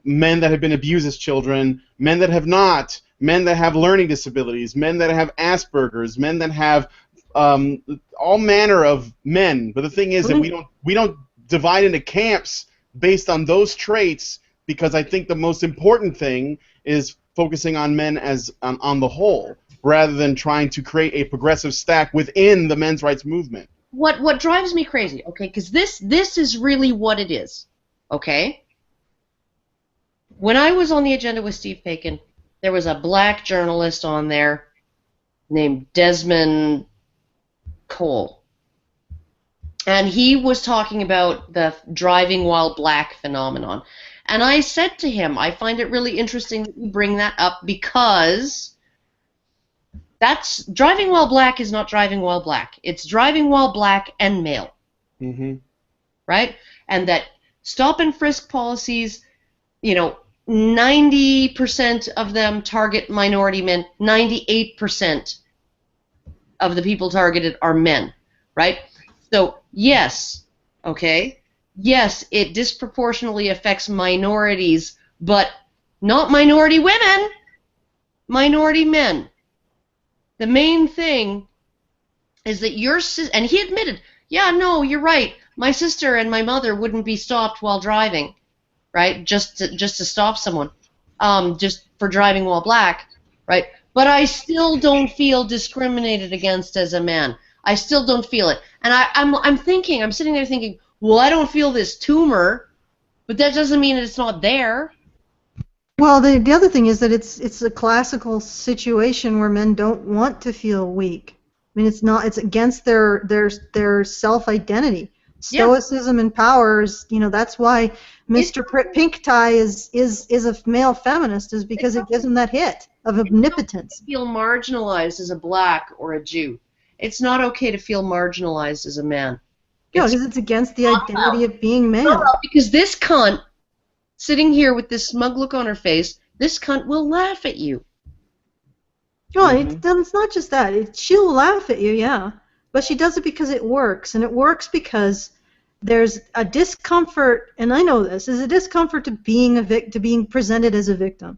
men that have been abused as children, men that have not, men that have learning disabilities, men that have Asperger's, men that have all manner of men. But the thing is that we don't divide into camps based on those traits, because I think the most important thing is focusing on men as on the whole, rather than trying to create a progressive stack within the men's rights movement. What drives me crazy, okay, because this is really what it is, okay? When I was on the agenda with Steve Paikin, there was a black journalist on there named Desmond Cole. And he was talking about the driving while black phenomenon. And I said to him, I find it really interesting that you bring that up, because that's driving while black is not driving while black. It's driving while black and male. Mm-hmm. Right? And that stop and frisk policies, 90% of them target minority men, 98% of the people targeted are men, right? So, yes, okay, yes, it disproportionately affects minorities, but not minority women, minority men. The main thing is that and he admitted, yeah, no, you're right, my sister and my mother wouldn't be stopped while driving, right, just to stop someone, just for driving while black, right, but I still don't feel discriminated against as a man. I still don't feel it. And I'm sitting there thinking, well, I don't feel this tumor, but that doesn't mean that it's not there. Well, the other thing is that it's a classical situation where men don't want to feel weak. I mean, it's against their self-identity. Stoicism and power is, that's why Mr. Pink Tie is a male feminist, is because it gives him that hit of omnipotence. Feel marginalized as a black or a Jew. it's not okay to feel marginalized as a man. No, because it's against the identity of being man. No, because this cunt, sitting here with this smug look on her face, this cunt will laugh at you. No, it's not just that. She'll laugh at you, yeah. But she does it because it works. And it works because there's a discomfort, and I know this, there's a discomfort to being to being presented as a victim.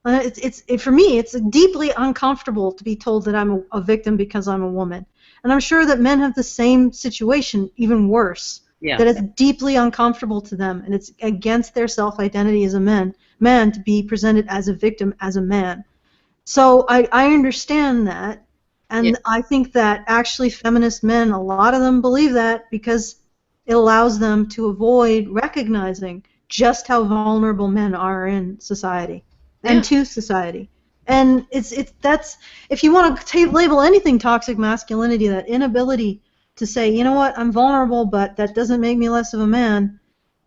For me, it's deeply uncomfortable to be told that I'm a victim because I'm a woman. And I'm sure that men have the same situation, even worse. Yeah. That it's deeply uncomfortable to them, and it's against their self-identity as a man to be presented as a victim as a man. So I understand that, and I think that actually feminist men, a lot of them believe that because it allows them to avoid recognizing just how vulnerable men are in society and to society. And that's if you want to label anything toxic masculinity, that inability to say, you know what, I'm vulnerable, but that doesn't make me less of a man,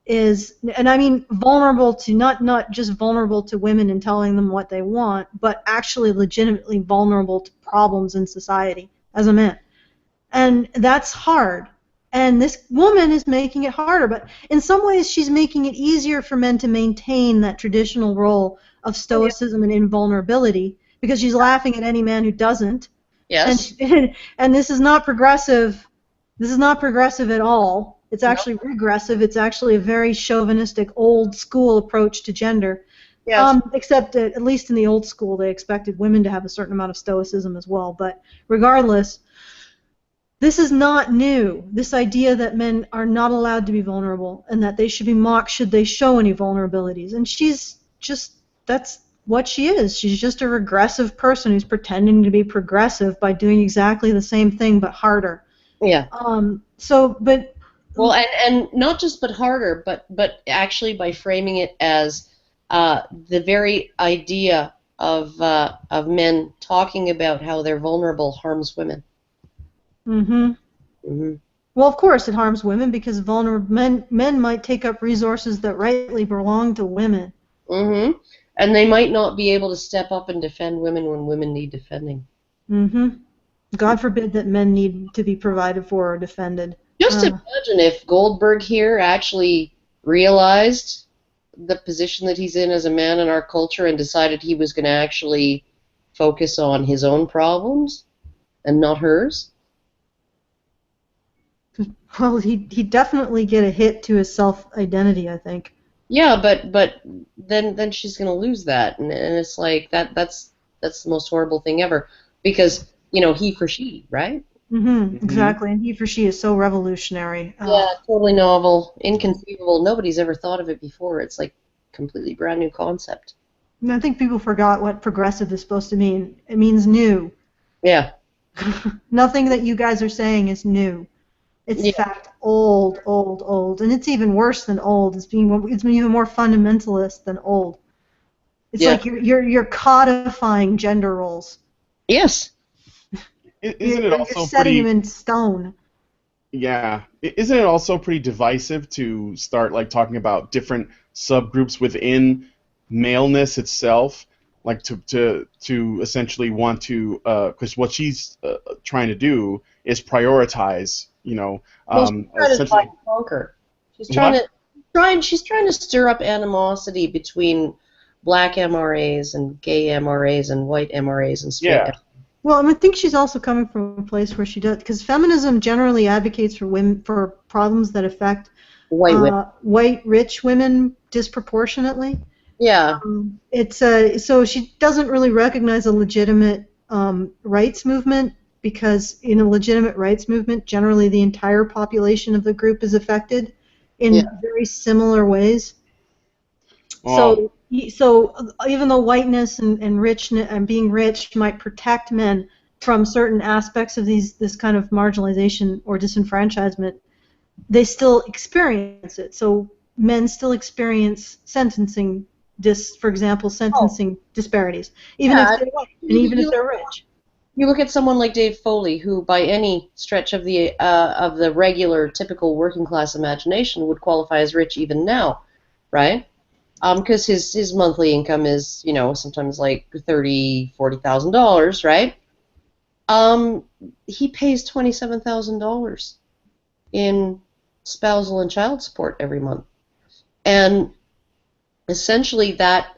is, and I mean vulnerable to not just vulnerable to women and telling them what they want, but actually legitimately vulnerable to problems in society as a man. And that's hard. And this woman is making it harder, but in some ways she's making it easier for men to maintain that traditional role of stoicism and invulnerability because she's laughing at any man who doesn't. Yes. And this is not progressive. This is not progressive at all. It's actually regressive. It's actually a very chauvinistic, old school approach to gender. Yes. Except at least in the old school, they expected women to have a certain amount of stoicism as well. But regardless, this is not new. This idea that men are not allowed to be vulnerable and that they should be mocked should they show any vulnerabilities. And she's just, that's what she is. She's just a regressive person who's pretending to be progressive by doing exactly the same thing but harder. Yeah. Well, and not just but harder, but actually by framing it as the very idea of men talking about how they're vulnerable harms women. Well, of course it harms women because vulnerable men might take up resources that rightly belong to women. And they might not be able to step up and defend women when women need defending. God forbid that men need to be provided for or defended. Just imagine if Goldberg here actually realized the position that he's in as a man in our culture and decided he was going to actually focus on his own problems and not hers. Well, he'd definitely get a hit to his self-identity, I think. Yeah, but then she's going to lose that, and it's like that's the most horrible thing ever, because he for she, right? Exactly, and he for she is so revolutionary. Yeah, totally novel, inconceivable. Nobody's ever thought of it before. It's like completely brand new concept. I think people forgot what progressive is supposed to mean. It means new. Yeah. Nothing that you guys are saying is new. It's in fact old, and it's even worse than old. It's even more fundamentalist than old. It's like you're codifying gender roles. Yes. Isn't it also you're setting them in stone? Yeah. Isn't it also pretty divisive to start talking about different subgroups within maleness itself? Like to essentially want to, because what she's trying to do is prioritize, essentially conquer. She's trying to stir up animosity between black MRAs and gay MRAs and white MRAs and straight. Yeah. Well, I think she's also coming from a place where she does, because feminism generally advocates for women for problems that affect white rich women disproportionately. Yeah. So she doesn't really recognize a legitimate rights movement, because in a legitimate rights movement, generally the entire population of the group is affected in very similar ways. So even though whiteness and richness and being rich might protect men from certain aspects of this kind of marginalization or disenfranchisement, they still experience it. So men still experience sentencing disparities, even if they're white and even if they're rich. You look at someone like Dave Foley, who by any stretch of the regular, typical working class imagination would qualify as rich even now, right? Because his monthly income is, sometimes like $30,000, $40,000, right? he pays $27,000 in spousal and child support every month. And essentially that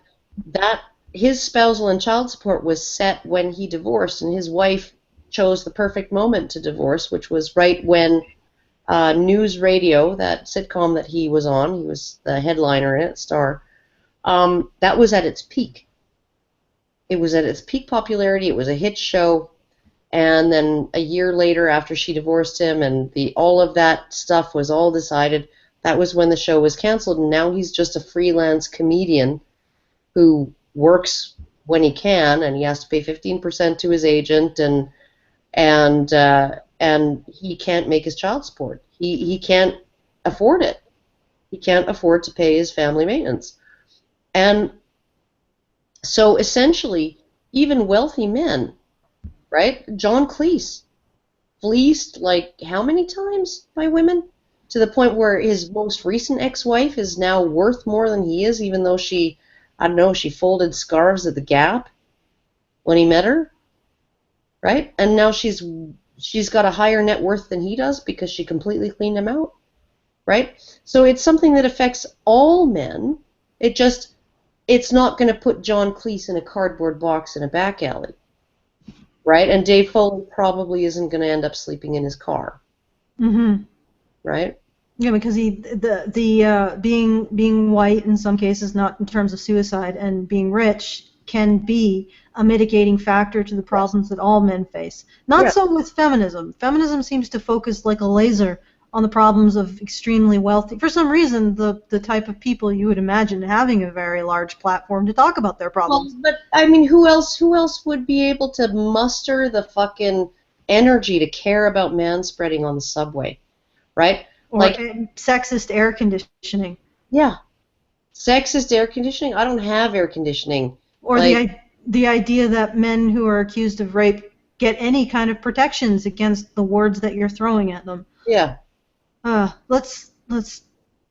his spousal and child support was set when he divorced, and his wife chose the perfect moment to divorce, which was right when News Radio, that sitcom that he was on, he was the headliner in it, star, that was at its peak. It was at its peak popularity. It was a hit show. And then a year later, after she divorced him and all of that stuff was all decided, that was when the show was canceled. And now he's just a freelance comedian who works when he can, and he has to pay 15% to his agent, and he can't make his child support. He can't afford it. He can't afford to pay his family maintenance. And so essentially, even wealthy men, right? John Cleese, fleeced like how many times by women? To the point where his most recent ex-wife is now worth more than he is, even though she, I don't know, she folded scarves at the Gap when he met her, right? And now she's got a higher net worth than he does because she completely cleaned him out, right? So it's something that affects all men. It's not going to put John Cleese in a cardboard box in a back alley, right? And Dave Foley probably isn't going to end up sleeping in his car, right? Yeah, because being white in some cases, not in terms of suicide, and being rich can be a mitigating factor to the problems that all men face. Not so with feminism. Feminism seems to focus like a laser on the problems of extremely wealthy. For some reason, the type of people you would imagine having a very large platform to talk about their problems. Well, but I mean, who else would be able to muster the fucking energy to care about manspreading on the subway, right? Or like sexist air conditioning. Yeah, sexist air conditioning. I don't have air conditioning. Or the idea that men who are accused of rape get any kind of protections against the words that you're throwing at them. Yeah. Let's.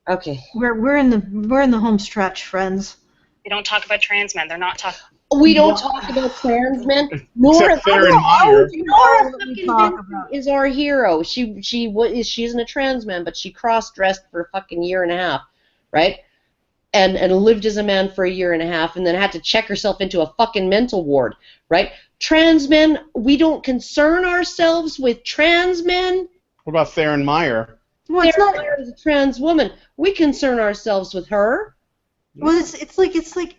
Okay. We're in the home stretch, friends. They don't talk about trans men. They're not talking. We don't talk about trans men. Except Karen Meyer. Nora is our hero. She isn't a trans man, but she cross-dressed for a fucking year and a half, right? And lived as a man for a year and a half, and then had to check herself into a fucking mental ward, right? Trans men, we don't concern ourselves with trans men. What about Theron Meyer? Well, it's not. Meyer is a trans woman. We concern ourselves with her. Well, it's like.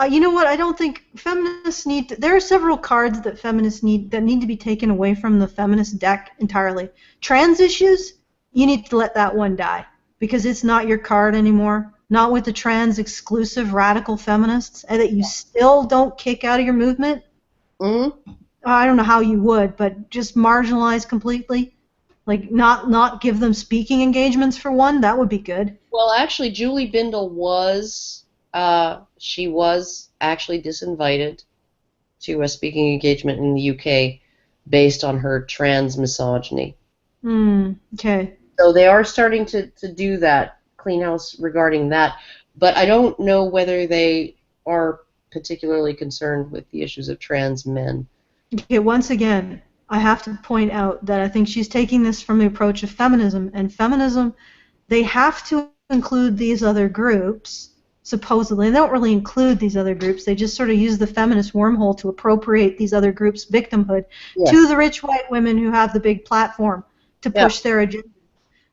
You know what? I don't think feminists need to. There are several cards that feminists need to be taken away from the feminist deck entirely. Trans issues, you need to let that one die because it's not your card anymore. Not with the trans exclusive radical feminists, and that you still don't kick out of your movement. I don't know how you would, but just marginalize completely. Like not give them speaking engagements for one. That would be good. Well, actually, Julie Bindel was. She was actually disinvited to a speaking engagement in the UK based on her trans misogyny. Okay. So they are starting to do that, clean house regarding that, but I don't know whether they are particularly concerned with the issues of trans men. Okay, once again, I have to point out that I think she's taking this from the approach of feminism, and feminism, they have to include these other groups. Supposedly, they don't really include these other groups. They just sort of use the feminist wormhole to appropriate these other groups' victimhood to the rich white women who have the big platform to push their agenda.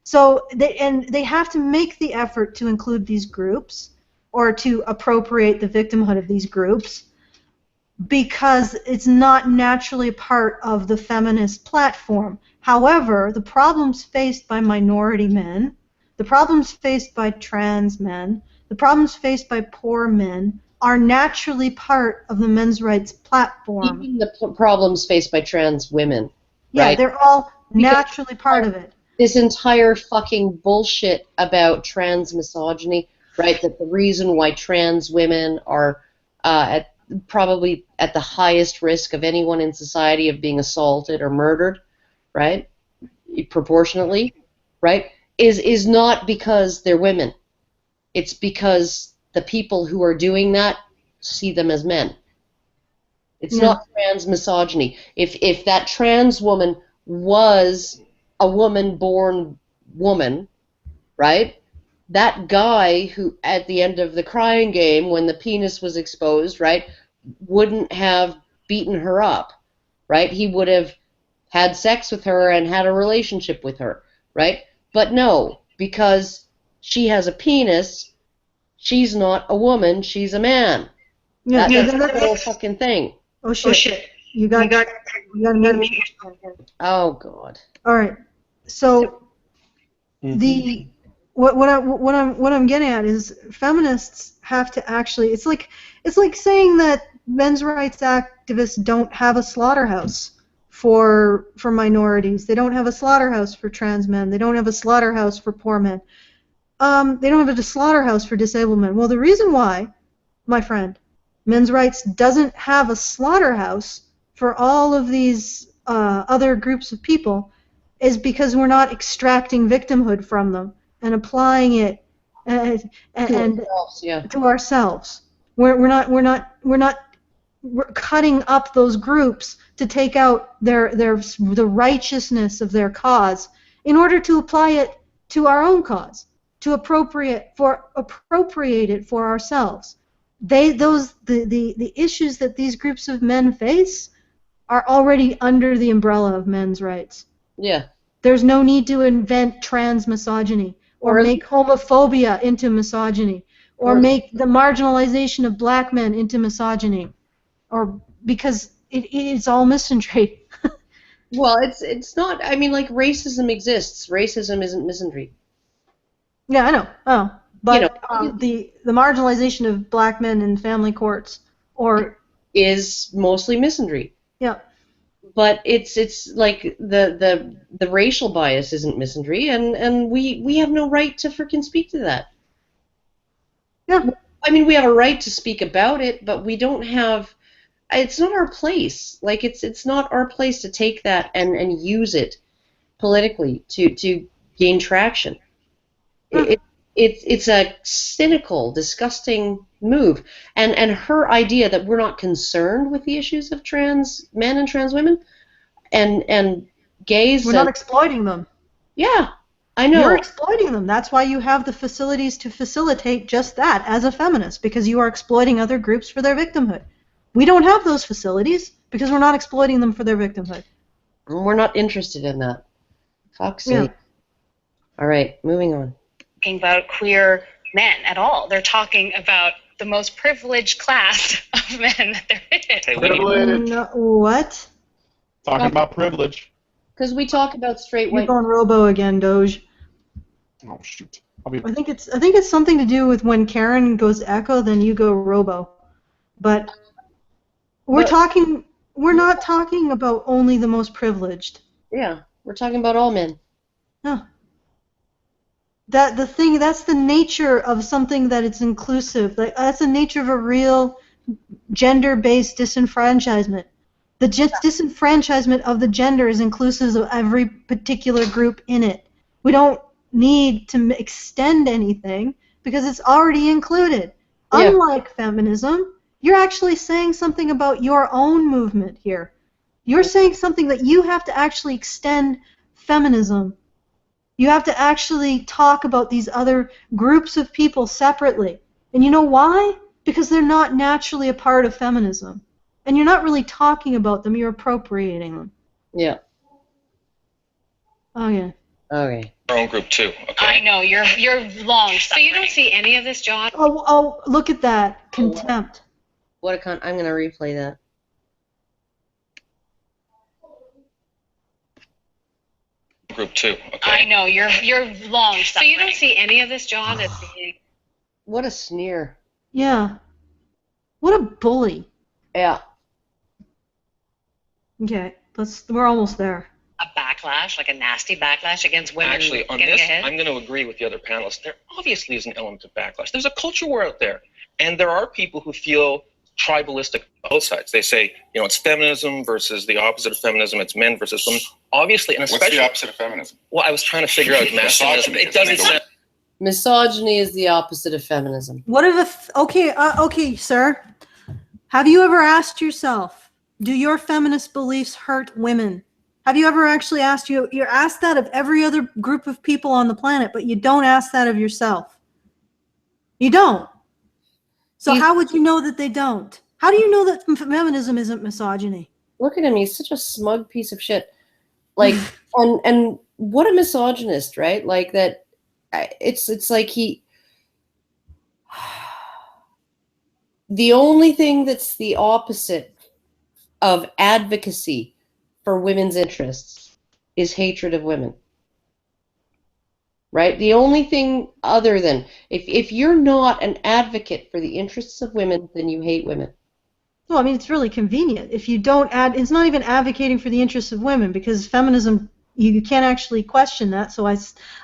So they have to make the effort to include these groups or to appropriate the victimhood of these groups because it's not naturally part of the feminist platform. However, the problems faced by minority men, the problems faced by trans men, the problems faced by poor men are naturally part of the men's rights platform. Even the problems faced by trans women. Yeah, right? They're all naturally part of it. This entire fucking bullshit about trans misogyny, right? That the reason why trans women are probably at the highest risk of anyone in society of being assaulted or murdered, right? Proportionately, right? Is not because they're women. It's because the people who are doing that see them as men. It's not trans misogyny. If that trans woman was a woman-born woman, right? That guy who, at the end of the crying game, when the penis was exposed, right, wouldn't have beaten her up, right? He would have had sex with her and had a relationship with her, right? But no, because she has a penis, she's not a woman, she's a man. Yeah, That's the whole fucking thing. Oh shit. You got to mute yourself. Oh God. All right. So what I'm getting at is feminists have to actually. It's like saying that men's rights activists don't have a slaughterhouse for minorities. They don't have a slaughterhouse for trans men. They don't have a slaughterhouse for poor men. They don't have a slaughterhouse for disabled men. Well, the reason why, my friend, men's rights doesn't have a slaughterhouse for all of these other groups of people is because we're not extracting victimhood from them and applying it to ourselves. We're cutting up those groups to take out the righteousness of their cause in order to apply it to our own cause, to appropriate it for ourselves. The issues that these groups of men face are already under the umbrella of men's rights. Yeah. There's no need to invent trans misogyny or make homophobia into misogyny or make the marginalization of black men into misogyny, or because it's all misandry. Well, it's not. I mean, like, racism exists. Racism isn't misandry. Yeah, I know. Oh, but the marginalization of black men in family courts is mostly misandry. Yeah. But it's like the racial bias isn't misandry, and we have no right to freaking speak to that. Yeah. I mean, we have a right to speak about it, but we don't have. It's not our place. Like, it's not our place to take that and use it politically to gain traction. It's a cynical, disgusting move. And her idea that we're not concerned with the issues of trans men and trans women and gays. We're not exploiting them. Yeah, I know. You're exploiting them. That's why you have the facilities to facilitate just that as a feminist, because you are exploiting other groups for their victimhood. We don't have those facilities because we're not exploiting them for their victimhood. We're not interested in that. Fuck's sake. All right, moving on. Talking about queer men at all. They're talking about the most privileged class of men that there is. Privilege. What? Talking about privilege. Because we talk about straight white. You're going robo again, Doge. Oh shoot! I think it's something to do with when Karen goes echo, then you go robo. But we're not talking about only the most privileged. Yeah, we're talking about all men. No. That's the nature of something that it's inclusive. That's the nature of a real gender-based disenfranchisement. The disenfranchisement of the gender is inclusive of every particular group in it. We don't need to extend anything because it's already included. Yeah. Unlike feminism, you're actually saying something about your own movement here. You're saying something that you have to actually extend feminism. You have to actually talk about these other groups of people separately. And you know why? Because they're not naturally a part of feminism. And you're not really talking about them, you're appropriating them. Yeah. Okay. Okay. Our own group too, okay? I know, you're long. So you don't see any of this, John? Oh, look at that. Contempt. What a I'm going to replay that. Group too, okay? I know, you're long. So you don't see any of this, John? What a sneer. Yeah. What a bully. Yeah. Okay, we're almost there. A backlash, like a nasty backlash against women. Actually, on this, I'm going to agree with the other panelists. There obviously is an element of backlash. There's a culture war out there, and there are people who feel tribalistic on both sides. They say, it's feminism versus the opposite of feminism. It's men versus women. Obviously, and especially. What's the opposite of feminism? Well, I was trying to figure out masculinism. It doesn't sound. Misogyny is the opposite of feminism. What if okay, sir. Have you ever asked yourself Do your feminist beliefs hurt women? Have you ever actually asked you're asked that of every other group of people on the planet, but you don't ask that of yourself? You don't. So how would you know that they don't? How do you know that feminism isn't misogyny? Look at him. He's such a smug piece of shit. Like, and what a misogynist, right? Like that. It's like he. The only thing that's the opposite of advocacy for women's interests is hatred of women. Right? The only thing other than if you're not an advocate for the interests of women, then you hate women. Well, I mean, it's really convenient. If you don't it's not even advocating for the interests of women, because feminism, you can't actually question that. So I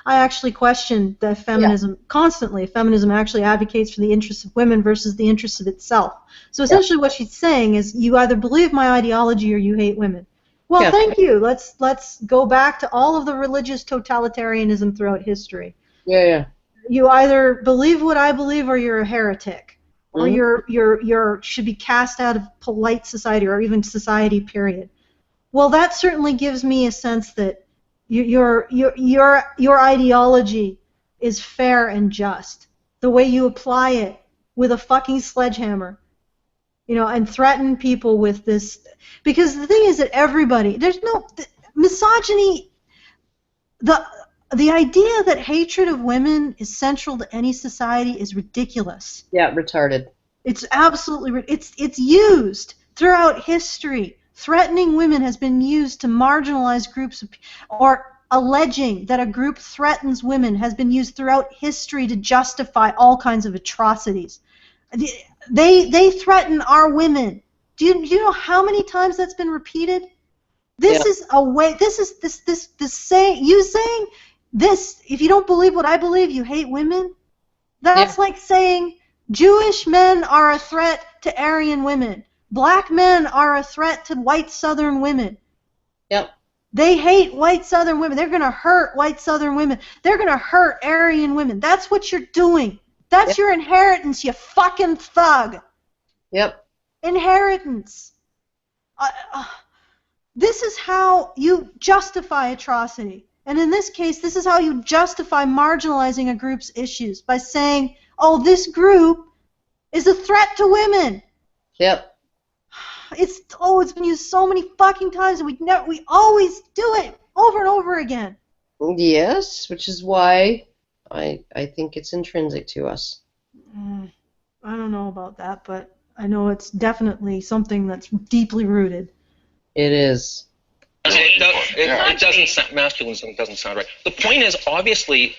actually question that feminism constantly. Feminism actually advocates for the interests of women versus the interests of itself. So essentially what she's saying is you either believe my ideology or you hate women. Well, thank you. Let's go back to all of the religious totalitarianism throughout history. Yeah. You either believe what I believe or you're a heretic. Or you're should be cast out of polite society or even society, period. Well, that certainly gives me a sense that your ideology is fair and just. The way you apply it with a fucking sledgehammer, and threaten people with this, because the thing is that there's no misogyny. The idea that hatred of women is central to any society is ridiculous. Yeah, retarded. It's absolutely it's used throughout history. Threatening women has been used to marginalize groups or alleging that a group threatens women has been used throughout history to justify all kinds of atrocities. They threaten our women. Do you know how many times that's been repeated? This is a way. This is this saying. You saying this? If you don't believe what I believe, you hate women. That's like saying Jewish men are a threat to Aryan women. Black men are a threat to white Southern women. Yep. They hate white Southern women. They're going to hurt white Southern women. They're going to hurt Aryan women. That's what you're doing. That's your inheritance, you fucking thug. Yep. Inheritance. This is how you justify atrocity. And in this case, this is how you justify marginalizing a group's issues, by saying, oh, this group is a threat to women. Yep. It's been used so many fucking times, and we always do it over and over again. Yes, which is why I think it's intrinsic to us. I don't know about that, but I know it's definitely something that's deeply rooted. It is. It doesn't sound, masculinism doesn't sound right. The point is, obviously,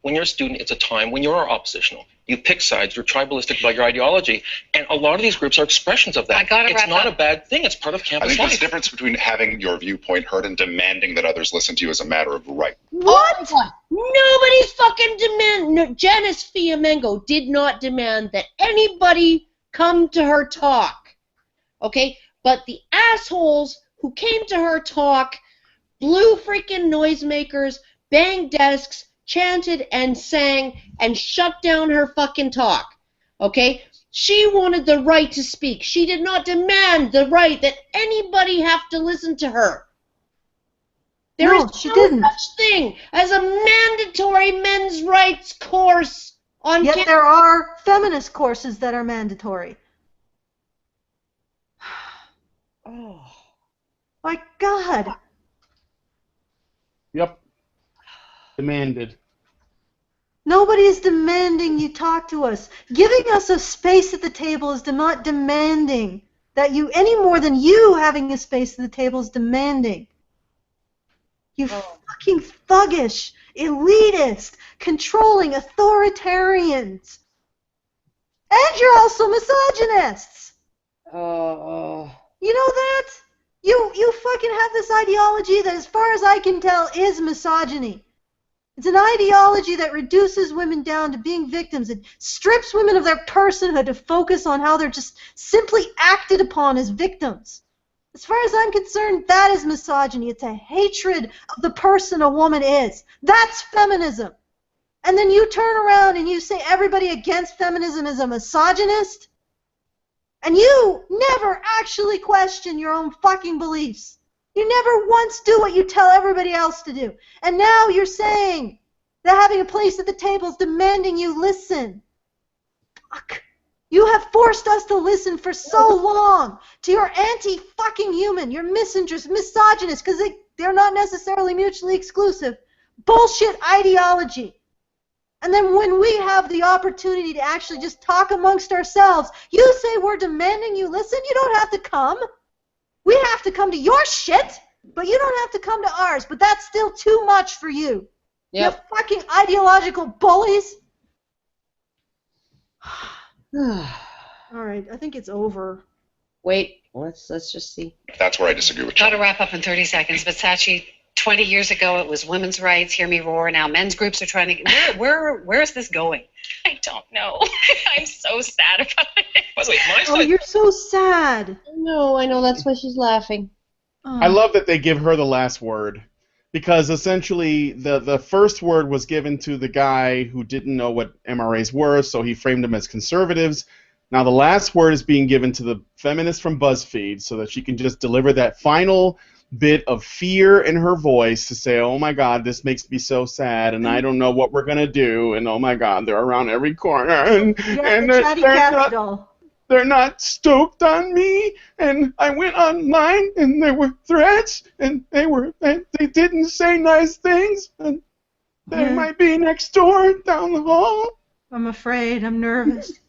when you're a student, it's a time when you're oppositional. You pick sides, you're tribalistic about your ideology, and a lot of these groups are expressions of that. It's not a bad thing, it's part of campus life. I think there's a difference between having your viewpoint heard and demanding that others listen to you as a matter of right. What? Nobody fucking Janice Fiamengo did not demand that anybody come to her talk. Okay? But the assholes who came to her talk blew freaking noisemakers, banged desks, chanted and sang, and shut down her fucking talk. Okay? She wanted the right to speak. She did not demand the right that anybody have to listen to her. There is no such thing as a mandatory men's rights course on campus. Yet there are feminist courses that are mandatory. Oh. My God. Yep. Demanded. Nobody is demanding you talk to us. Giving us a space at the table is not demanding that you, any more than you having a space at the table is demanding. You fucking thuggish, elitist, controlling authoritarians. And you're also misogynists. You know that? You fucking have this ideology that, as far as I can tell, is misogyny. It's an ideology that reduces women down to being victims. It strips women of their personhood to focus on how they're just simply acted upon as victims. As far as I'm concerned, that is misogyny. It's a hatred of the person a woman is. That's feminism. And then you turn around and you say everybody against feminism is a misogynist? And you never actually question your own fucking beliefs. You never once do what you tell everybody else to do. And now you're saying that having a place at the table is demanding you listen. Fuck. You have forced us to listen for so long to your anti-fucking human, your misinterest, misogynist, because they're not necessarily mutually exclusive, bullshit ideology. And then when we have the opportunity to actually just talk amongst ourselves, you say we're demanding you listen? You don't have to come. We have to come to your shit, but you don't have to come to ours. But that's still too much for you. Yep. You fucking ideological bullies. All right, I think it's over. Wait, let's just see. That's where I disagree with you. Got to wrap up in 30 seconds, but Sachi, 20 years ago it was women's rights, hear me roar. Now men's groups are trying to. Where is this going? I don't know. I'm so sad about it. By the way, my Oh, side, you're so sad. I know, that's why she's laughing. I love that they give her the last word, because essentially the first word was given to the guy who didn't know what MRAs were, so he framed them as conservatives. Now the last word is being given to the feminist from BuzzFeed so that she can just deliver that final bit of fear in her voice to say, oh my God, this makes me so sad, and I don't know what we're going to do, and oh my God, they're around every corner, and, they're not stoked on me, and I went online, and there were threats, and they didn't say nice things, and they might be next door, down the hall. I'm afraid. I'm nervous.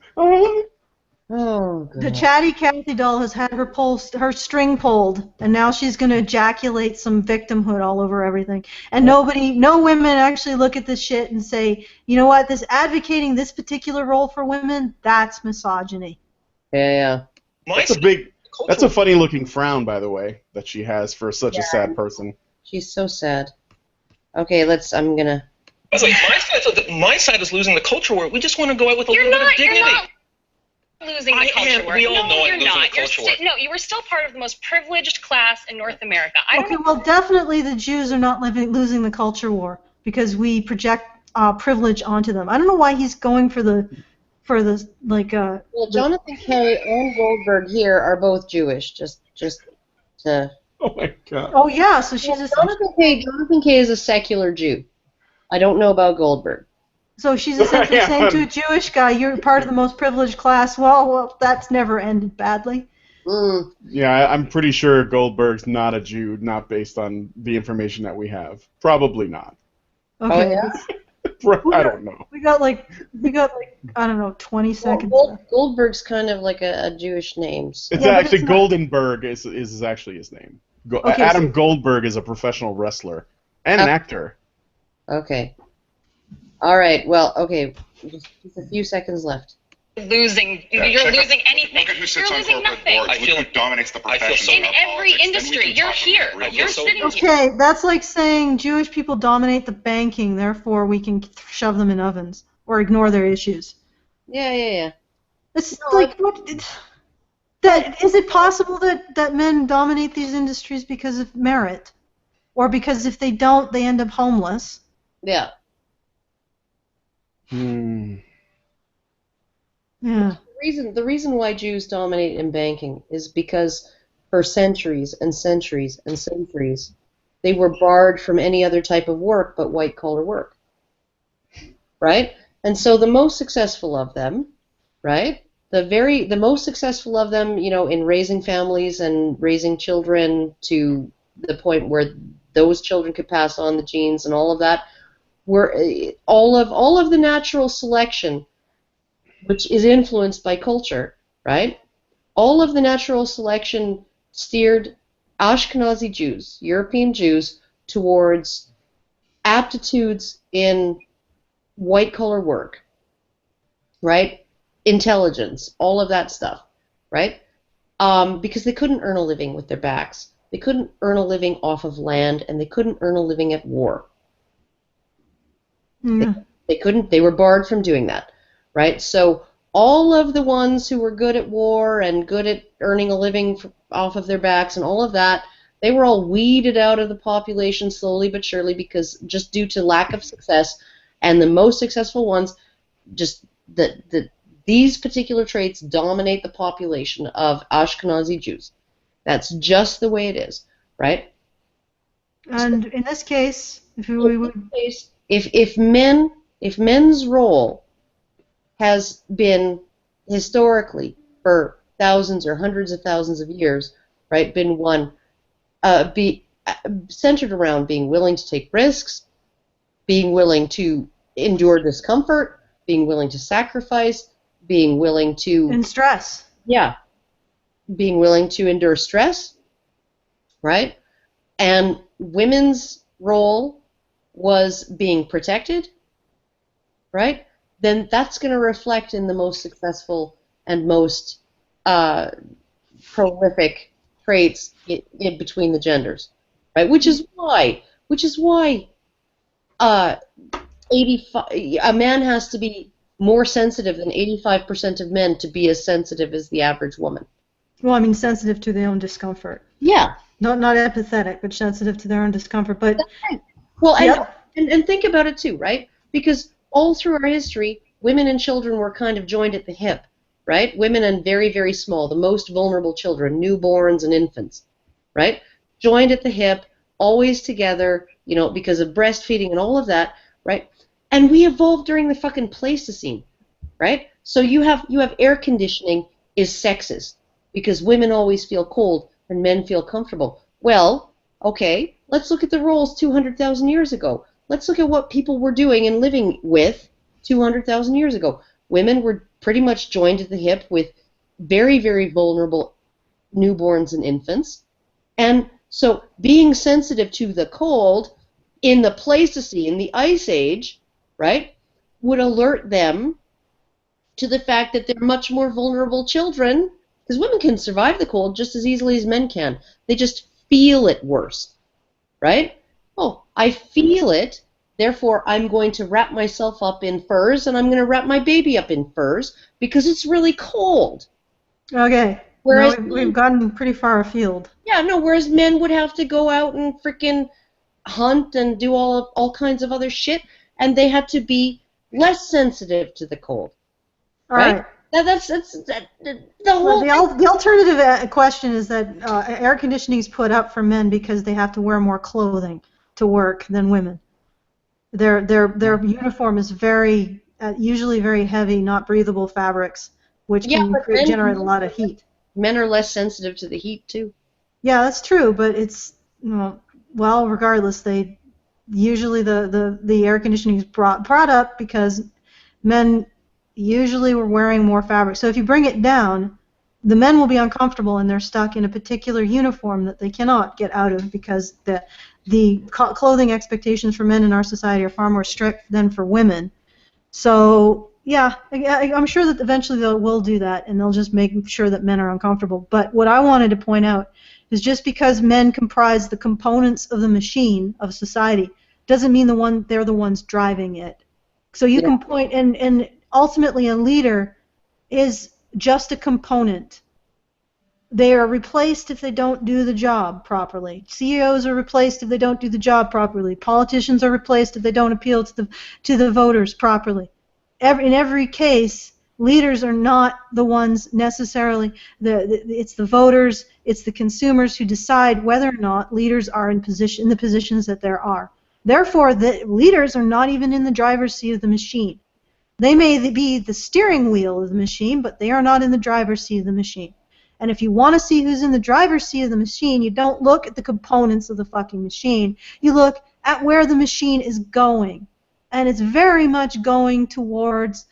Oh, God. The chatty Cathy doll has had her string pulled, and now she's going to ejaculate some victimhood all over everything. And no women actually look at this shit and say, you know what, this advocating this particular role for women, that's misogyny. Yeah. That's a funny looking frown, by the way, that she has for such a sad person. She's so sad. Okay, I'm gonna. By the way, my side is losing the culture war. We just want to go out with a little bit of dignity. You're not losing the culture war. We all know you're I'm losing not. the culture war. No, you were still part of the most privileged class in North America. Well, definitely the Jews are not losing the culture war because we project privilege onto them. I don't know why he's going for the Well, Jonathan Kay and Goldberg here are both Jewish. Just to. Oh my God. Oh yeah, so she's Jonathan Kay is a secular Jew. I don't know about Goldberg. So she's essentially saying to a Jewish guy, you're part of the most privileged class. Well, that's never ended badly. Yeah, I'm pretty sure Goldberg's not a Jew, not based on the information that we have. Probably not. Okay. Oh, yeah? I don't know. We got like I don't know, 20 seconds. Goldberg's kind of like a Jewish name. So. It's actually Goldenberg is actually his name. Adam Goldberg is a professional wrestler and an actor. Okay. All right. Well, okay. Just a few seconds left. You're losing anything. Look at who sits You're on losing corporate nothing. boards. Look who dominates the profession. In every industry, you're here. You're sitting here. Okay, that's like saying Jewish people dominate the banking, therefore we can shove them in ovens or ignore their issues. Yeah. It's like what? Is it possible that men dominate these industries because of merit, or because if they don't, they end up homeless? Yeah. Yeah. The reason why Jews dominate in banking is because for centuries and centuries and centuries, they were barred from any other type of work but white-collar work. Right? And so the most successful of them, right? The most successful of them, in raising families and raising children to the point where those children could pass on the genes and all of that, were all of the natural selection, which is influenced by culture, right? All of the natural selection steered Ashkenazi Jews, European Jews, towards aptitudes in white-collar work, right? Intelligence, all of that stuff, right? Because they couldn't earn a living with their backs. They couldn't earn a living off of land, and they couldn't earn a living at war. They couldn't. They were barred from doing that, right? So all of the ones who were good at war and good at earning a living off of their backs and all of that, they were all weeded out of the population slowly but surely because just due to lack of success, and the most successful ones, just the These particular traits dominate the population of Ashkenazi Jews. That's just the way it is, right? And in this case, if men's role has been historically for thousands or hundreds of thousands of years, right, been one centered around being willing to take risks, being willing to endure discomfort, being willing to sacrifice, being willing to... And stress. Yeah. Being willing to endure stress, right? And women's role was being protected, right? Then that's going to reflect in the most successful and most prolific traits in between the genders, right? Which is why 85 a man has to be more sensitive than 85% of men to be as sensitive as the average woman. Well, I mean, sensitive to their own discomfort. Yeah. Not empathetic, but sensitive to their own discomfort. But that's right. Well, and think about it too, right? Because all through our history, women and children were kind of joined at the hip, right? Women and very, very small, the most vulnerable children, newborns and infants, right? Joined at the hip, always together, you know, because of breastfeeding and all of that, right? And we evolved during the fucking Pleistocene, right? So you have air conditioning is sexist because women always feel cold and men feel comfortable. Well, okay, let's look at the roles 200,000 years ago. Let's look at what people were doing and living with 200,000 years ago. Women were pretty much joined at the hip with very, very vulnerable newborns and infants. And so being sensitive to the cold in the Pleistocene, the Ice Age, right, would alert them to the fact that they're much more vulnerable children, because women can survive the cold just as easily as men can. They just feel it worse, right? Oh, I feel it, therefore I'm going to wrap myself up in furs and I'm going to wrap my baby up in furs because it's really cold. Okay. Whereas we've gotten pretty far afield. Yeah, no, whereas men would have to go out and freaking hunt and do all kinds of other shit, and they had to be less sensitive to the cold. All right. That's the whole. The alternative question is that air conditioning is put up for men because they have to wear more clothing to work than women. Their uniform is usually very heavy, not breathable fabrics, which can generate a lot of heat. Men are less sensitive to the heat too. Yeah, that's true, but it's well, regardless, they usually the air conditioning is brought up because men usually were wearing more fabric. So if you bring it down, the men will be uncomfortable and they're stuck in a particular uniform that they cannot get out of because the clothing expectations for men in our society are far more strict than for women. So yeah, I'm sure that eventually they will do that and they'll just make sure that men are uncomfortable. But what I wanted to point out is just because men comprise the components of the machine of society doesn't mean they're the ones driving it. So you can point and ultimately a leader is just a component. They are replaced if they don't do the job properly. CEOs are replaced if they don't do the job properly. Politicians are replaced if they don't appeal to the voters properly. In every case, leaders are not the ones necessarily. It's the voters, it's the consumers who decide whether or not leaders are in the positions that there are. Therefore, the leaders are not even in the driver's seat of the machine. They may be the steering wheel of the machine, but they are not in the driver's seat of the machine. And if you want to see who's in the driver's seat of the machine, you don't look at the components of the fucking machine. You look at where the machine is going. And it's very much going towards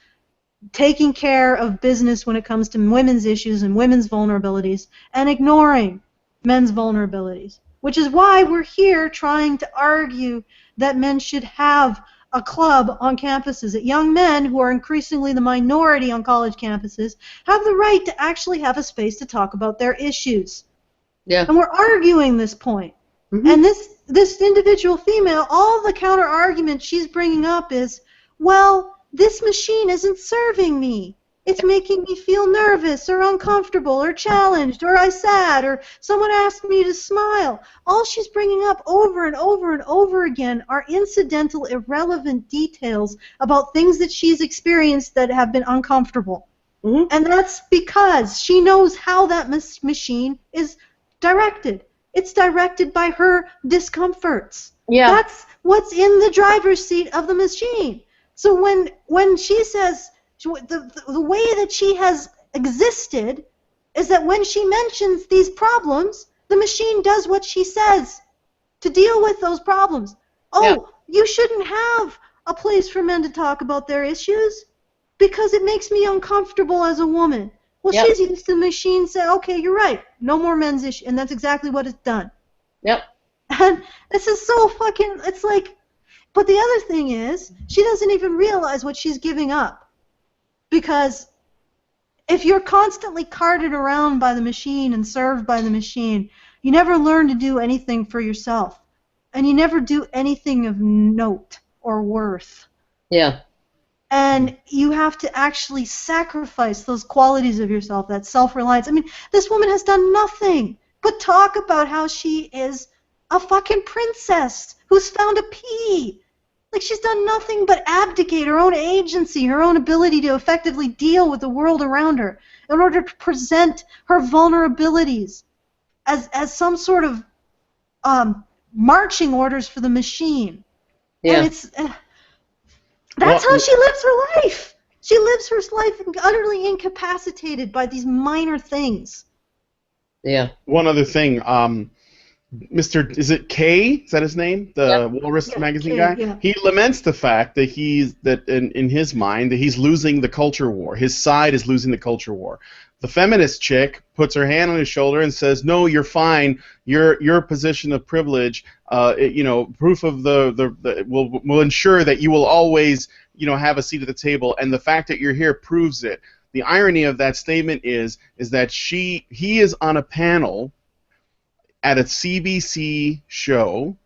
taking care of business when it comes to women's issues and women's vulnerabilities and ignoring men's vulnerabilities. Which is why we're here trying to argue that men should have a club on campuses, that young men, who are increasingly the minority on college campuses, have the right to actually have a space to talk about their issues. Yeah. And we're arguing this point. Mm-hmm. And this individual female, all the counter argument she's bringing up is, well, this machine isn't serving me. It's making me feel nervous or uncomfortable or challenged or I'm sad or someone asked me to smile. All she's bringing up over and over and over again are incidental, irrelevant details about things that she's experienced that have been uncomfortable. And that's because she knows how that machine is directed. It's directed by her discomforts. Yeah. That's what's in the driver's seat of the machine. So when she says, the way that she has existed is that when she mentions these problems, the machine does what she says to deal with those problems. Oh, you shouldn't have a place for men to talk about their issues because it makes me uncomfortable as a woman. Well, she's used to the machine say, okay, you're right, no more men's issues, and that's exactly what it's done. Yep. And this is so fucking, it's like, but the other thing is, she doesn't even realize what she's giving up. Because if you're constantly carted around by the machine and served by the machine, you never learn to do anything for yourself. And you never do anything of note or worth. Yeah. And you have to actually sacrifice those qualities of yourself, that self-reliance. I mean, this woman has done nothing but talk about how she is a fucking princess who's found a pea. Like, she's done nothing but abdicate her own agency, her own ability to effectively deal with the world around her in order to present her vulnerabilities as some sort of marching orders for the machine. Yeah. And it's that's how she lives her life. She lives her life utterly incapacitated by these minor things. Yeah. One other thing, Mr. Is it K? Is that his name? The Walrus magazine guy. Yeah. He laments the fact that in his mind that he's losing the culture war. His side is losing the culture war. The feminist chick puts her hand on his shoulder and says, "No, you're fine. Your position of privilege, proof of the will ensure that you will always, have a seat at the table, and the fact that you're here proves it." The irony of that statement is that he is on a panel at a CBC show,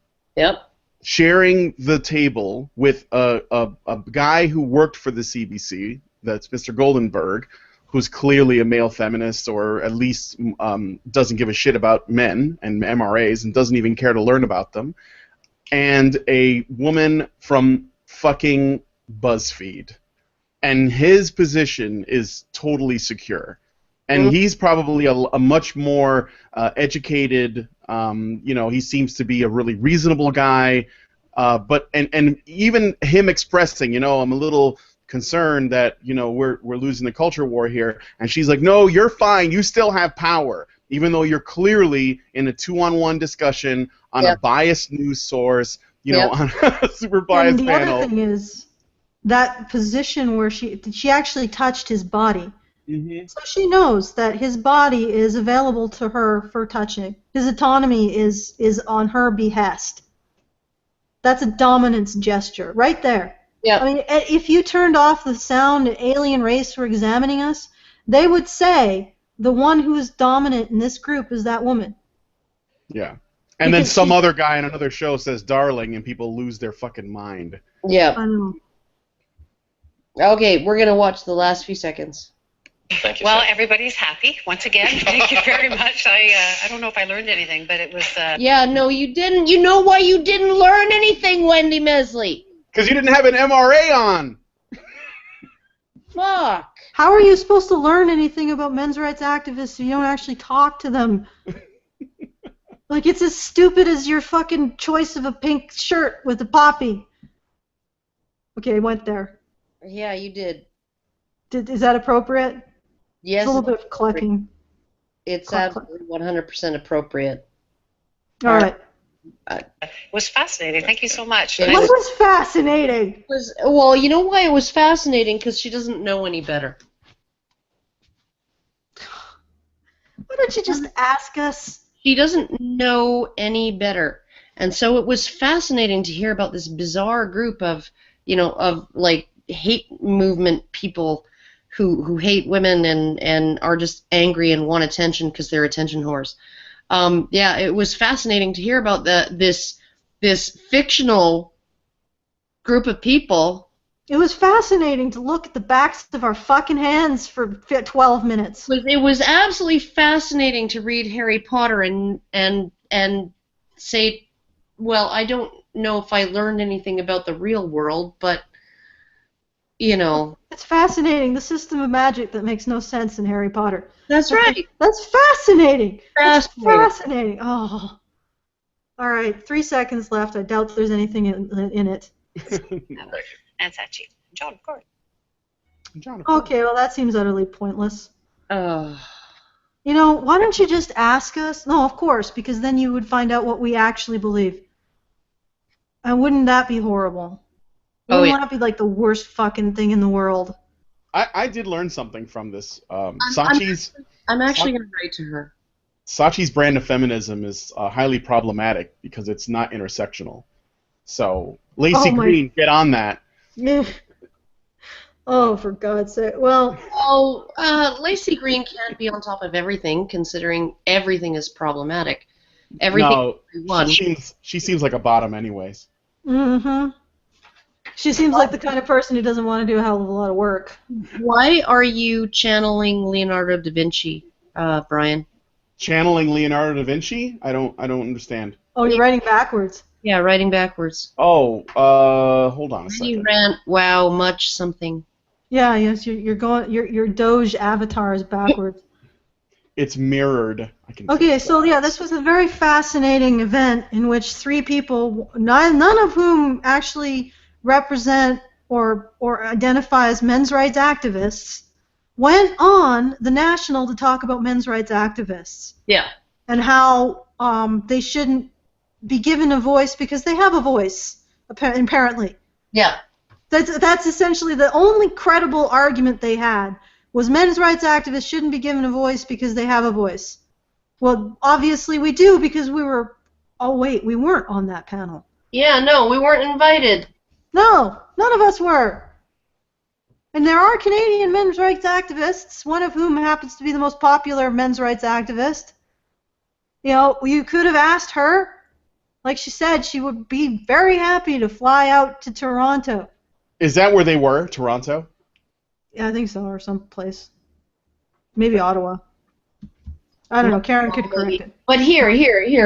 sharing the table with a guy who worked for the CBC, that's Mr. Goldenberg, who's clearly a male feminist, or at least doesn't give a shit about men and MRAs and doesn't even care to learn about them, and a woman from fucking BuzzFeed. And his position is totally secure. And he's probably a much more educated, he seems to be a really reasonable guy, but even him expressing, I'm a little concerned that, we're losing the culture war here, and she's like, no, you're fine, you still have power, even though you're clearly in a 2-on-1 discussion on a biased news source, on a super biased panel. And the other thing is, that position where she actually touched his body. Mm-hmm. So she knows that his body is available to her for touching. His autonomy is on her behest. That's a dominance gesture right there. Yeah. I mean, if you turned off the sound and alien race were examining us, they would say the one who is dominant in this group is that woman. Yeah. And then some other guy on another show says darling, and people lose their fucking mind. Yeah. I know. Okay, we're going to watch the last few seconds. Thank you. Well, everybody's happy once again. Thank you very much. I don't know if I learned anything, but it was. Yeah, no, you didn't. You know why you didn't learn anything, Wendy Mesley? Because you didn't have an MRA on. Fuck. How are you supposed to learn anything about men's rights activists if you don't actually talk to them? Like, it's as stupid as your fucking choice of a pink shirt with a poppy. Okay, I went there. Yeah, you did. Is that appropriate? Yes. It's a little bit of clucking. It's absolutely 100% appropriate. All right. It was fascinating. Thank you so much. What was fascinating? Well, you know why it was fascinating? Because she doesn't know any better. Why don't you just ask us? She doesn't know any better. And so it was fascinating to hear about this bizarre group of, like, hate movement people who hate women and are just angry and want attention because they're attention whores. Yeah, it was fascinating to hear about this fictional group of people. It was fascinating to look at the backs of our fucking hands for 12 minutes. It was absolutely fascinating to read Harry Potter and say, well, I don't know if I learned anything about the real world, but you know. It's fascinating. The system of magic that makes no sense in Harry Potter. That's right. That's fascinating. That's Fascinating. fascinating. Oh. All right, 3 seconds left. I doubt there's anything in it. And Sachi. John, of course. Okay, well, that seems utterly pointless. Uh, You know, why don't you just ask us? No, of course, because then you would find out what we actually believe. And wouldn't that be horrible? Wouldn't that be like the worst fucking thing in the world? I did learn something from this. I'm actually going to write to her. Sachi's brand of feminism is highly problematic because it's not intersectional. So, Lacey Green, get on that. Oh, for God's sake. Well... Lacey Green can't be on top of everything, considering everything is problematic. Everything. No, she seems like a bottom anyways. Mm-hmm. She seems like the kind of person who doesn't want to do a hell of a lot of work. Why are you channeling Leonardo da Vinci, Brian? Channeling Leonardo da Vinci? I don't understand. Oh, you're writing backwards. Yeah, writing backwards. Oh, hold on a second. You rant, wow, much something. Yeah, yes, you're going. Your Doge avatar is backwards. It's mirrored. Okay, so yeah, this was a very fascinating event in which 3 people, none of whom actually represent or identify as men's rights activists, went on the National to talk about men's rights activists. Yeah. And how they shouldn't be given a voice because they have a voice, apparently. Yeah. That's essentially the only credible argument they had, was men's rights activists shouldn't be given a voice because they have a voice. Well, obviously we do, because we were... Oh, wait, we weren't on that panel. Yeah, no, we weren't invited. No, none of us were. And there are Canadian men's rights activists, one of whom happens to be the most popular men's rights activist. You know, you could have asked her. Like she said, she would be very happy to fly out to Toronto. Is that where they were, Toronto? Yeah, I think so, or someplace. Maybe Ottawa. I don't know. Karen could correct it. But here.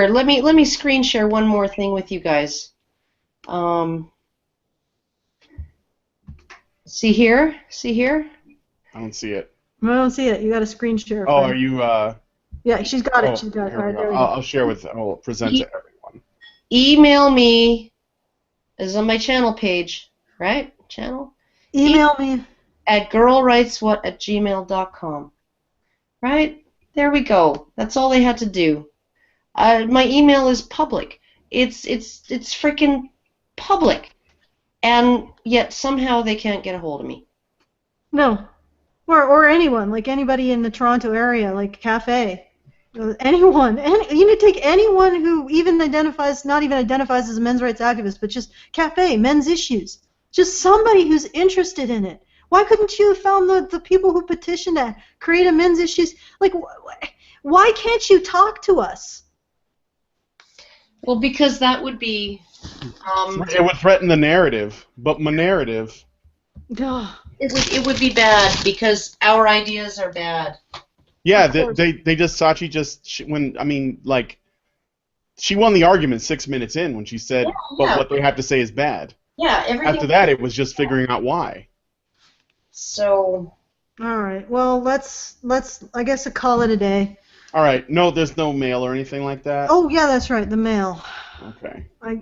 Let me screen share one more thing with you guys. See here? I don't see it. I don't see it. You got a screen share. Oh, are you? Yeah, she's got it. She's got it. All right, there we go. I'll share with. I'll present to everyone. Email me. This is on my channel page, right? Channel. Email me at girlwriteswhat@gmail.com. Right? There we go. That's all they had to do. My email is public. It's freaking public. And yet somehow they can't get a hold of me. No. Or anyone, like anybody in the Toronto area, like Cafe. Anyone. You need to take anyone who not even identifies as a men's rights activist, but just Cafe, men's issues. Just somebody who's interested in it. Why couldn't you have found the people who petitioned to create a men's issues? Like, why can't you talk to us? Well, because that would be... it would threaten the narrative, but my narrative... It would be bad, because our ideas are bad. Yeah, Sachi she won the argument 6 minutes in when she said, but what they have to say is bad. Yeah, After that, it was just figuring out why. So... All right, well, let's I guess call it a day. All right, no, there's no mail or anything like that? Oh, yeah, that's right, the mail. Okay. I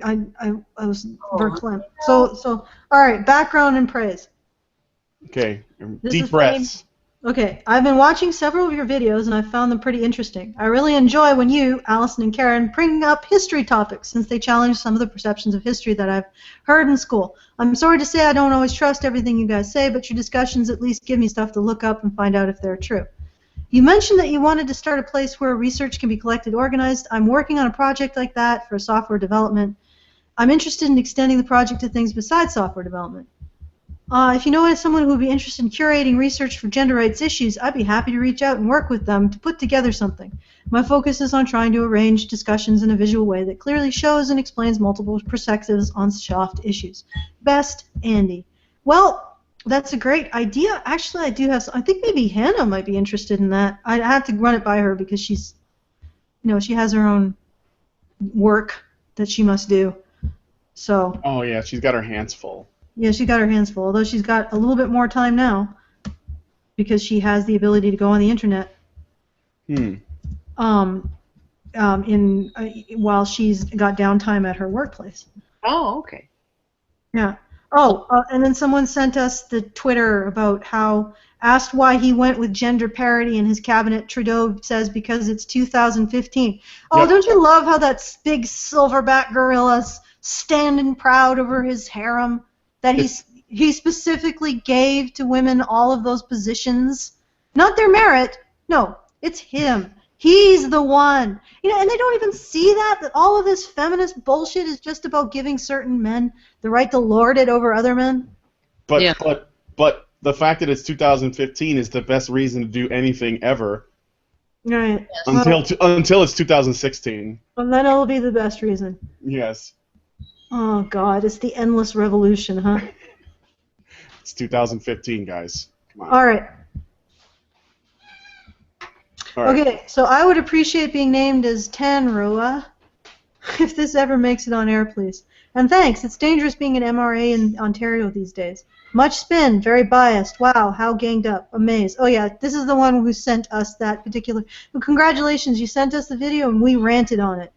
was verklempt. So, all right, background and praise. Okay, deep breaths. Okay, I've been watching several of your videos and I've found them pretty interesting. I really enjoy when you, Alison and Karen, bring up history topics since they challenge some of the perceptions of history that I've heard in school. I'm sorry to say I don't always trust everything you guys say, but your discussions at least give me stuff to look up and find out if they're true. You mentioned that you wanted to start a place where research can be collected, organized. I'm working on a project like that for software development. I'm interested in extending the project to things besides software development. If you know someone who would be interested in curating research for gender rights issues, I'd be happy to reach out and work with them to put together something. My focus is on trying to arrange discussions in a visual way that clearly shows and explains multiple perspectives on soft issues. Best, Andy. Well, that's a great idea. Actually, I do have. I think maybe Hannah might be interested in that. I have to run it by her because she's, she has her own work that she must do. So. Oh yeah, she's got her hands full. Yeah, she got her hands full, although she's got a little bit more time now because she has the ability to go on the internet. While she's got downtime at her workplace. Oh, okay. Yeah. Oh, and then someone sent us the Twitter about how asked why he went with gender parity in his cabinet. Trudeau says because it's 2015. Oh, Yep. Don't you love how that big silverback gorilla's standing proud over his harem that he specifically gave to women all of those positions? Not their merit. No, it's him. He's the one. You know, and they don't even see that all of this feminist bullshit is just about giving certain men the right to lord it over other men. But the fact that it's 2015 is the best reason to do anything ever. Right. Until it's 2016. And then it'll be the best reason. Yes. Oh God, it's the endless revolution, huh? It's 2015, guys. Come on. All right. Okay, so I would appreciate being named as Tanrua if this ever makes it on air, please. And thanks. It's dangerous being an MRA in Ontario these days. Much spin, very biased. Wow, how ganged up. Amazed. Oh yeah, this is the one who sent us that particular. Well, congratulations, you sent us the video and we ranted on it.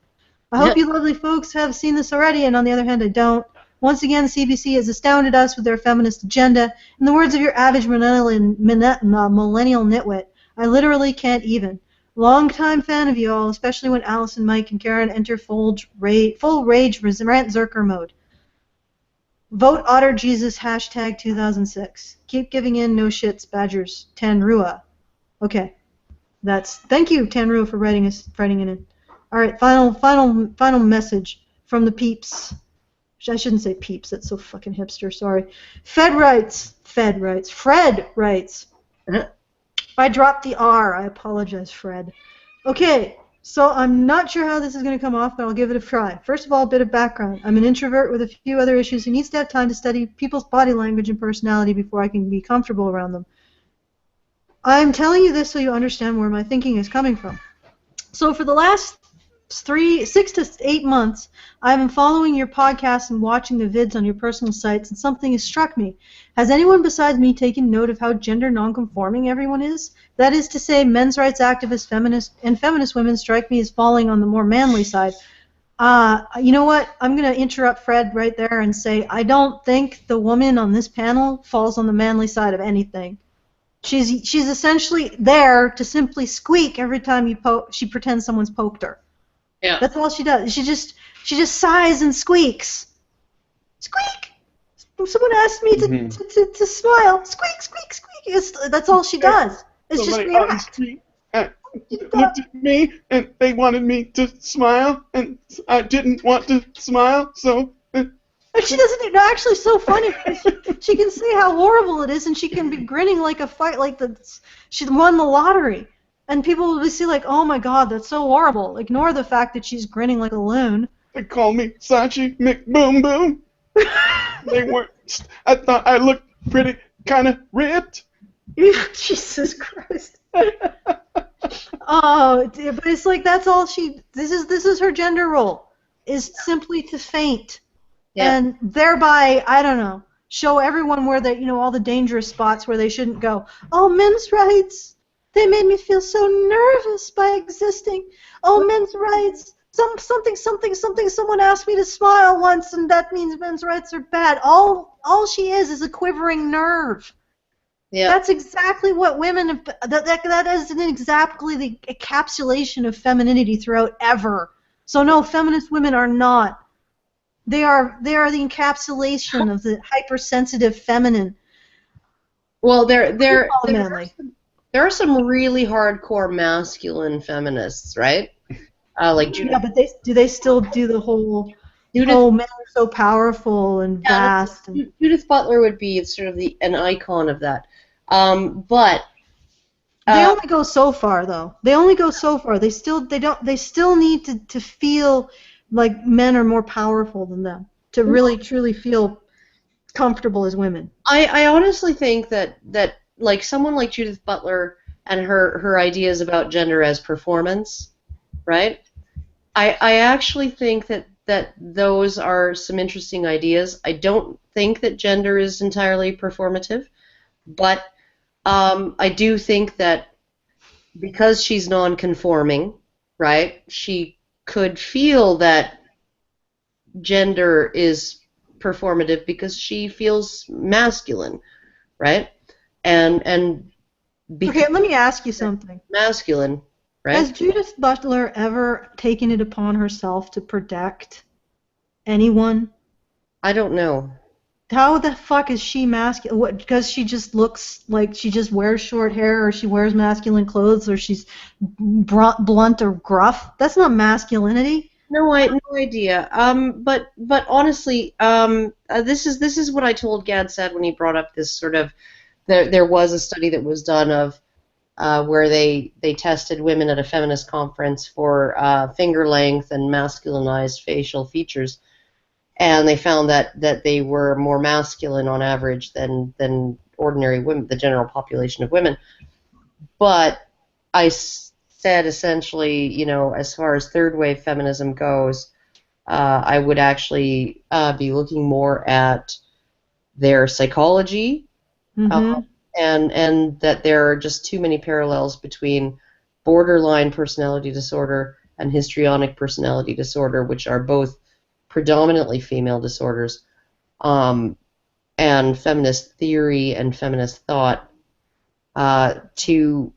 I hope you lovely folks have seen this already, and on the other hand, I don't. Once again, CBC has astounded us with their feminist agenda. In the words of your average millennial nitwit, I literally can't even. Long-time fan of you all, especially when Alison, Mike, and Karen enter full rage Rantzerker mode. Vote Otter Jesus #2006. Keep giving in, no shits, Badgers. Tanrua. Okay, thank you, Tanrua, for writing it in. All right, final message from the peeps. I shouldn't say peeps. That's so fucking hipster. Sorry. Fred writes. I dropped the R. I apologize, Fred. Okay, so I'm not sure how this is going to come off, but I'll give it a try. First of all, a bit of background. I'm an introvert with a few other issues who needs to have time to study people's body language and personality before I can be comfortable around them. I'm telling you this so you understand where my thinking is coming from. So for the last 6 to 8 months, I've been following your podcast and watching the vids on your personal sites, and something has struck me. Has anyone besides me taken note of how gender nonconforming everyone is? That is to say, men's rights activists, feminist women strike me as falling on the more manly side. You know what? I'm going to interrupt Fred right there and say I don't think the woman on this panel falls on the manly side of anything. She's essentially there to simply squeak every time she pretends someone's poked her. Yeah. That's all she does. She just sighs and squeaks. Squeak. Someone asked me to smile. Squeak, squeak, squeak. That's all she does. It's just react. Looked at me and they wanted me to smile and I didn't want to smile, so. And she doesn't. No, actually, so funny. She can see how horrible it is, and she can be grinning like a fight, like she won the lottery. And people will be like, oh my God, that's so horrible. Ignore the fact that she's grinning like a loon. They call me Sachi McBoom Boom. They weren't. I thought I looked pretty, kind of ripped. Jesus Christ. Oh, but it's like that's all she. This is her gender role, is simply to faint, and thereby I don't know, show everyone where all the dangerous spots where they shouldn't go. Oh, men's rights. They made me feel so nervous by existing. Oh, men's rights. Something. Someone asked me to smile once, and that means men's rights are bad. All she is a quivering nerve. Yeah. That's exactly what women have. That is exactly the encapsulation of femininity throughout ever. So no, feminist women are not. They are the encapsulation of the hypersensitive feminine. Well, there are some really hardcore masculine feminists, right? Like Judith. Yeah, but do they still do the whole? Oh, men are so powerful and vast. And Judith Butler would be sort of an icon of that. But they only go so far, though. They only go so far. They still need to feel like men are more powerful than them to really truly feel comfortable as women. I honestly think that like someone like Judith Butler and her ideas about gender as performance, right? I actually think that that those are some interesting ideas. I don't think that gender is entirely performative, but I do think that because she's non-conforming, right, she could feel that gender is performative because she feels masculine, right? And Okay, let me ask you something. Masculine, right? Has Judith Butler ever taken it upon herself to protect anyone? I don't know. How the fuck is she masculine? What? Because she just looks like she just wears short hair, or she wears masculine clothes, or she's blunt or gruff? That's not masculinity. No, no idea. But honestly, this is what I told Gad said when he brought up this sort of. There was a study that was done of where they tested women at a feminist conference for finger length and masculinized facial features. And they found that they were more masculine on average than ordinary women, the general population of women. But I said essentially, you know, as far as third wave feminism goes, I would actually be looking more at their psychology, and that there are just too many parallels between borderline personality disorder and histrionic personality disorder, which are both predominantly female disorders, and feminist theory and feminist thought to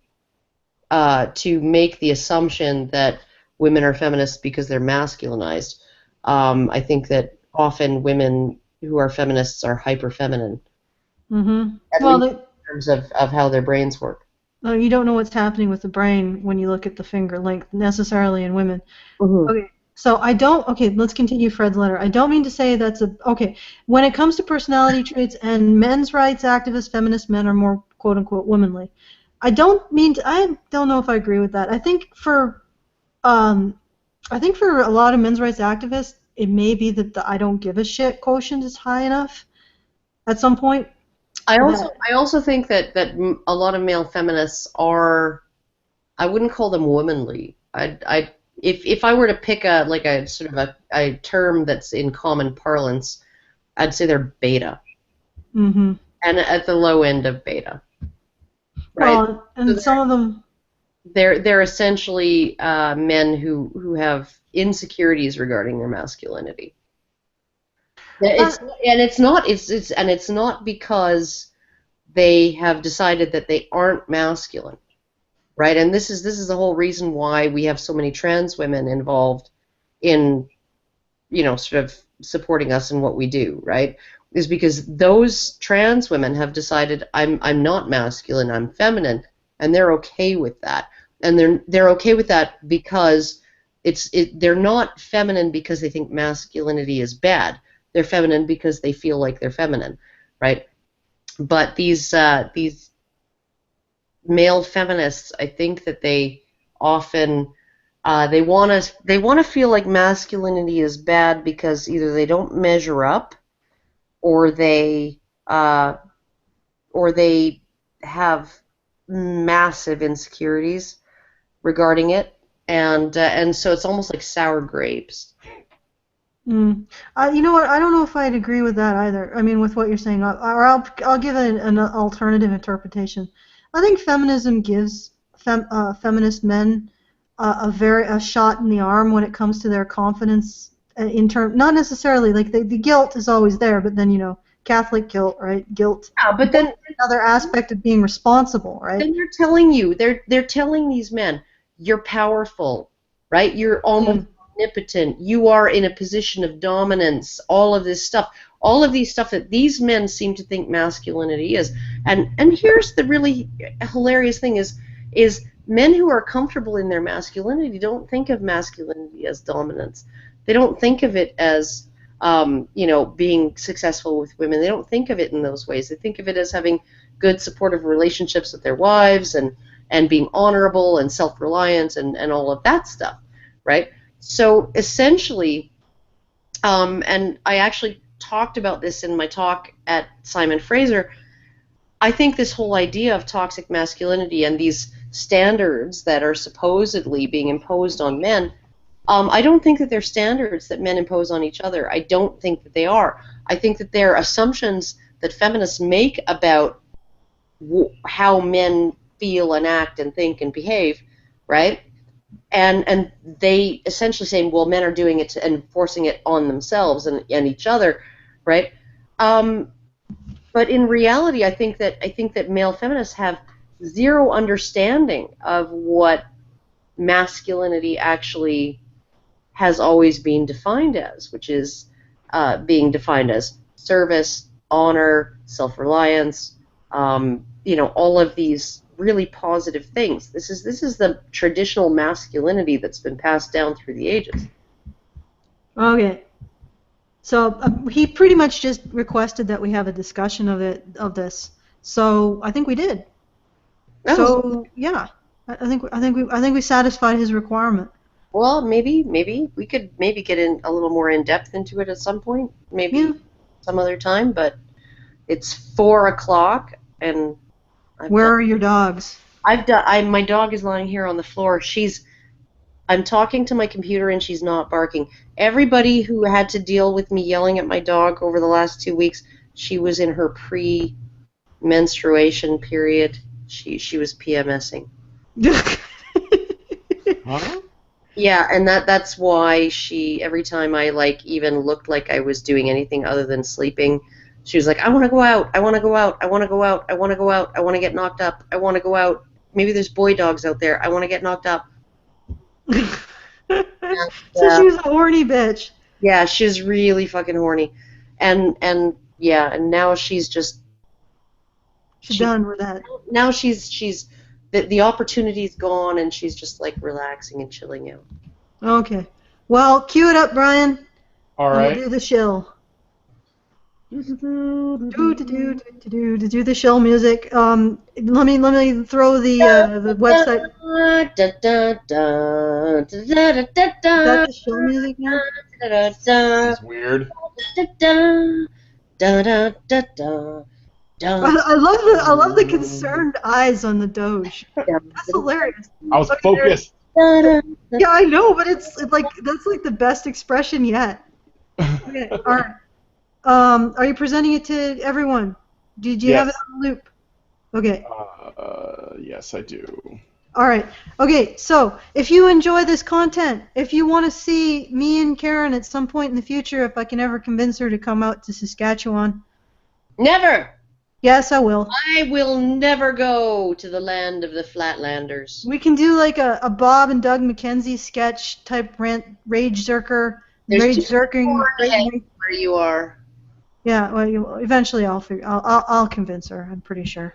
make the assumption that women are feminists because they're masculinized. I think that often women who are feminists are hyper-feminine. At least in terms of how their brains work. Well, you don't know what's happening with the brain when you look at the finger length necessarily in women. Okay. So okay, let's continue Fred's letter. I don't mean to say okay, when it comes to personality traits and men's rights activists, feminist men are more quote-unquote womanly. I don't know if I agree with that. I think for a lot of men's rights activists, it may be that the I don't give a shit quotient is high enough at some point. I also think that a lot of male feminists are, I wouldn't call them womanly. If I were to pick a sort of a term that's in common parlance, I'd say they're beta. And at the low end of beta. Right? Well, and so some of them they're essentially men who have insecurities regarding their masculinity. It's not because they have decided that they aren't masculine. Right, and this is the whole reason why we have so many trans women involved in, you know, sort of supporting us in what we do. Right, is because those trans women have decided I'm not masculine, I'm feminine, and they're okay with that, and they're okay with that because they're not feminine because they think masculinity is bad. They're feminine because they feel like they're feminine, right? But these male feminists, I think that they often they want to feel like masculinity is bad because either they don't measure up, or they have massive insecurities regarding it, and so it's almost like sour grapes. You know what? I don't know if I'd agree with that either. I mean, with what you're saying, or I'll give it an alternative interpretation. I think feminism gives feminist men a shot in the arm when it comes to their confidence not necessarily like the guilt is always there, but then, you know, Catholic guilt, right? Guilt. Yeah, but then another aspect of being responsible, right? Then they're telling these men, you're powerful, right? You're almost omnipotent. You are in a position of dominance. All of this stuff. All of these stuff that these men seem to think masculinity is. And here's the really hilarious thing is men who are comfortable in their masculinity don't think of masculinity as dominance. They don't think of it as you know, being successful with women. They don't think of it in those ways. They think of it as having good supportive relationships with their wives and being honorable and self-reliant and all of that stuff, right? So essentially, and I actually talked about this in my talk at Simon Fraser, I think this whole idea of toxic masculinity and these standards that are supposedly being imposed on men I don't think that they're standards that men impose on each other. I don't think that they are. I think that they're assumptions that feminists make about how men feel and act and think and behave, right? And they essentially saying, well, men are doing it and forcing it on themselves and each other, right? But in reality, I think that male feminists have zero understanding of what masculinity actually has always been defined as, which is being defined as service, honor, self-reliance, all of these really positive things. This is the traditional masculinity that's been passed down through the ages. Okay. So he pretty much just requested that we have a discussion of this. So I think we did. So yeah, I think we satisfied his requirement. Well, maybe we could get in a little more in depth into it at some point, maybe some other time. But it's 4:00, and where are your dogs? My dog is lying here on the floor. I'm talking to my computer and she's not barking. Everybody who had to deal with me yelling at my dog over the last 2 weeks, she was in her pre-menstruation period. She was PMSing. Huh? Yeah, and that's why every time I even looked like I was doing anything other than sleeping, she was like, I want to go out, I want to go out, I want to go out, I want to go out, I want to get knocked up, I want to go out. Maybe there's boy dogs out there. I want to get knocked up. So she was a horny bitch. Yeah, she's really fucking horny, and now she's done with that. Now she's the opportunity's gone, and she's just relaxing and chilling out. Okay, well, cue it up, Brian. All right. We'll do the shill. Do the shill music. Let me throw the website. Is that the shill music now? This is weird. I love the concerned eyes on the Doge. That's hilarious. I was focused. Yeah, I know, but it's like that's like the best expression yet. Okay, all right. Are you presenting it to everyone? Did you have it on loop? Okay. Yes, I do. All right. Okay, so if you enjoy this content, if you want to see me and Karen at some point in the future, if I can ever convince her to come out to Saskatchewan. Never! Yes, I will. I will never go to the land of the Flatlanders. We can do like a Bob and Doug McKenzie sketch type Rantzerker. Rantzerking. Where you are. Yeah, well, eventually I'll convince her. I'm pretty sure.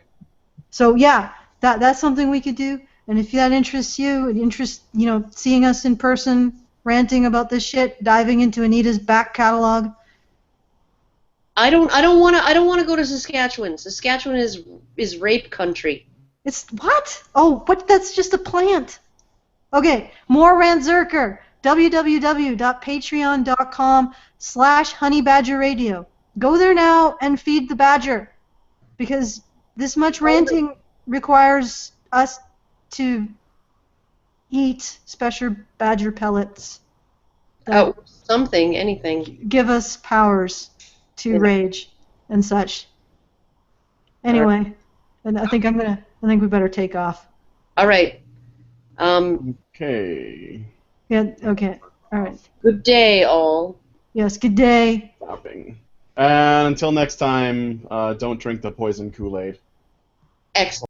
So yeah, that's something we could do. And if that interests you, seeing us in person, ranting about this shit, diving into Anita's back catalog. I don't want to go to Saskatchewan. Saskatchewan is rape country. It's what? Oh, what? That's just a plant. Okay, more Rantzerker. www.patreon.com/honeybadgerradio. Go there now and feed the badger, because this much ranting requires us to eat special badger pellets. Anything. Give us powers to rage and such. Anyway, and I think we better take off. All right. Okay. Yeah. Okay. All right. Good day, all. Yes. Good day. Stopping. And until next time, don't drink the poison Kool-Aid. Excellent.